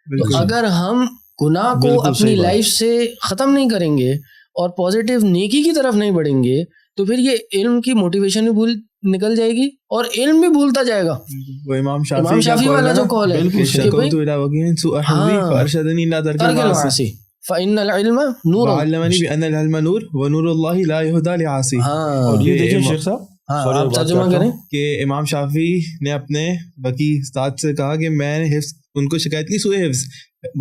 تو اگر ہم گناہ کو اپنی لائف سے ختم نہیں کریں گے اور پازیٹیو نیکی کی طرف نہیں بڑھیں گے, تو پھر یہ علم کی موٹیویشن بھی نکل جائے گی اور علم بھی بھولتا جائے گا. وہ امام شافعی والا جو قول ہے فَإِنَّ الْعِلْمَ نُورٌ وَعَلَّمَنِي بِأَنَّ الْعِلْمَ نُورٌ وَنُورُ اللَّهِ لَا يُهْدَىٰ لِعَاصٍ. اور یہ دیکھیں شیخ صاحب آپ ترجمہ کریں کہ امام شافعی نے اپنے بقی استاد سے کہا کہ میں نے حفظ, ان کو شکایت کی سوء حفظ,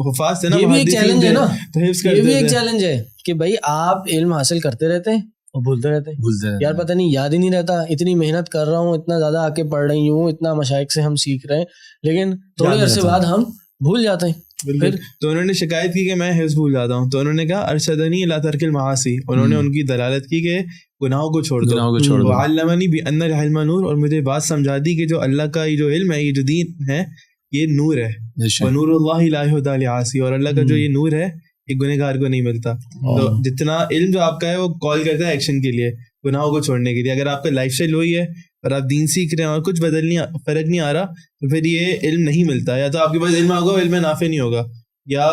حفاظ تھے نا, یہ بھی ایک چیلنج ہے نا, تو حفظ یہ بھی ایک چیلنج ہے کہ بھائی آپ علم حاصل کرتے رہتے ہیں اور بھولتے رہتے ہیں. یار پتہ نہیں, یاد ہی نہیں رہتا, اتنی محنت کر رہا ہوں, اتنا زیادہ آ کے پڑھ رہی ہوں, اتنا مشائخ سے ہم سیکھ رہے ہیں, لیکن تھوڑے عرصے بعد ہم بھول جاتے ہیں. پھر تو انہوں نے شکایت کی کہ میں حفظ بھول جاتا ہوں, تو انہوں نے کہا ارشدنی الی ترک المعاصی, انہوں نے ان کی دلالت کی کہ گناہوں کو چھوڑ دو. وعلمنی بان العلم نور, اور مجھے بات سمجھا دی کہ جو اللہ کا یہ جو علم ہے, یہ جو دین ہے, یہ نور ہے. ونور اللہ لا یہدی لعاصی, اور اللہ کا جو یہ نور ہے یہ گنہگار کو نہیں ملتا. تو جتنا علم جو آپ کا ہے وہ کال کرتا ہے ایکشن کے لیے, گناہوں کو چھوڑنے کے لیے. اگر آپ کا لائف اسٹائل وہی ہے اور آپ دین سیکھ رہے ہیں اور کچھ فرق نہیں آ رہا, تو پھر یہ علم نہیں ملتا. یا تو آپ کے پاس علم ہوگا, علم نافع نہیں ہوگا, یا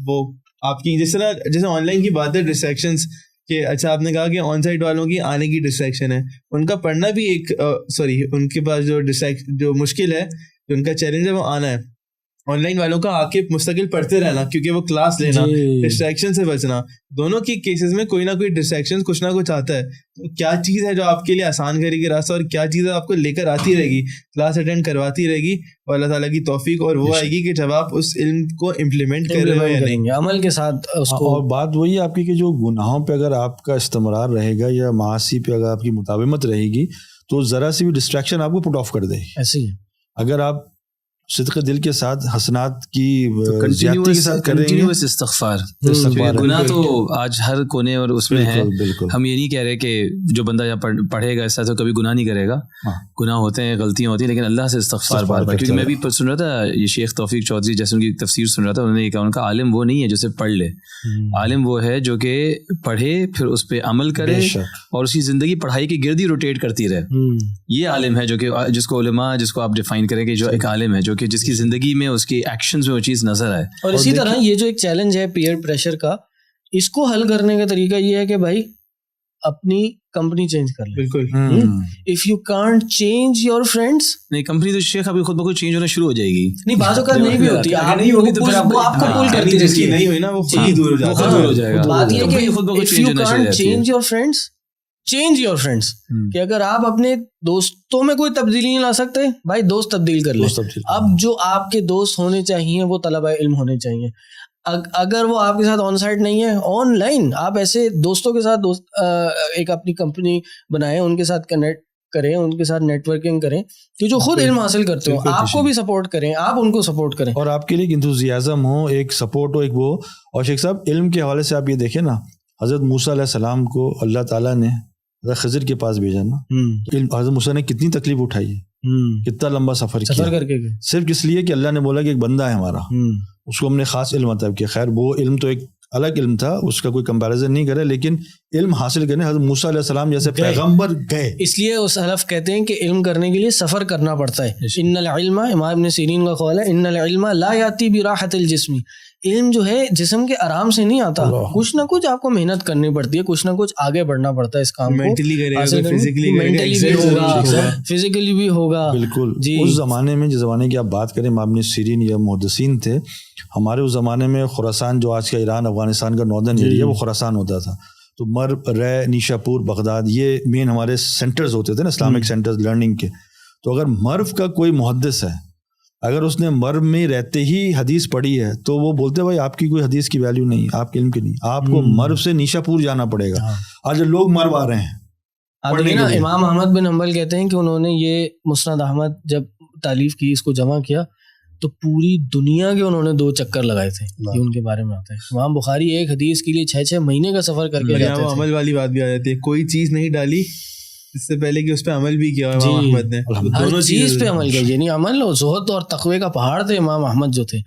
وہ آپ کی جیسے آن لائن کی بات ہے ڈسٹریکشنس, کہ اچھا آپ نے کہا کہ آن سائٹ والوں کی آنے کی ڈسٹریکشن ہے, ان کا پڑھنا بھی ایک ان کے پاس جو مشکل ہے, جو ان کا چیلنج ہے وہ آنا ہے. آن لائن والوں کا آ کے مستقل پڑھتے رہنا, کیونکہ وہ کلاس لینا, ڈسٹریکشن سے بچنا. دونوں کی کیسز میں کوئی نہ کوئی ڈسٹریکشن کچھ نہ کچھ آتا ہے. تو کیا چیز ہے جو آپ کے لیے آسان کرے گی راستہ, اور کیا چیز ہے آپ کو لے کر آتی رہے گی, کلاس اٹینڈ کرواتی رہے گی, اور اللہ تعالیٰ کی توفیق اور وہ آئے گی کہ جب آپ اس علم کو امپلیمنٹ کر رہے ہو یا نہیں, عمل کے ساتھ اس کو. اور بات وہی آپ کی کہ جو گناہوں پہ اگر آپ کا استمرار رہے گا یا معاصی پہ اگر آپ کی مطابقت رہے گی, تو ذرا سی بھی ڈسٹریکشن آپ کو پٹ آف کر دے گی. ایسے ہی اگر آپ صدق دل کے ساتھ حسنات کی زیادتی کے ساتھ کریں گے, استغفار گناہ تو آج ہر کونے اور اس میں ہے. ہم یہ نہیں کہہ رہے کہ جو بندہ یا پڑھے گا ایسا تو کبھی گناہ نہیں کرے گا, گناہ ہوتے ہیں, غلطیاں ہوتی ہیں, لیکن اللہ سے استغفار بار بار. کیونکہ میں بھی سن رہا تھا یہ شیخ توفیق چودھری جیسے ان کی تفسیر سن رہا تھا, انہوں نے یہ کہا ان کا عالم وہ نہیں ہے جو صرف پڑھ لے, عالم وہ ہے جو کہ پڑھے پھر اس پہ عمل کرے اور اس کی زندگی پڑھائی کے گرد ہی روٹیٹ کرتی رہے. یہ عالم ہے جو کہ جس کو علماء جس کو آپ ڈیفائن کریں کہ جو ایک عالم ہے جو کہ جس کی زندگی میں اس کی ایکشنز میں وہ چیز نظر آئے. اور اسی طرح یہ جو ایک چیلنج ہے پیئر پریشر کا, اس کو حل کرنے کا طریقہ یہ ہے کہ بھائی اپنی کمپنی چینج کر لیں. بالکل. If you can't change your friends, نہیں کمپنی تو شیخ ابھی خود بخود چینج ہونا شروع ہو جائے گی. نہیں بعض اوقات نہیں بھی ہوتی, آپ نہیں ہوگی تو پھر آپ کو پول کرتی رہتی ہے, نہیں ہوئی نا وہ خود ہی دور ہو جائے گا. بات یہ کہ خود بخود چینج ہونا شروع ہو جاتی ہے. Change your friends, change your friends, کہ اگر آپ اپنے دوستوں میں کوئی تبدیلی نہیں لا سکتے, بھائی دوست تبدیل کر لیں. اب جو آپ کے دوست ہونے چاہیے وہ طلبہ علم ہونے چاہیے. اگر وہ آپ کے ساتھ آن سائٹ نہیں ہے, آن لائن آپ ایسے دوستوں کے ساتھ ایک اپنی کمپنی بنائیں, ان کے ساتھ کنیکٹ کریں, ان کے ساتھ نیٹ ورکنگ کریں, کہ جو خود علم حاصل کرتے ہو آپ کو بھی سپورٹ کریں, آپ ان کو سپورٹ کریں, اور آپ کے لیے ایک انتھوزیازم ہو, ایک سپورٹ ہو, ایک وہ. اور شیخ صاحب علم کے حوالے سے آپ یہ دیکھیں نا, حضرت موسیٰ علیہ السلام کو اللہ تعالیٰ نے حضرت خضر کے پاس بھیجا نا, حضرت موسیٰ نے کتنی تکلیف اٹھائی ہے, کتنا لمبا سفر کر کے صرف اس لیے کہ اللہ نے بولا کہ ایک بندہ ہے ہمارا, اس کو ہم نے خاص علم عطا کیا. خیر وہ علم تو ایک الگ علم تھا, اس کا کوئی کمپیریزن نہیں کرے, لیکن علم حاصل کرنے حضرت موسیٰ علیہ السلام جیسے پیغمبر گئے. اس لیے اس سلف کہتے ہیں کہ علم کرنے کے لیے سفر کرنا پڑتا ہے. ان العلم, امام ابن سیرین کا قول ہے, ان العلم لا یاتی براحت الجسم, علم جو ہے جسم کے آرام سے نہیں آتا, کچھ نہ کچھ آپ کو محنت کرنی پڑتی ہے, کچھ نہ کچھ آگے بڑھنا پڑتا ہے اس کام کو, مینٹلی بھی ہوگا, فزیکلی بھی ہوگا. بالکل جی. اس زمانے میں, جس زمانے کی آپ بات کریں, امام ابن سیرین یا محدثین تھے ہمارے اس زمانے میں, خراسان جو آج کا ایران افغانستان کا ناردرن ایریا وہ خراسان ہوتا تھا, تو مرو, رے, نیشا پور, بغداد, یہ مین ہمارے سینٹرز ہوتے تھے نا, اسلامک سینٹرز لرننگ کے. تو اگر مرو کا کوئی محدث ہے, اگر اس نے مرو میں رہتے ہی حدیث پڑھی ہے, تو وہ بولتے بھائی آپ کی کوئی حدیث کی ویلیو نہیں, آپ کے علم کی نہیں, آپ کو مرو سے نیشا پور جانا پڑے گا. آج لوگ مرو آ رہے ہیں. امام احمد بن حنبل کہتے ہیں کہ انہوں نے یہ مسند احمد جب تالیف کی, اس کو جمع کیا, تو پوری دنیا کے انہوں نے 2 چکر لگائے تھے. یہ ان کے بارے میں آتا ہے. امام بخاری ایک حدیث کے لیے 6 مہینے کا سفر کر کے جاتے تھے. عمل والی بات بھی آ جاتی ہے, کوئی چیز نہیں ڈالی اس سے پہلے کہ اس پہ عمل بھی کیا امام احمد نے, ہر چیز پہ عمل کیا. یعنی عمل اور زہد اور تقوی کا پہاڑ تھے امام احمد جو تھے.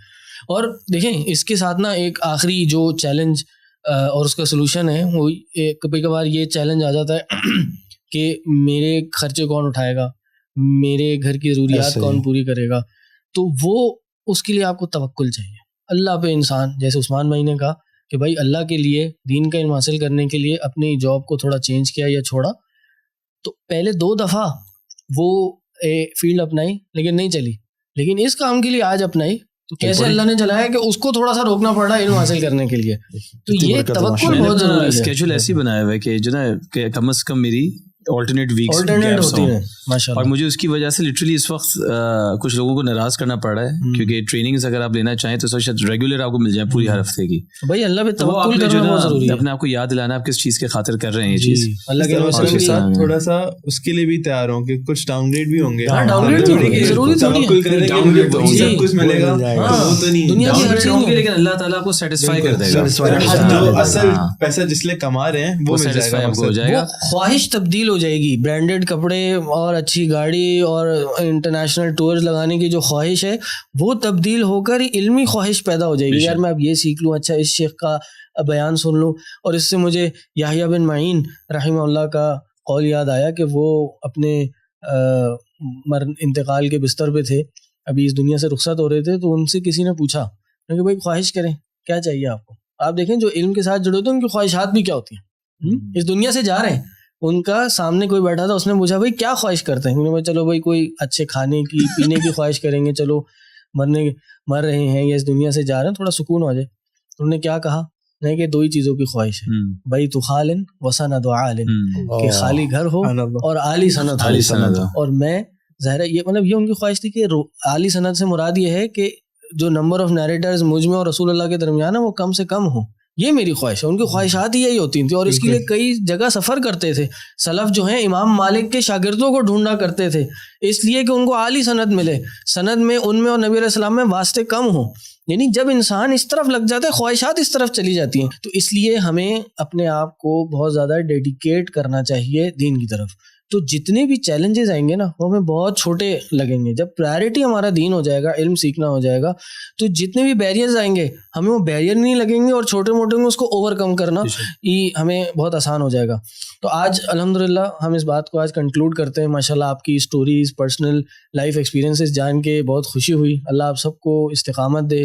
اور دیکھیں اس کے ساتھ نا ایک آخری جو چیلنج اور اس کا سلوشن ہے, وہ کبھی کبھار یہ چیلنج آ جاتا ہے کہ میرے خرچے کون اٹھائے گا, میرے گھر کی ضروریات کون پوری کرے گا. تو وہ اس کے لیے آپ کو توکل چاہیے اللہ پہ. انسان جیسے عثمان بھائی نے کہا کہ بھائی اللہ کے لیے دین کا علم حاصل کرنے کے لیے اپنی جاب کو تھوڑا چینج کیا یا چھوڑا, تو پہلے 2 دفعہ وہ فیلڈ اپنائی لیکن نہیں چلی, لیکن اس کام کے لیے آج اپنائی, تو کیسے اللہ نے چلایا کہ اس کو تھوڑا سا روکنا پڑا علم حاصل کرنے کے لیے. تو یہ توکل بہت ضروری ہے. اسکیجول ایسی بنایا ہوا ہے کہ جو نا کہ کم از کم میری آلٹرنیٹ ویکس ہوتی ہیں, اور مجھے اس کی وجہ سے لٹرلی اس وقت کچھ لوگوں کو ناراض کرنا پڑ رہا ہے, کیونکہ ٹریننگز اگر آپ لینا چاہیں تو شاید ریگولر آپ کو مل جائے پوری ہر ہفتے کی. بھائی اللہ پہ توکل کرنا بہت ضروری ہے. اپنے آپ کو یاد دلانا آپ کس چیز کے خاطر کر رہے ہیں یہ چیز. اللہ کے ساتھ تھوڑا سا اس کے لیے بھی تیار ہوں کہ کچھ ڈاؤن گریڈ بھی ہوں گے. ڈاؤن گریڈ ضروری توکل کریں گے سب کچھ ملے گا, وہ تو نہیں دنیا کی ہر چیز ہوں گے, لیکن اللہ تعالیٰ آپ کو سیٹسفائی کر دے گا. جو اصل پیسہ جس لیے کما رہے ہیں وہ سیٹسفائی آپ کو ہو جائے گا. خواہش تبدیل ہو جائے گی, برانڈیڈ کپڑے اور اچھی گاڑی اور انٹرنیشنل ٹورز لگانے کی جو خواہش ہے وہ تبدیل ہو کر علمی خواہش پیدا ہو جائے گی. یار میں اب یہ سیکھ لوں, اچھا اس شیخ کا بیان سن لوں, اور اس سے مجھے یحییٰ بن معین رحمہ اللہ کا قول یاد آیا کہ وہ اپنے انتقال کے بستر پہ تھے, ابھی اس دنیا سے رخصت ہو رہے تھے, تو ان سے کسی نے پوچھا کہ بھائی خواہش کریں, کیا چاہیے آپ کو. آپ دیکھیں جو علم کے ساتھ جڑے ہوتے ہیں ان کی خواہشات بھی کیا ہوتی ہیں. اس دنیا سے جا رہے ہیں, ان کا سامنے کوئی بیٹھا تھا, اس نے پوچھا بھائی کیا خواہش کرتے ہیں. انہوں نے چلو بھائی کوئی اچھے کھانے کی پینے کی خواہش کریں گے, چلو مر رہے ہیں یا اس دنیا سے جا رہے ہیں, تھوڑا سکون ہو جائے. انہوں نے کیا کہا, نہیں کہ 2 ہی چیزوں کی خواہش ہے, بھائی تو خالن وسند عالن, کہ خالی گھر ہو اور عالی سند ہو. اور میں ظاہر ہے یہ مطلب یہ ان کی خواہش تھی کہ عالی سند سے مراد یہ ہے کہ جو نمبر آف نیریٹرز مجھ میں اور رسول اللہ کے درمیان ہے وہ کم سے کم ہو. یہ میری خواہش ہے. ان کی خواہشات یہی ہوتی تھیں, اور اس کے لیے کئی جگہ سفر کرتے تھے. سلف جو ہیں امام مالک کے شاگردوں کو ڈھونڈا کرتے تھے, اس لیے کہ ان کو عالی سند ملے, سند میں ان میں اور نبی علیہ السلام میں واسطے کم ہوں. یعنی جب انسان اس طرف لگ جاتا ہے خواہشات اس طرف چلی جاتی ہیں. تو اس لیے ہمیں اپنے آپ کو بہت زیادہ ڈیڈیکیٹ کرنا چاہیے دین کی طرف. تو جتنے بھی چیلنجز آئیں گے نا وہ ہمیں بہت چھوٹے لگیں گے. جب پرائرٹی ہمارا دین ہو جائے گا, علم سیکھنا ہو جائے گا, تو جتنے بھی بیریئرز آئیں گے ہمیں وہ بیریئر نہیں لگیں گے, اور چھوٹے موٹے میں اس کو اوور کم کرنا ہی ہمیں بہت آسان ہو جائے گا. تو آج الحمدللہ ہم اس بات کو آج کنکلوڈ کرتے ہیں. ماشاءاللہ آپ کی اسٹوریز, پرسنل لائف ایکسپیرینسز جان کے بہت خوشی ہوئی. اللہ آپ سب کو استقامت دے,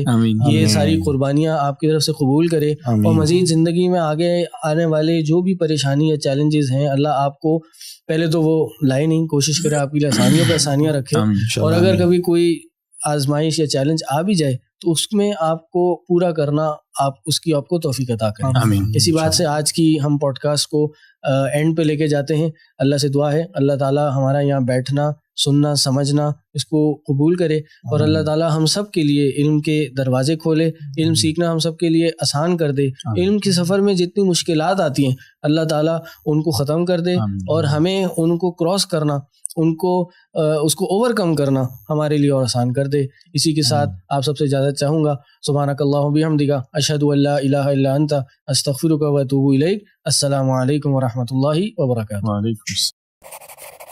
یہ ساری قربانیاں آپ کی طرف سے قبول کرے, اور مزید زندگی میں آگے آنے والے جو بھی پریشانی یا چیلنجز ہیں اللہ آپ کو پہلے تو وہ لائے نہیں, کوشش کرے آپ کے لیے آسانیوں پہ آسانیاں رکھے, اور اگر کبھی کوئی آزمائش یا چیلنج آ بھی جائے تو اس میں آپ کو پورا کرنا آپ کو توفیق عطا کریں. آمین. اسی بات سے آج کی ہم پوڈ کاسٹ کو اینڈ پہ لے کے جاتے ہیں. اللہ سے دعا ہے اللہ تعالیٰ ہمارا یہاں بیٹھنا سننا سمجھنا اس کو قبول کرے, اور اللہ تعالیٰ ہم سب کے لیے علم کے دروازے کھولے, علم سیکھنا ہم سب کے لیے آسان کر دے. علم کے سفر میں جتنی مشکلات آتی ہیں اللہ تعالیٰ ان کو ختم کر دے, اور ہمیں ان کو کراس کرنا, اس کو اوور کم کرنا ہمارے لیے اور آسان کر دے. اسی کے ساتھ آپ سب سے اجازت چاہوں گا. سبحانک اللہم بحمدک اشہد ان لا الہ الا انت استغفرک و اتوب الیک. السلام علیکم ورحمۃ اللہ وبرکاتہ. وعلیکم السلام.